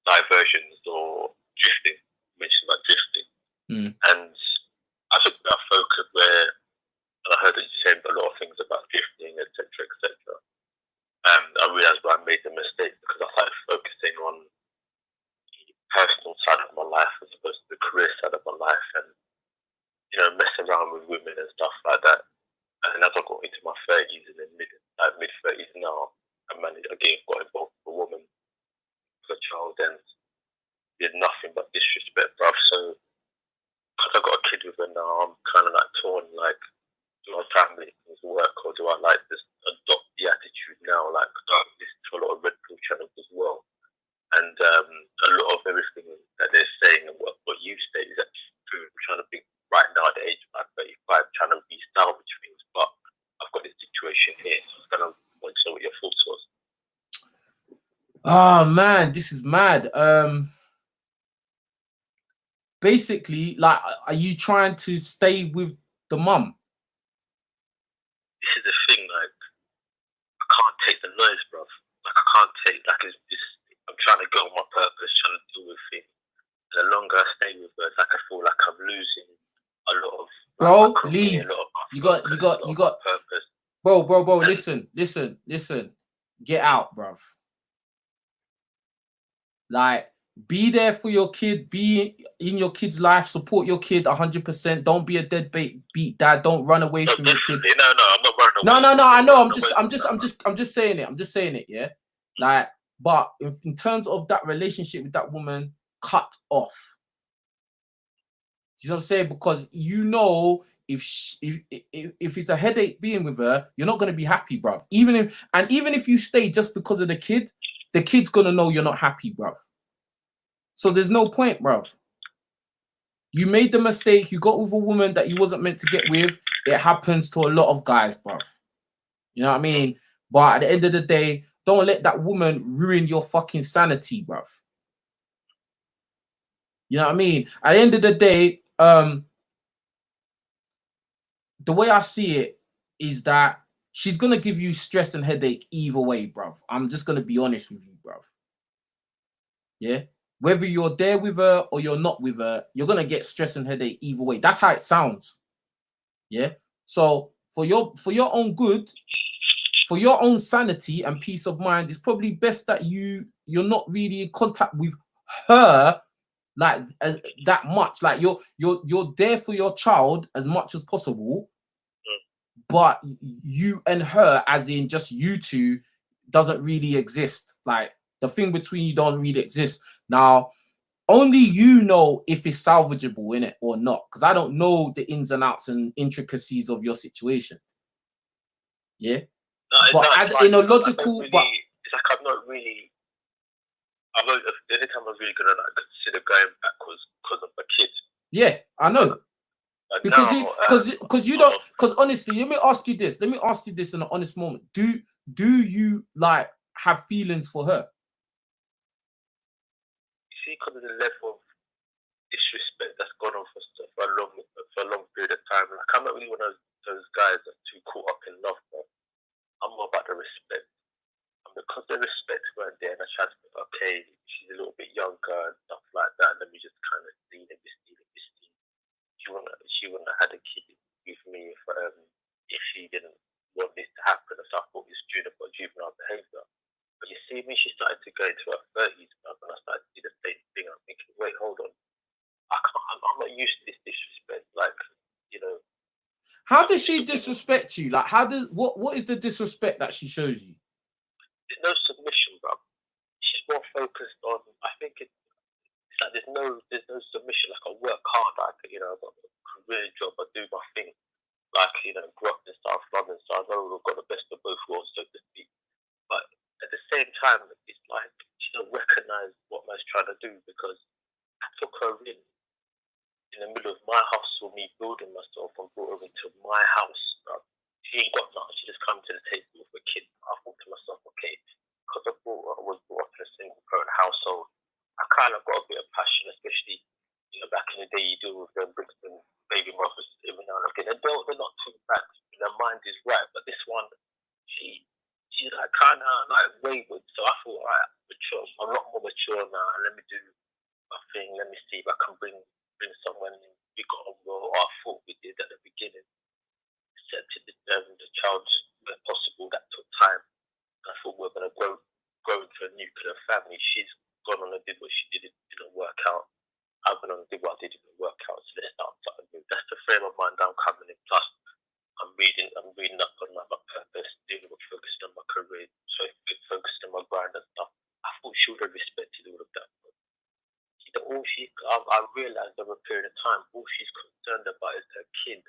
diversions or drifting. You mentioned about drifting. And I took that focus where, and I heard that you said a lot of things about drifting, etc., etc. And I realized where I made the mistake because I started focusing on the personal side of my life as opposed to the career side of my life, and you know, mess around with women and stuff like that. And as I got into my 30s and then mid 30s now, I managed again got involved with a woman, with a child, and did nothing but disrespect, bruv. So because I got a kid with her now, I'm kind of like torn. Like, do I try and make things work, or do I like just adopt the attitude now? Like, I listen to a lot of Red Pill channels as well, and a lot of everything that they're saying and what you say is actually true. I'm trying to think right now at the age of like 35, trying to re-salvage things, but I've got this situation here, so I was kind of want to know what your thoughts was. Oh man, this is mad. Basically, like, are you trying to stay with the mum? This is the thing, like, I can't take the noise, bruv. Like, I can't take, like, I'm trying to go on my purpose, trying to deal with things. And the longer I stay with her, it's like I feel like I'm losing a lot of. Bro, like, leave. You got purpose. Bro. Listen. Get out, bruv. Like, be there for your kid, be in your kid's life, support your kid 100%. Don't be a deadbeat dad. Don't run away from your kid. No, I'm not running away. No, I know. I'm just saying it, yeah. Like, but in terms of that relationship with that woman, cut off. You know what I'm saying? Because you know, if it's a headache being with her, you're not gonna be happy, bruv. Even if you stay just because of the kid's gonna know you're not happy, bruv. So there's no point, bruv. You made the mistake. You got with a woman that you wasn't meant to get with. It happens to a lot of guys, bruv. You know what I mean? But at the end of the day, don't let that woman ruin your fucking sanity, bruv. You know what I mean? At the end of the day, the way I see it is that she's gonna give you stress and headache either way, bruv. I'm just gonna be honest with you, bruv. Yeah, whether you're there with her or you're not with her, you're gonna get stress and headache either way. That's how it sounds. Yeah. So for your own good, for your own sanity and peace of mind, it's probably best that you're not really in contact with her like that much. Like you're there for your child as much as possible, but you and her, as in just you two, doesn't really exist. Like the thing between you don't really exist. Now, only you know if it's salvageable in it or not, because I don't know the ins and outs and intricacies of your situation. Yeah, no, but as in a logical, really, it's like I'm not really. The only time I was really gonna like consider going back was because of the kid. Yeah, I know. Because you don't. Because honestly, let me ask you this. Let me ask you this in an honest moment. Do you like have feelings for her? You see, because of the level of disrespect that's gone on for a long period of time. Like I'm not really one of those guys that are too caught up in love. But I'm more about the respect. Because the respect weren't there, and I tried to think, okay, she's a little bit younger and stuff like that, and then we just kind of steal. She wouldn't have had a kid with me if she didn't want this to happen. So I thought it was juvenile behaviour. But you see, when she started to go into her 30s, and I started to do the same thing, I'm thinking, wait, hold on, I'm not used to this disrespect. Like, you know. How does she disrespect you? Like, what is the disrespect that she shows you? There's no submission, bro. She's more focused on. I think it's like there's no submission. Like I work hard, like I've got a career job, I do my thing, like grew up in South London, so I know we've got the best of both worlds, so to speak. But at the same time, it's like she don't recognise what man's trying to do, because I took her in the middle of my hustle, me building myself, and brought her into my house, bro. She ain't got nothing. She just come to the table with a kid. I thought to myself, okay, because I was brought up in a single parent household, I kind of got a bit of passion, especially back in the day. You deal with them Brixton baby mothers every now and again. They're not too bad. Their mind is right, but this one, she's like kind of like wayward. So I thought, alright, mature. I'm a lot more mature now. Let me do my thing. Let me see if I can bring someone in. We got on well. I thought we did at the beginning. Accepted the child where possible. That took time. I thought we were going to grow into a nuclear family. She's gone on and did what she did. It didn't work out. I've gone on and did what I did. It didn't work out. So let's start something new. That's the frame of mind I'm coming in. Plus, I'm reading up on my purpose, dealing with focusing on my career, so focusing on my grind and stuff. I thought she would have respected all of that. I realized over a period of time, all she's concerned about is her kid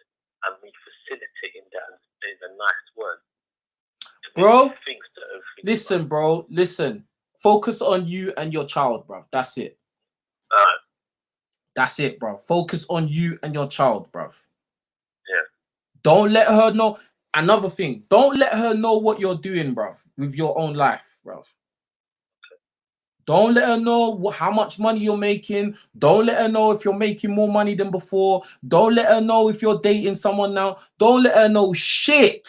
and me facilitating that and saying a nice word. Bro, listen, bro, listen. Focus on you and your child, bro. That's it. That's it, bro. Focus on you and your child, bro. Yeah. Don't let her know. Another thing, don't let her know what you're doing, bro, with your own life, bro. Don't let her know how much money you're making. Don't let her know if you're making more money than before. Don't let her know if you're dating someone now. Don't let her know shit.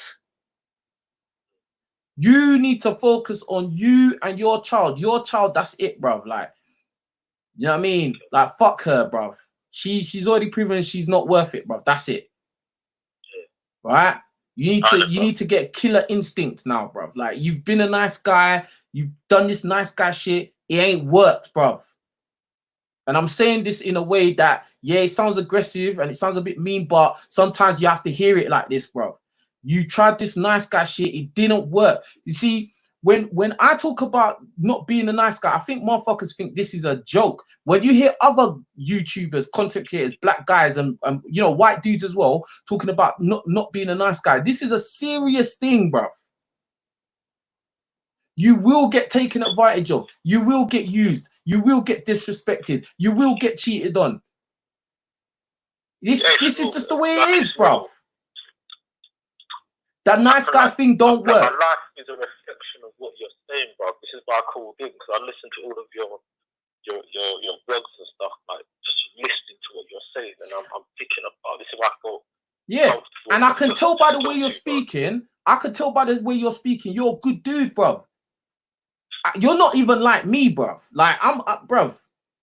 You need to focus on you and your child. Your child, that's it, bruv. Like, you know what I mean? Like, fuck her, bruv. She's already proven she's not worth it, bruv. That's it. Right? You need to get killer instinct now, bruv. Like, you've been a nice guy. You've done this nice guy shit. It ain't worked, bruv. And I'm saying this in a way that, yeah, it sounds aggressive and it sounds a bit mean, but sometimes you have to hear it like this, bruv. You tried this nice guy shit. It didn't work. You see, when I talk about not being a nice guy, I think motherfuckers think this is a joke. When you hear other YouTubers, content creators, black guys, and white dudes as well, talking about not being a nice guy, this is a serious thing, bruv. You will get taken advantage of. You will get used. You will get disrespected. You will get cheated on. This is just the way it is, bruv. That nice guy thing don't work. My life is a reflection of what you're saying, bro. This is why I called in, because I listen to all of your blogs and stuff, like just listening to what you're saying, and I'm picking apart. This is why I thought. Yeah, and I can tell by the way you're speaking. I can tell by the way you're speaking. You're a good dude, bro. You're not even like me, bro. Like I'm, bro.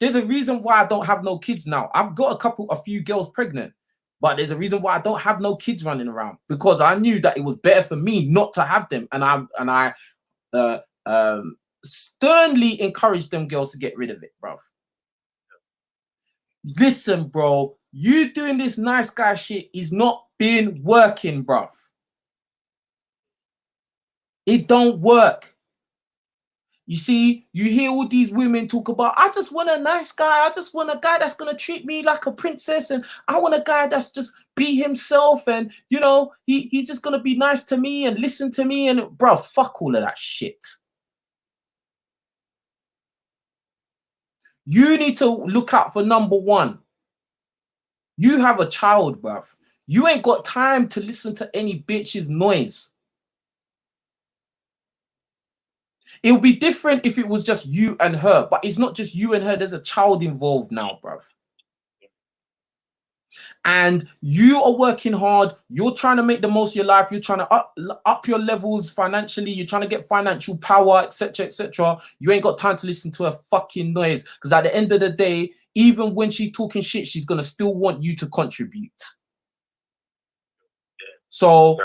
There's a reason why I don't have no kids now. I've got a few girls pregnant, but there's a reason why I don't have no kids running around, because I knew that it was better for me not to have them, and I sternly encouraged them girls to get rid of it, bro. Listen, bro, you doing this nice guy shit is not been working, bro. It don't work. You see, you hear all these women talk about, I just want a nice guy. I just want a guy that's going to treat me like a princess. And I want a guy that's just be himself. And, you know, he's just going to be nice to me and listen to me. And, bro, fuck all of that shit. You need to look out for number one. You have a child, bruv. You ain't got time to listen to any bitch's noise. It would be different if it was just you and her, but it's not just you and her. There's a child involved now, bruv. And you are working hard. You're trying to make the most of your life. You're trying to up your levels financially. You're trying to get financial power, etc., etc. You ain't got time to listen to her fucking noise, because at the end of the day, even when she's talking shit, she's going to still want you to contribute. So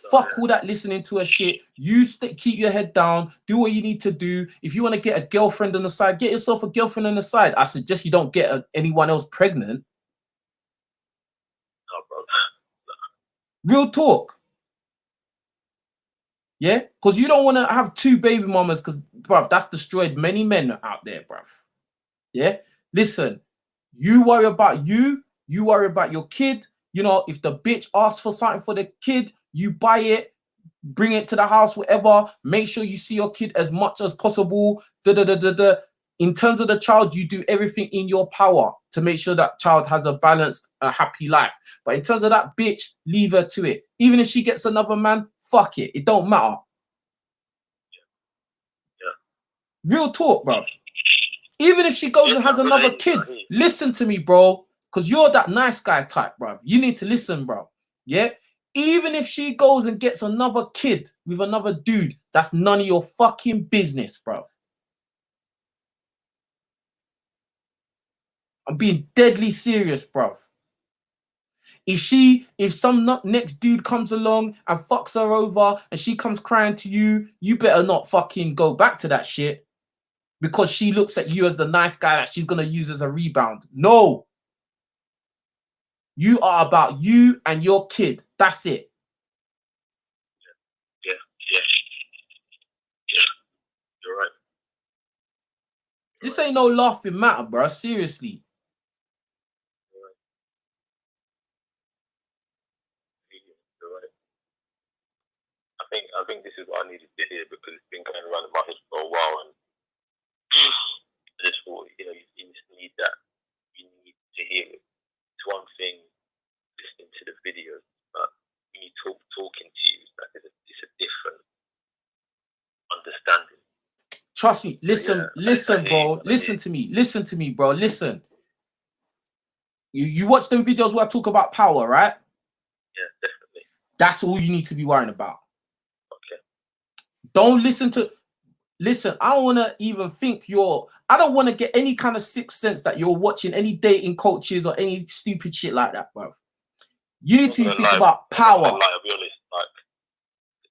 fuck all that listening to her shit. You keep your head down. Do what you need to do. If you want to get a girlfriend on the side, get yourself a girlfriend on the side. I suggest you don't get anyone else pregnant. No, bro. Real talk. Yeah? Because you don't want to have two baby mamas, because, bruv, that's destroyed many men out there, bruv. Yeah? Listen, you worry about you. You worry about your kid. You know, if the bitch asks for something for the kid, you buy it, bring it to the house, whatever. Make sure you see your kid as much as possible. In terms of the child, you do everything in your power to make sure that child has a balanced, happy life. But in terms of that bitch, leave her to it. Even if she gets another man, fuck it. It don't matter. Yeah. Real talk, bro. Even if she goes and has another kid, listen to me, bro. Because you're that nice guy type, bro. You need to listen, bro. Yeah? Even if she goes and gets another kid with another dude, that's none of your fucking business, bro. I'm being deadly serious, bro. If some next dude comes along and fucks her over and she comes crying to you, you better not fucking go back to that shit, because she looks at you as the nice guy that she's going to use as a rebound. No. You are about you and your kid. That's it. Yeah. You're right. This ain't no laughing matter, bro. Seriously. You're right. I think this is what I needed to hear, because it's been going around in my head for a while, and I just thought, you know, you just need that. You need to hear it. It's one thing listening to the videos, but when you talking to you, it's a different understanding. Trust me. Listen, bro. Listen to me, bro. Listen. You watch them videos where I talk about power, right? Yeah, definitely. That's all you need to be worrying about. Okay. Don't listen. I don't want to even think I don't want to get any kind of sixth sense that you're watching any dating coaches or any stupid shit like that, bro. You need to think about power. I'll be honest, like,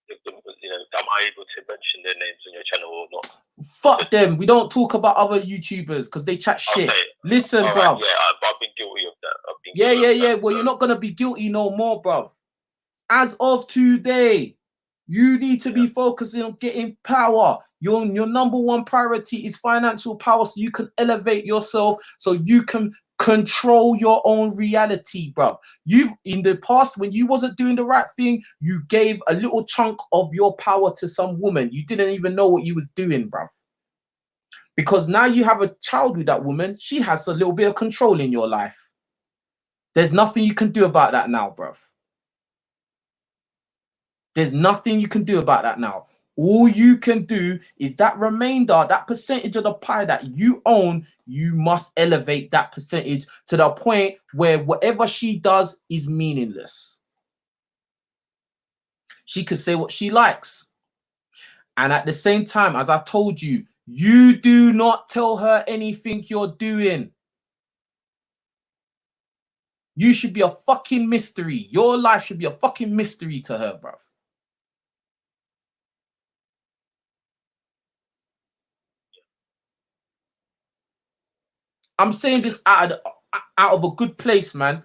you know, am I able to mention their names on your channel or not? Fuck them. We don't talk about other YouTubers because they chat shit. Okay. Listen, bro. Right, yeah, I've been guilty of that. Yeah. Well, you're not going to be guilty no more, bro. As of today, you need to be focusing on getting power. Your number one priority is financial power, so you can elevate yourself, so you can control your own reality, bro. You've in the past, when you wasn't doing the right thing, you gave a little chunk of your power to some woman. You didn't even know what you was doing, bro. Because now you have a child with that woman, she has a little bit of control in your life. There's nothing you can do about that now, bro. There's nothing you can do about that now. All you can do is that remainder, that percentage of the pie that you own, you must elevate that percentage to the point where whatever she does is meaningless. She can say what she likes. And at the same time, as I told you, you do not tell her anything you're doing. You should be a fucking mystery. Your life should be a fucking mystery to her, bruv. I'm saying this out of a good place, man.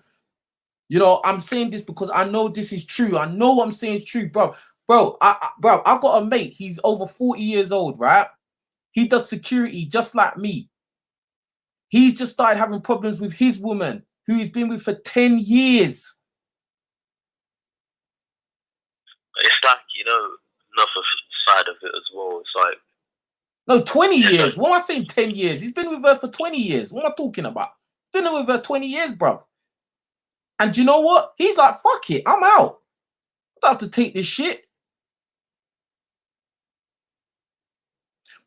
You know, I'm saying this because I know this is true. I know what I'm saying is true, bro. Bro, I got a mate. He's over 40 years old, right? He does security just like me. He's just started having problems with his woman, who he's been with for 10 years. It's like, you know, another side of it as well. It's like, no, 20 years. What am I saying 10 years? He's been with her for 20 years. What am I talking about? Been with her 20 years, bro. And you know what? He's like, fuck it, I'm out. I don't have to take this shit.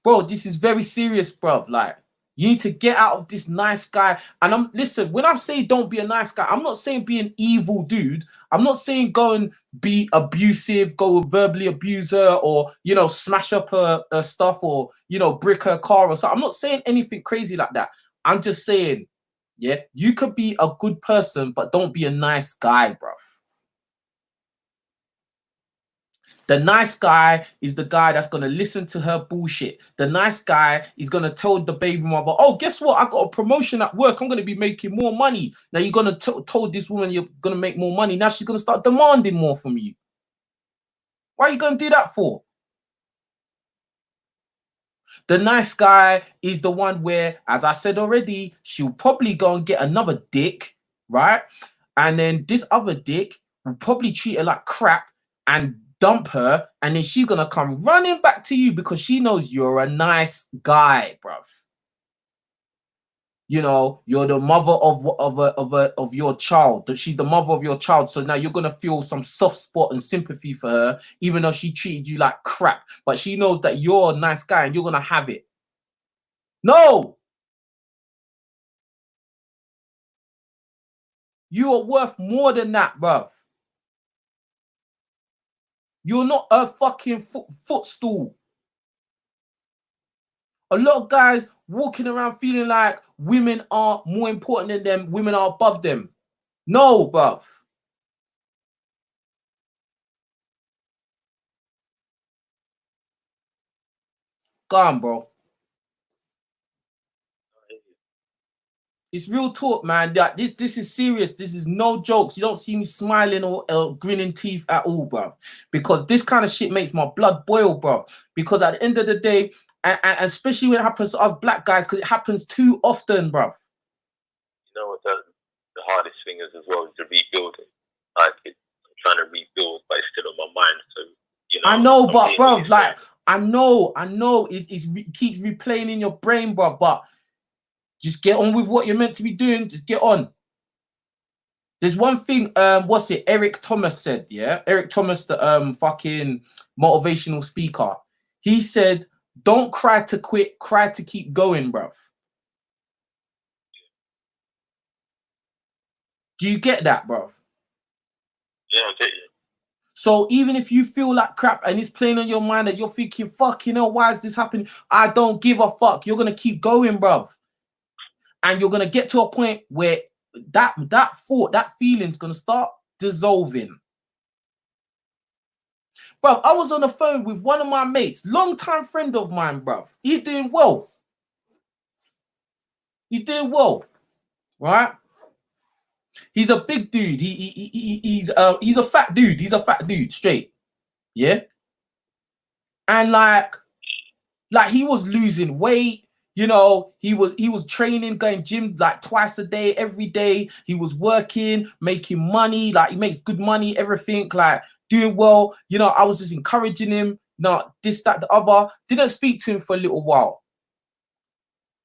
Bro, this is very serious, bro. Like, you need to get out of this nice guy. And listen, when I say don't be a nice guy, I'm not saying be an evil dude. I'm not saying go and be abusive, go verbally abuse her, or, you know, smash up her stuff, or, you know, brick her car or something. I'm not saying anything crazy like that. I'm just saying, yeah, you could be a good person, but don't be a nice guy, bro. The nice guy is the guy that's going to listen to her bullshit. The nice guy is going to tell the baby mother, oh, guess what? I got a promotion at work. I'm going to be making more money. Now you're going to tell this woman you're going to make more money. Now she's going to start demanding more from you. Why are you going to do that for? The nice guy is the one where, as I said already, she'll probably go and get another dick, right? And then this other dick will probably treat her like crap and dump her, and then she's gonna come running back to you because she knows you're a nice guy, bruv. You know, you're the mother of your child. That she's the mother of your child. So now you're gonna feel some soft spot and sympathy for her, even though she treated you like crap. But she knows that you're a nice guy and you're gonna have it. No, you are worth more than that, bruv. You're not a fucking footstool. A lot of guys walking around feeling like women are more important than them, women are above them. No, bruv. Go on, bro. It's real talk, man. This is serious. This is no jokes. You don't see me smiling or grinning teeth at all, bro. Because this kind of shit makes my blood boil, bro. Because at the end of the day, and especially when it happens to us black guys, because it happens too often, bro. You know what the hardest thing is as well, is to rebuild it. Like, I'm trying to rebuild, but it's still on my mind. So, you know, I know, but bro, like, I know, it keeps replaying in your brain, bro. But just get on with what you're meant to be doing. Just get on. There's one thing, what's it? Eric Thomas said, yeah? Eric Thomas, the fucking motivational speaker. He said, don't cry to quit, cry to keep going, bruv. Do you get that, bruv? Yeah, I get you. So even if you feel like crap and it's playing on your mind and you're thinking, fucking hell, why is this happening? I don't give a fuck. You're going to keep going, bruv. And you're going to get to a point where that thought, that feeling's going to start dissolving. Bruv, I was on the phone with one of my mates, long-time friend of mine, bruv. He's doing well. He's doing well, right? He's a big dude. He's a fat dude. He's a fat dude, straight. Yeah. And like he was losing weight. You know, he was training, going gym like twice a day, every day. He was working, making money. Like, he makes good money, everything, like doing well. You know, I was just encouraging him. No, this, that, the other. Didn't speak to him for a little while.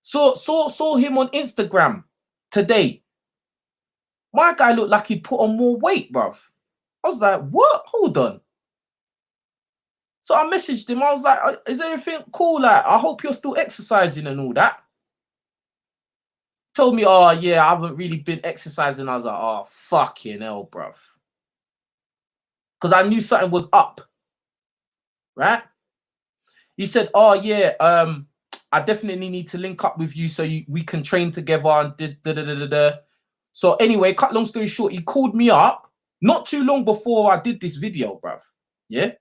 Saw him on Instagram today. My guy looked like he put on more weight, bruv. I was like, what? Hold on. So I messaged him. I was like, is everything cool? Like, I hope you're still exercising and all that. Told me, oh, yeah, I haven't really been exercising. I was like, oh, fucking hell, bruv. Because I knew something was up. Right? He said, oh, yeah, I definitely need to link up with you so we can train together and da-da-da-da-da. So anyway, cut long story short, he called me up not too long before I did this video, bruv. Yeah?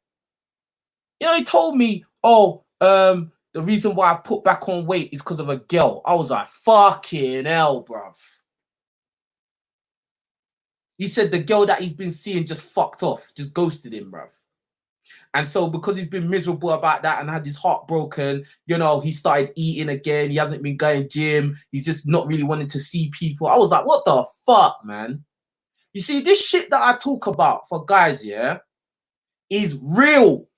You know, he told me, oh, the reason why I put back on weight is because of a girl. I was like, fucking hell, bruv. He said the girl that he's been seeing just fucked off, just ghosted him, bruv. And so because he's been miserable about that and had his heart broken, you know, he started eating again. He hasn't been going gym. He's just not really wanting to see people. I was like, what the fuck, man? You see, this shit that I talk about for guys, yeah, is real.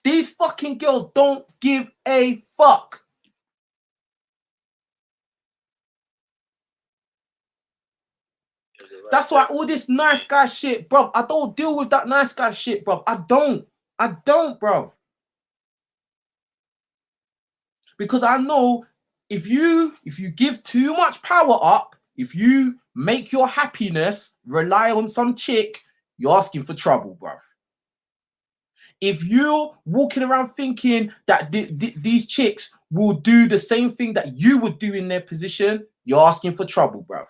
These fucking girls don't give a fuck. That's why all this nice guy shit, bro. I don't deal with that nice guy shit, bro. I don't, bro. Because I know if you give too much power up, if you make your happiness rely on some chick, you're asking for trouble, bro. If you're walking around thinking that these chicks will do the same thing that you would do in their position, you're asking for trouble, bruv.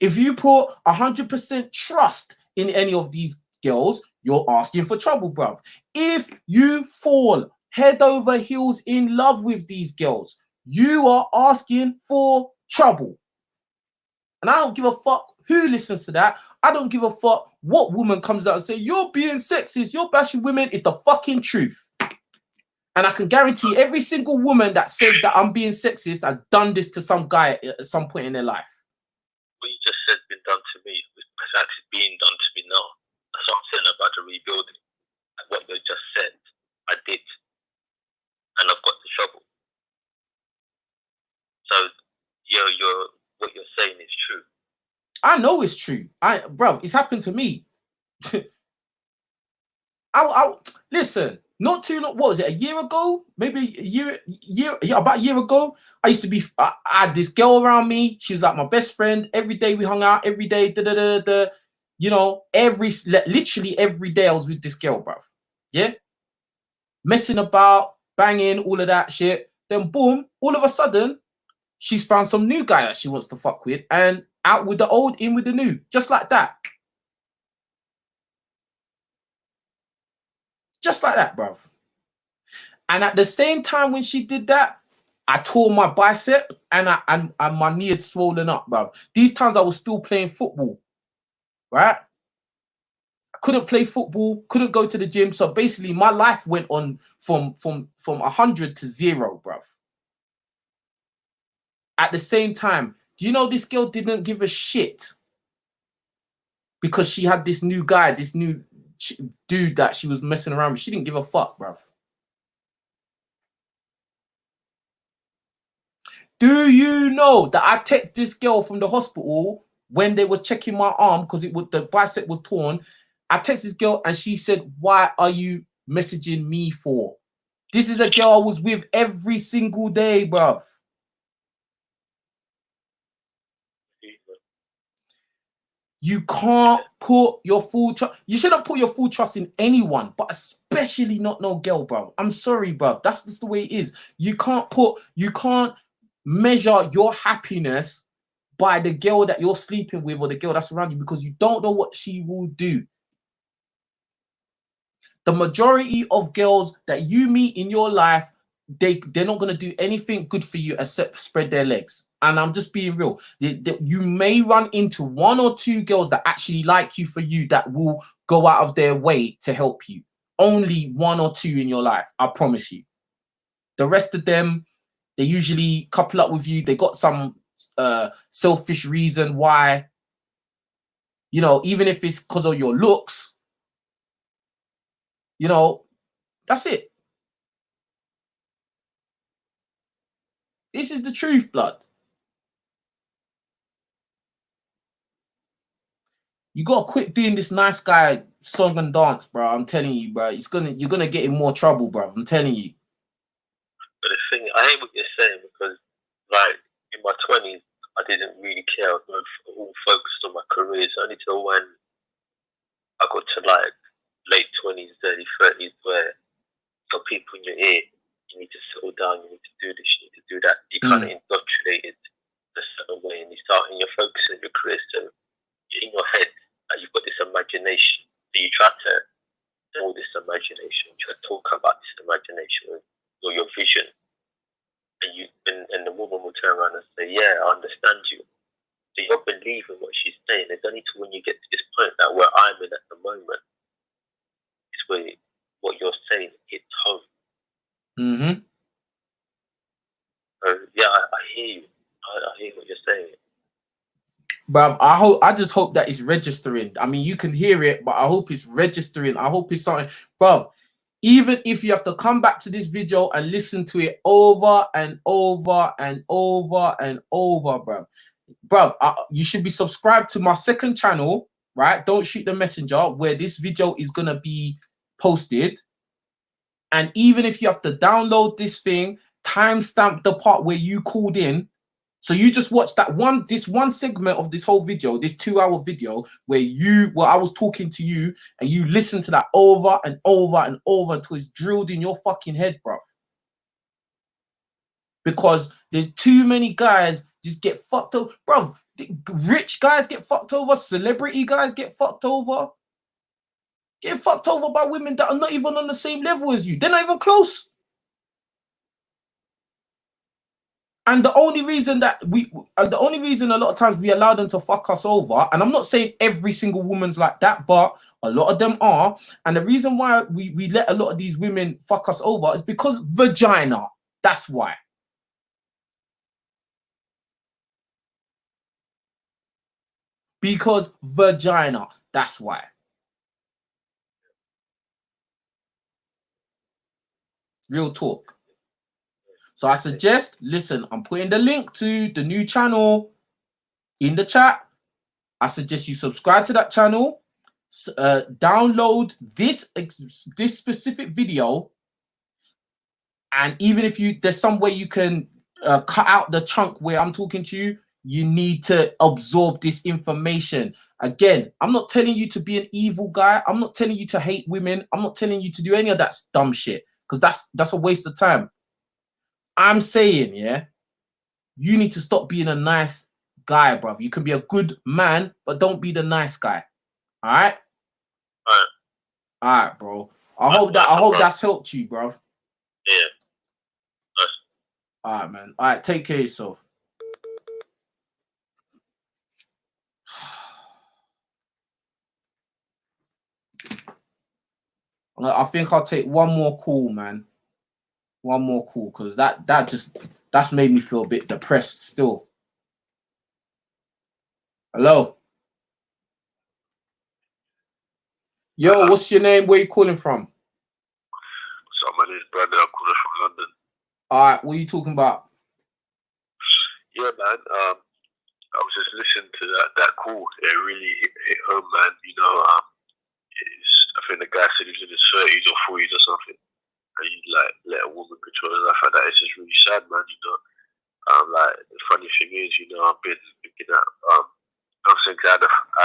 If you put 100% trust in any of these girls, you're asking for trouble, bruv. If you fall head over heels in love with these girls, you are asking for trouble. And I don't give a fuck who listens to that. I don't give a fuck what woman comes out and say, you're being sexist, you're bashing women. It's the fucking truth. And I can guarantee every single woman that says that I'm being sexist has done this to some guy at some point in their life. What you just said has been done to me. It's actually being done to me now. That's what I'm saying about the rebuilding. And what you just said, I did. And I've got the trouble. So, what you're saying is true. I know it's true. Bro, it's happened to me. Listen, not too long. What was it? A year ago? Maybe about a year ago. I had this girl around me. She was like my best friend. Every day we hung out. Every day, you know, literally every day I was with this girl, bruv. Yeah, messing about, banging, all of that shit. Then boom, all of a sudden, she's found some new guy that she wants to fuck with, and out with the old, in with the new, just like that. Just like that, bruv. And at the same time when she did that, I tore my bicep and my knee had swollen up, bruv. These times I was still playing football, right? I couldn't play football, couldn't go to the gym. So basically my life went on from 100 to 0, bruv. At the same time, do you know this girl didn't give a shit because she had this new guy, this new dude that she was messing around with? She didn't give a fuck, bruv. Do you know that I texted this girl from the hospital when they was checking my arm because the bicep was torn? I texted this girl and she said, "Why are you messaging me for?" This is a girl I was with every single day, bruv. You can't put your full trust. You shouldn't put your full trust in anyone, but especially not no girl, bruv. I'm sorry, bruv. That's just the way it is. You can't measure your happiness by the girl that you're sleeping with or the girl that's around you, because you don't know what she will do. The majority of girls that you meet in your life, they're not going to do anything good for you except spread their legs. And I'm just being real. You may run into 1 or 2 girls that actually like you for you, that will go out of their way to help you. Only 1 or 2 in your life, I promise you. The rest of them, they usually couple up with you. They got some selfish reason why, you know, even if it's because of your looks, you know, that's it. This is the truth, blood. you gotta quit doing this nice guy song and dance, bro. I'm telling you, bro. You're gonna get in more trouble, bro. I'm telling you. But the thing, I hate what you're saying because, like, in my 20s, I didn't really care. I was all focused on my career. It's only till when I got to like late 20s, early 30s, where got people in your ear, you need to settle down, you need to do this, you need to do that. You kind of indoctrinated a certain way, and you're focusing on your career. So in your head, you've got this imagination. So you try to all this imagination, you try to talk about this imagination or your vision, and the woman will turn around and say, "Yeah, I understand you." So you're believing what she's saying. It's only to when you get to this point that where I'm in at the moment is where what you're saying hits home. So yeah, I hear you. I hear what you're saying. But I just hope that it's registering. I mean, you can hear it, but I hope it's registering. I hope it's something, bro. Even if you have to come back to this video and listen to it over and over and over and over, bro, you should be subscribed to my second channel, right? Don't Shoot the Messenger, where this video is gonna be posted. And even if you have to download this thing, timestamp the part where you called in. So you just watch this one segment of this whole video, this 2-hour video where I was talking to you, and you listen to that over and over and over until it's drilled in your fucking head, bro. Because there's too many guys just get fucked over, bro. Rich guys get fucked over, celebrity guys get fucked over. Get fucked over by women that are not even on the same level as you. They're not even close. And the only reason a lot of times we allow them to fuck us over, and I'm not saying every single woman's like that, but a lot of them are. And the reason why we let a lot of these women fuck us over is because vagina. That's why. Because vagina. That's why. Real talk. So I suggest, listen, I'm putting the link to the new channel in the chat. I suggest you subscribe to that channel, download this specific video, and even if there's some way you can cut out the chunk where I'm talking to you, you need to absorb this information. Again, I'm not telling you to be an evil guy. I'm not telling you to hate women. I'm not telling you to do any of that dumb shit, because that's a waste of time. I'm saying, yeah, you need to stop being a nice guy, bro. You can be a good man, but don't be the nice guy. All right? All right, bro. I hope that's helped you, bro. Yeah. All right, man. All right, take care of yourself. I think I'll take one more call, man. One more call, because that's made me feel a bit depressed still. Hello. Yo, what's your name? Where you calling from? So my name is Brandon. I'm calling from London. All right, what are you talking about? Yeah, man. I was just listening to that call. It really hit home, man. You know, I think the guy said he was in his 30s or 40s or something, and you like let a woman control his life like that. It's just really sad, man. You know, like the funny thing is, you know, I've been thinking that I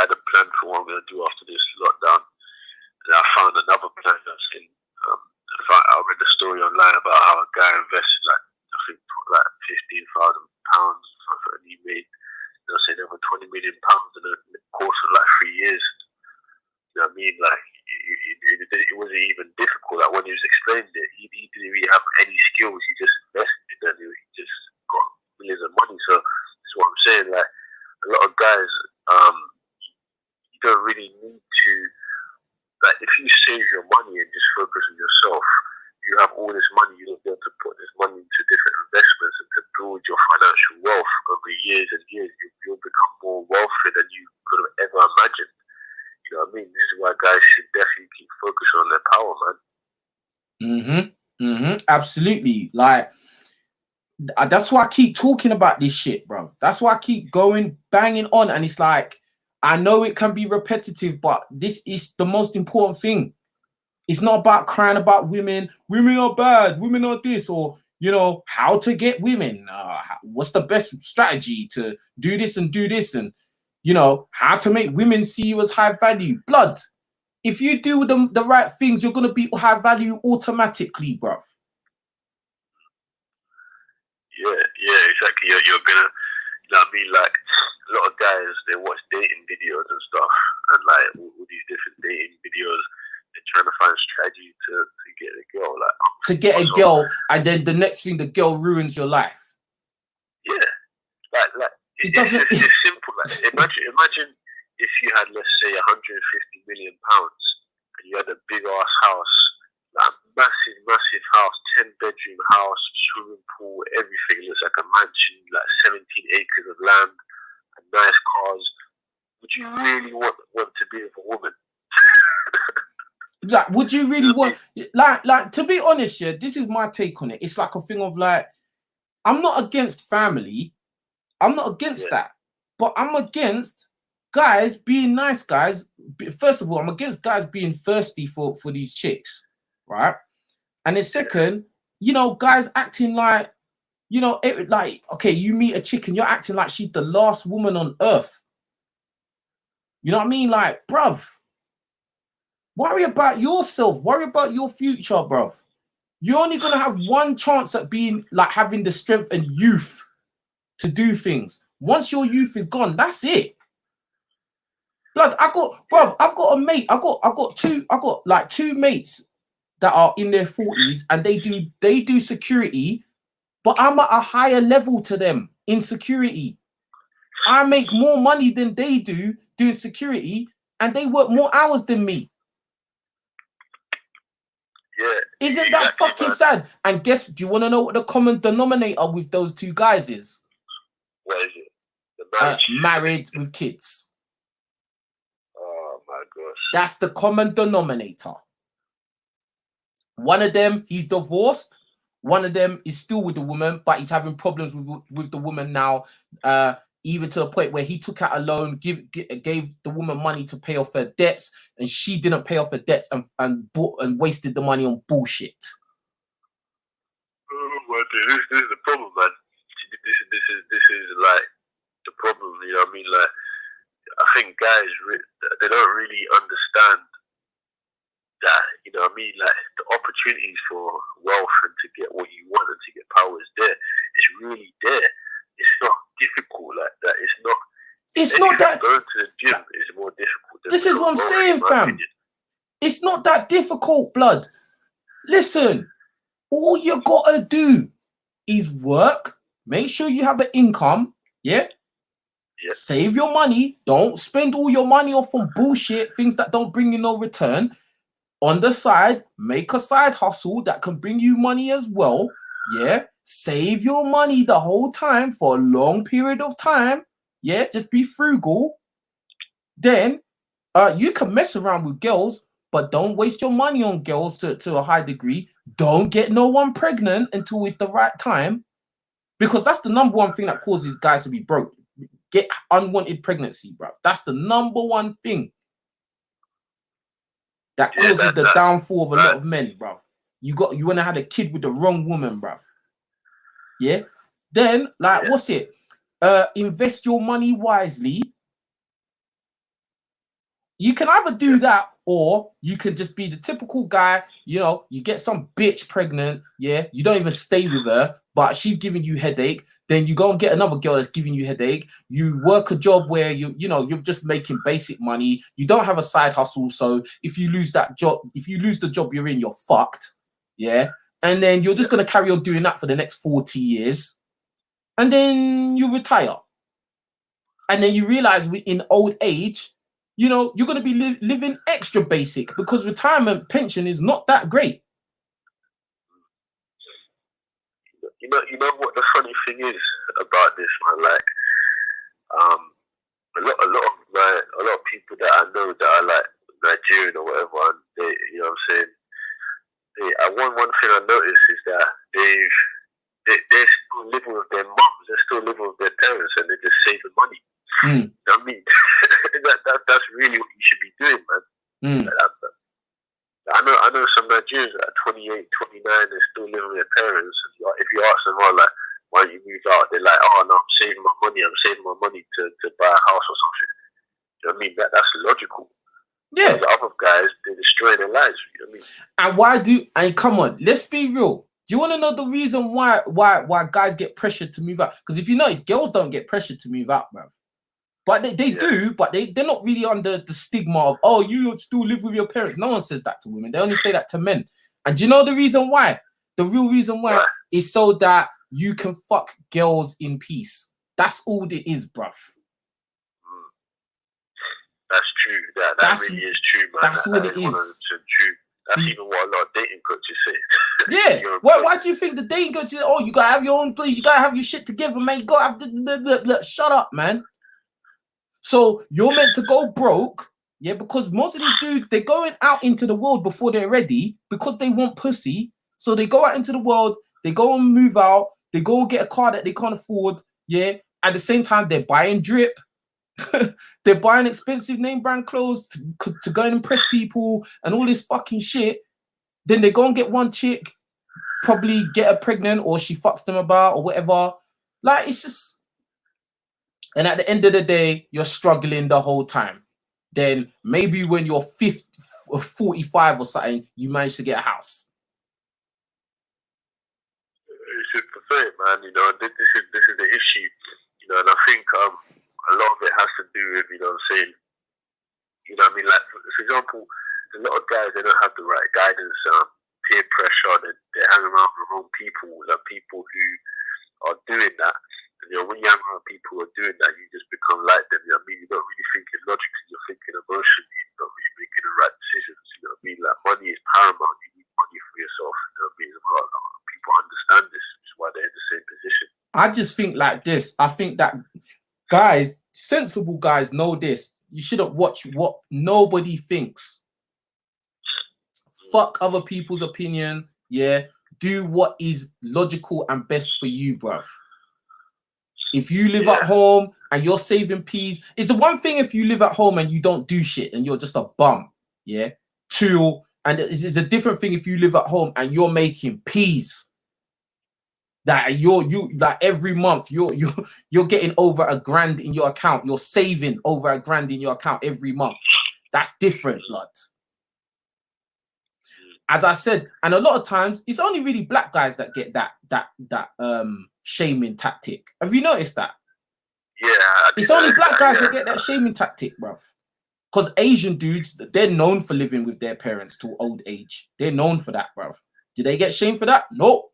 had a plan for what I'm gonna do after this lockdown, and I found another plan. I read the story online about how a guy invested like £15,000, and he made, over £20 million in the course of like 3 years. You know what I mean? Like it wasn't even difficult. Like when he was explaining it, he didn't really have any skills. He just invested and he just got millions of money. So that's what I'm saying. Like a lot of guys, you don't really need to. Like if you save your money and just focus on yourself, you have all this money. You'll be able to put this money into different investments and to build your financial wealth over years and years. You'll become more wealthy than you could have ever imagined. You know what I mean? This is why guys should definitely keep focusing on their power, man. Absolutely. Like that's why I keep talking about this shit, bro. That's why I keep banging on, and it's like I know it can be repetitive, but this is the most important thing. It's not about crying about women. Women are bad. Women are this, or you know, how to get women. What's the best strategy to do this and do this, and you know, how to make women see you as high value. Blood. If you do the right things, you're gonna be high value automatically, bruv. Yeah, exactly. You're gonna, you know what I mean? Like, a lot of guys, they watch dating videos and stuff, and like all these different dating videos, they're trying to find strategy to get a girl. Like, to get a girl, and then the next thing, the girl ruins your life. Yeah, like it doesn't. It's simple. Like, imagine if you had, let's say, 150 million pounds, and you had a big ass house. Like massive house, 10-bedroom house, swimming pool, everything looks like a mansion, like 17 acres of land, and nice cars. Would you really want to be with a woman? Like, would you really want? Like to be honest, yeah, this is my take on it. It's like a thing of like, I'm not against family, I'm not against that, but I'm against guys being nice guys. First of all, I'm against guys being thirsty for these chicks. Right, and then second, you know, guys acting like, you know, like, okay, you meet a chick and you're acting like she's the last woman on earth. You know what I mean? Like, bruv, worry about yourself, worry about your future, bruv. You're only gonna have one chance at being like having the strength and youth to do things. Once your youth is gone, that's it. Blood, I've got a mate. I got like two mates that are in their 40s, and they do security, but I'm at a higher level to them in security. I make more money than they do doing security, and they work more hours than me. Yeah. Isn't that fucking sad? And guess, do you want to know what the common denominator with those two guys is? What is it? The married with kids. Oh my gosh. That's the common denominator. One of them, he's divorced. One of them is still with the woman, but he's having problems with the woman now, even to the point where he took out a loan, gave the woman money to pay off her debts, and she didn't pay off her debts and wasted the money on bullshit. Oh my God, this is the problem, man. This is like the problem. You know what I mean? Like, I think guys, they don't really understand that, you know what I mean, like the opportunities for wealth and to get what you want and to get power is there. It's really there. It's not difficult like that. It's not that going to the gym is more difficult. This is what I'm saying, fam. It's not that difficult, blood. Listen, all you gotta do is work, make sure you have an income, yeah? Save your money. Don't spend all your money off on bullshit, things that don't bring you no return. On the side, make a side hustle that can bring you money as well. Yeah, save your money the whole time for a long period of time. Yeah, just be frugal. Then you can mess around with girls, but don't waste your money on girls to a high degree. Don't get no one pregnant until it's the right time, because that's the number one thing that causes guys to be broke. Get unwanted pregnancy, bro. That's the number one thing that causes the downfall of a lot of men, bro. You want to have a kid with the wrong woman, bro. Yeah. Then, like, what's it? Invest your money wisely. You can either do that, or you can just be the typical guy. You know, you get some bitch pregnant. Yeah, you don't even stay with her, but she's giving you headache. Then you go and get another girl that's giving you headache. You work a job where you're just making basic money. You don't have a side hustle. So if you lose that job, if you lose the job you're in, you're fucked. Yeah. And then you're just going to carry on doing that for the next 40 years. And then you retire. And then you realize in old age, you know, you're going to be living extra basic because retirement pension is not that great. You know what the funny thing is about this, man? Like, a lot of people that I know that are like Nigerian or whatever, and they, you know what I'm saying? One thing I noticed is that they're still living with their moms, they're still living with their parents, and they're just saving money. You know what I mean? really what you should be doing, man. Like that. I know some Nigerians that are 28, 29, they're still living with their parents. If you ask them, oh, like, why don't you move out? They're like, oh no, I'm saving my money to buy a house or something. You know what I mean? That's logical. Yeah. The other guys, they destroy their lives. You know what I mean? And come on, let's be real. Do you want to know the reason why guys get pressured to move out? Because if you notice, girls don't get pressured to move out, bruv. But they do, but they're not really under the stigma of, oh, you still live with your parents. No one says that to women. They only say that to men. And do you know the reason why? The real reason why is so that you can fuck girls in peace. That's all it is, bruv. That's true. That really is true, man. That's what it is. 100% true. That's even what a lot of dating coaches say. Yeah. Why do you think the dating coaches say, oh, you gotta have your own place, you gotta have your shit together, man. You gotta have shut up, man. So you're meant to go broke, yeah, because most of these dudes, they're going out into the world before they're ready because they want pussy. So they go out into the world, they go and move out, they go and get a car that they can't afford, yeah. At the same time, they're buying drip. They're buying expensive name brand clothes to go and impress people and all this fucking shit. Then they go and get one chick, probably get her pregnant or she fucks them about or whatever. Like, it's just... And at the end of the day, you're struggling the whole time. Then maybe when you're 45 or something, you manage to get a house. It's pathetic, man. You know, this is the issue. You know, and I think a lot of it has to do with, you know what I'm saying, you know what I mean? Like, for example, a lot of guys, they don't have the right guidance, peer pressure, they hang around with the wrong people, like people who are doing that. You know, when you hang around people who are doing that, you just become like them. You know what I mean? You're not really thinking logically, you're thinking emotionally, you're not really making the right decisions. You know what I mean? Like, money is paramount. You need money for yourself. You know what I mean? A lot of people understand this, which is why they're in the same position. I just think like this. I think that guys, sensible guys know this. You shouldn't watch what nobody thinks. Fuck other people's opinion. Yeah. Do what is logical and best for you, bruv. If you live at home and you're saving peas, it's the one thing if you live at home and you don't do shit and you're just a bum, yeah? And it's a different thing if you live at home and you're making peas. That like every month you're getting over $1,000 in your account. You're saving over $1,000 in your account every month. That's different, blood. As I said, and a lot of times it's only really black guys that get that shaming tactic. Have you noticed that? Yeah. It's only black guys that get that shaming tactic, bruv. Because Asian dudes, they're known for living with their parents till old age. They're known for that, bruv. Do they get shamed for that? No.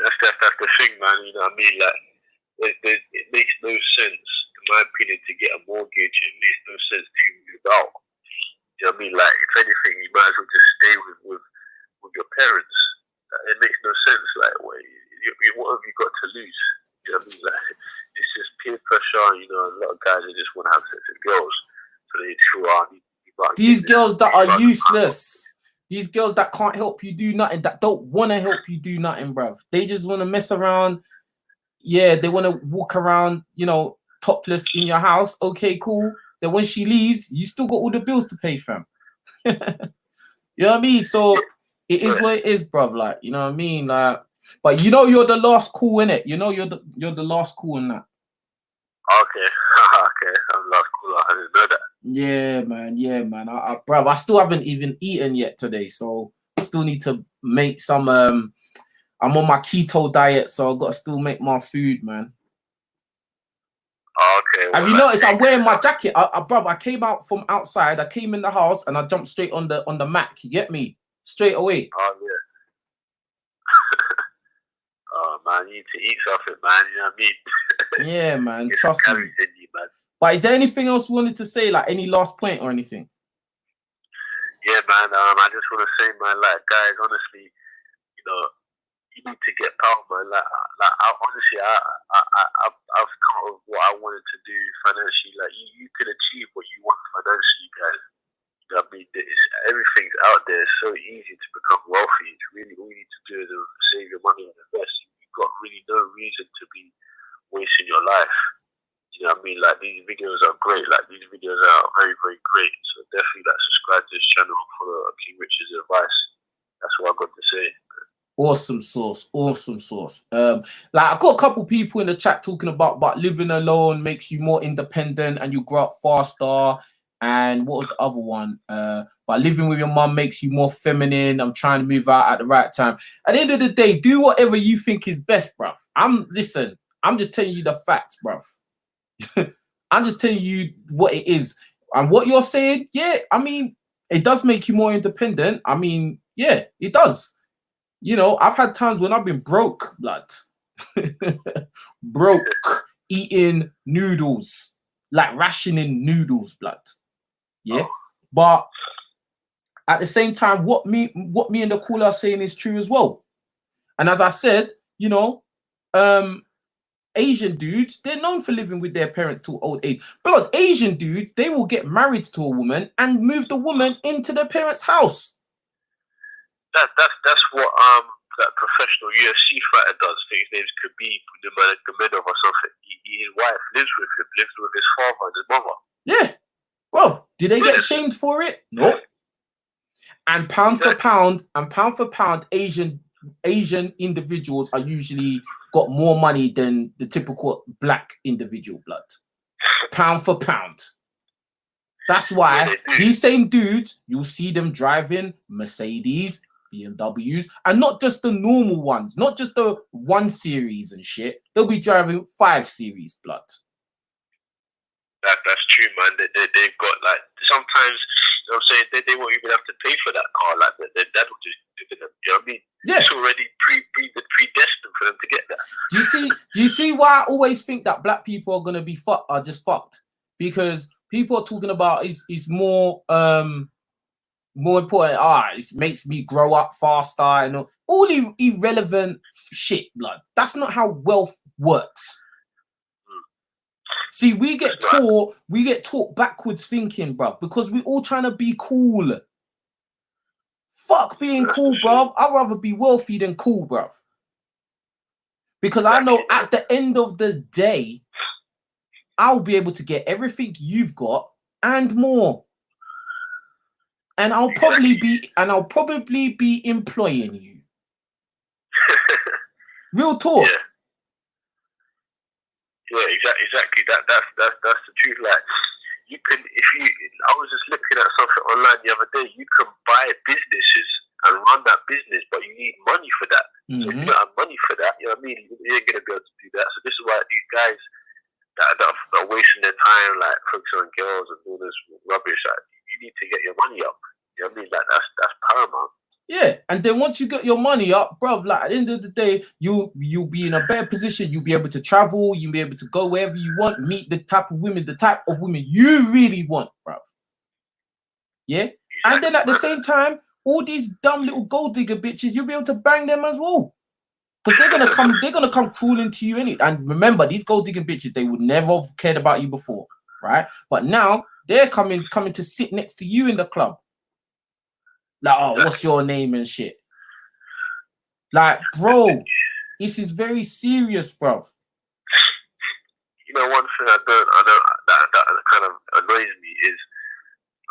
That's the thing, man. You know what I mean? Like, it makes no sense, in my opinion, to get a mortgage. It makes no sense to move out. You know what I mean? Like, if anything, you might as well just stay with your parents. It makes no sense. Like, what have you got to lose? You know what I mean? Like, it's just peer pressure. You know, a lot of guys just want to have sex with girls. So they these girls that are useless. These girls that can't help you do nothing, that don't want to help you do nothing, bruv. They just want to mess around. Yeah, they want to walk around, you know, topless in your house. Okay, cool. Then when she leaves, you still got all the bills to pay, fam. You know what I mean? So it is what it is, bruv. Like, you know what I mean? Like, but you know you're the last call, innit? You know you're the last call in that. Okay. Okay. I'm last call. I didn't know that. Yeah, man. Yeah, man. Bruv, I still haven't even eaten yet today, so I still need to make some. I'm on my keto diet, so I got to still make my food, man. Okay. Have you noticed I'm wearing my jacket? Bruv, I came out from outside. I came in the house and I jumped straight on the Mac. You get me? Straight away. Oh yeah. Oh man, you need to eat something, man. You know what I mean? Yeah, man. Trust me. Man. But is there anything else you wanted to say? Like any last point or anything? Yeah, man. I just want to say, man, like guys, honestly, you know, you need to get power, man. Honestly, I've come up with what I wanted to do financially. Like you can achieve what you want financially, guys. You know what I mean? Everything's out there. It's so easy to become wealthy. It's really all you need to do is save your money and invest. You've got really no reason to be wasting your life. You You know what I mean? Like, these videos are great. Like, these videos are very, very great. So definitely, like, subscribe to this channel and follow King Rich's advice. That's what I've got to say. Awesome sauce, awesome sauce. Like, I got a couple people in the chat talking about, but living alone makes you more independent and you grow up faster. And what was the other one? But living with your mum makes you more feminine. I'm trying to move out at the right time. At the end of the day, do whatever you think is best, bruv. Listen, I'm just telling you the facts, bruv. I'm just telling you what it is. And what you're saying, yeah, I mean, it does make you more independent. I mean, yeah, it does. You know, I've had times when I've been broke, blood. Broke, eating noodles, like rationing noodles, blood. Yeah. But at the same time, what me and the caller are saying is true as well. And as I said, you know, Asian dudes, they're known for living with their parents till old age. But Asian dudes, they will get married to a woman and move the woman into their parents' house. That's what that professional UFC fighter does. His name's Khabib Nurmagomedov or something. His wife lives with him, lives with his father and his mother. Yeah. Well, did they get shamed for it? No. And pound for pound, Asian individuals are usually got more money than the typical black individual, blood. Pound for pound. That's why these same dudes, you'll see them driving Mercedes, BMWs, and not just the normal ones, not just the 1 series and shit. They'll be driving 5 series, blood. That's true, man. They've got, like, sometimes, you know what I'm saying, they won't even have to pay for that car. Like, their dad will just give it them. You know what I mean? Yeah. It's already predestined for them to get that. Do you see why I always think that black people are gonna be just fucked? Because people are talking about is more important. It makes me grow up faster and all irrelevant shit, blood. That's not how wealth works. See, we get taught backwards thinking, bruv, because we're all trying to be cool. Fuck being cool, bruv. I'd rather be wealthy than cool, bruv. Because I know at the end of the day, I'll be able to get everything you've got and more. And I'll probably be employing you. Real talk. Yeah, exactly. That's the truth. Like, you can, I was just looking at something online the other day. You can buy businesses and run that business, but you need money for that. So if you don't have money for that, you know what I mean, you ain't gonna be able to do that. So this is why these guys that are wasting their time, like focusing on girls and all this rubbish, like, you need to get your money up. You know what I mean? Like, that's paramount. Yeah, and then once you get your money up, bruv, like at the end of the day, you'll be in a better position. You'll be able to travel. You'll be able to go wherever you want, meet the type of women you really want, bruv. Yeah, and then at the same time, all these dumb little gold digger bitches, you'll be able to bang them as well, because they're gonna come crawling to you anyway. And remember, these gold digging bitches, they would never have cared about you before, right? But now they're coming to sit next to you in the club. Like, oh, what's your name and shit? Like, bro, this is very serious, bro. You know, one thing I know that kind of annoys me is,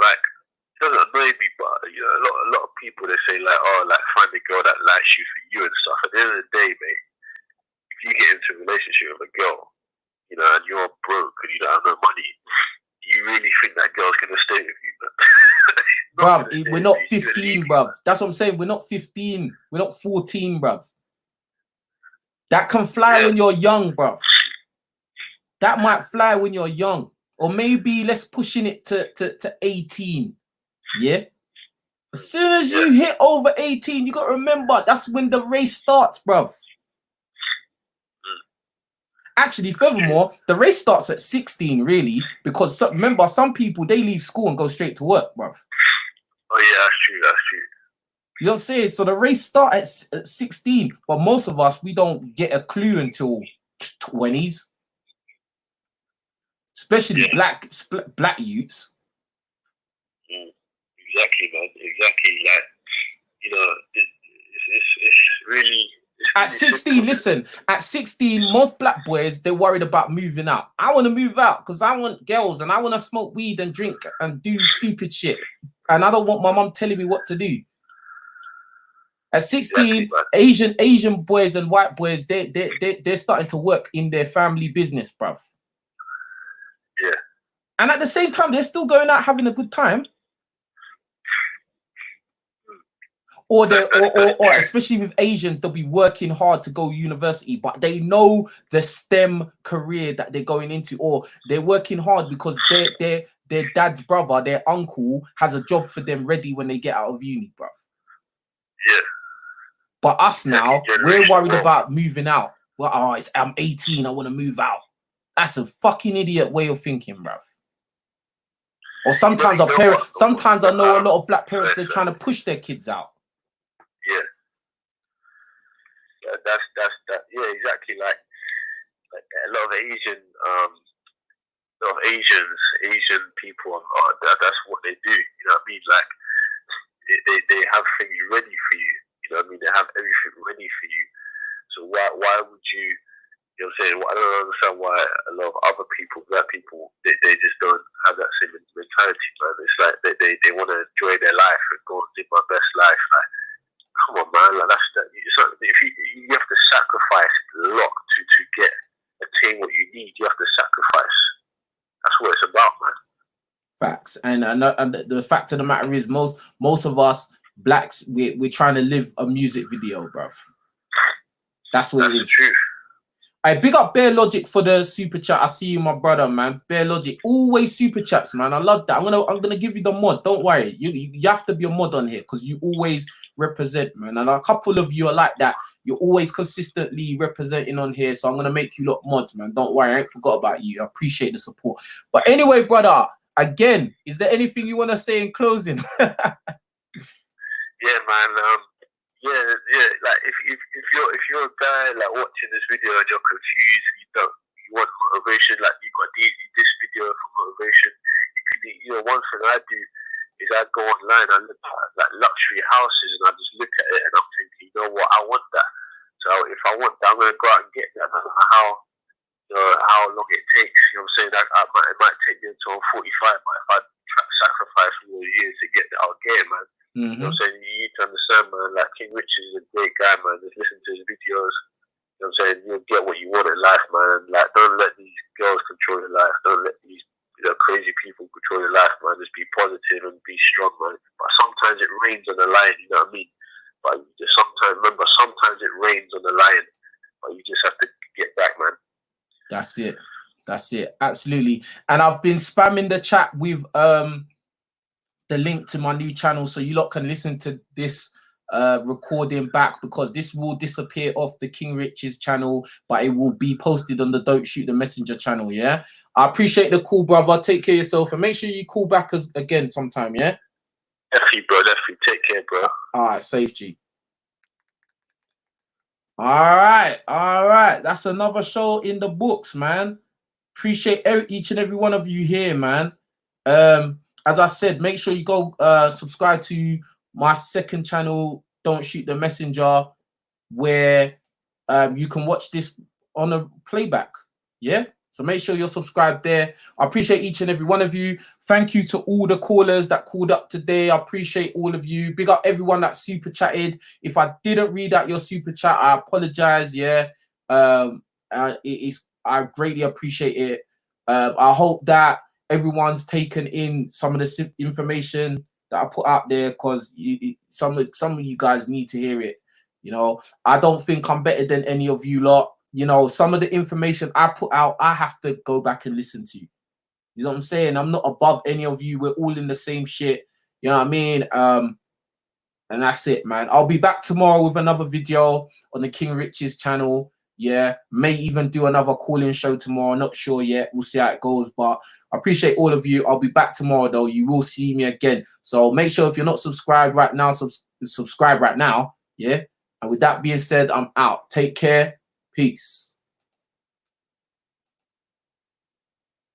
like, it doesn't annoy me, but you know, a lot of people, they say like, oh, like, find a girl that likes you for you and stuff. At the end of the day, mate, if you get into a relationship with a girl, you know, and you're broke and you don't have no money, you really think that girl's gonna stay with you, man? Bruv, we're not 15, bruv. That's what I'm saying. We're not 15. We're not 14, bruv. That can fly when you're young, bruv. That might fly when you're young. Or maybe let's pushing it to 18. Yeah? As soon as you hit over 18, you got to remember, that's when the race starts, bruv. Actually, furthermore, the race starts at 16, really, because remember, some people, they leave school and go straight to work, bruv. Oh, yeah, that's true. You know what I'm saying? So the race starts at 16, but most of us, we don't get a clue until 20s. Especially black youths. Exactly, man. Exactly. Like, you know, it's At 16, listen, at 16, most black boys, they're worried about moving out. I want to move out because I want girls and I want to smoke weed and drink and do stupid shit. And I don't want my mom telling me what to do. At 16, Asian boys and white boys, they're starting to work in their family business, bruv. Yeah. And at the same time, they're still going out having a good time. Or especially with Asians, they'll be working hard to go university, but they know the STEM career that they're going into, or they're working hard because their dad's brother, their uncle, has a job for them ready when they get out of uni, bruv. Yeah. But us now, we're worried about moving out. Well, I'm 18, I want to move out. That's a fucking idiot way of thinking, bruv. Or sometimes I know a lot of black parents, they're trying to push their kids out. Yeah. That's yeah, exactly. Like a lot of Asian Asian people that's what they do. You know what I mean? Like they have things ready for you. You know what I mean? They have everything ready for you. So why would you? You know what I'm saying? I don't understand why a lot of other people, black people, they just don't have that same mentality, man. It's like they want to enjoy their life and go and live my best life. Like, come on, man. Like if you have to sacrifice a lot to attain what you need. You have to sacrifice. That's what it's about, man. Facts. And the fact of the matter is, most of us blacks, we're trying to live a music video, bruv. That's what it is. The truth. I big up Bear Logic for the super chat. I see you, my brother, man. Bear Logic, always super chats, man. I love that. I'm gonna give you the mod. Don't worry. You have to be a mod on here because you always represent, man. And a couple of you are like that. You're always consistently representing on here. So I'm gonna make you lot mods, man. Don't worry. I ain't forgot about you. I appreciate the support. But anyway, brother, again, is there anything you want to say in closing? Yeah, man. Yeah. Like if you're a guy like watching this video and you're confused, you want motivation, like you got this video for motivation. You know, one thing I do is I go online, I look at like luxury houses, and I just look at it and I'm thinking, you know what, I want that. So if I want that, I'm gonna go out and get that. I don't know how long it takes. You know what I'm saying? It might take me until I'm 45, but if I sacrifice all the years to get that, I'll get it, man. You know what I'm saying? You need to understand, man, like King Richez is a great guy, man. Just listen to his videos. You know what I'm saying? You'll get what you want in life, man. Like, don't let these girls control your life. Don't let these crazy people control your life, man. Just be positive and be strong, man. But sometimes it rains on the line, you know what I mean? But you just sometimes it rains on the line. But you just have to get back, man. That's it. Absolutely. And I've been spamming the chat with the link to my new channel so you lot can listen to this recording back, because this will disappear off the King Richez channel, but it will be posted on the Don't Shoot the Messenger channel. Yeah, I appreciate the call, brother. Take care of yourself and make sure you call back again sometime. Yeah, definitely, bro. Definitely. Take care, bro. All right, safe G. All right, that's another show in the books, man. Appreciate each and every one of you here, man. As I said, make sure you go subscribe to my second channel, Don't Shoot the Messenger, where you can watch this on a playback. Yeah, so make sure you're subscribed there. I appreciate each and every one of you. Thank you to all the callers that called up today. I appreciate all of you. Big up everyone that super chatted. If I didn't read out your super chat, I apologize. Yeah, I greatly appreciate it. I hope that everyone's taken in some of the information that I put out there, because some of you guys need to hear it. You know, I don't think I'm better than any of you lot. You know, some of the information I put out, I have to go back and listen to. You know what I'm saying? I'm not above any of you. We're all in the same shit. You know what I mean? And that's it, man. I'll be back tomorrow with another video on the King Richez channel. Yeah, may even do another call-in show tomorrow. Not sure yet. We'll see how it goes. But I appreciate all of you. I'll be back tomorrow, though. You will see me again. So make sure if you're not subscribed right now, subscribe right now. Yeah. And with that being said, I'm out. Take care. Peace.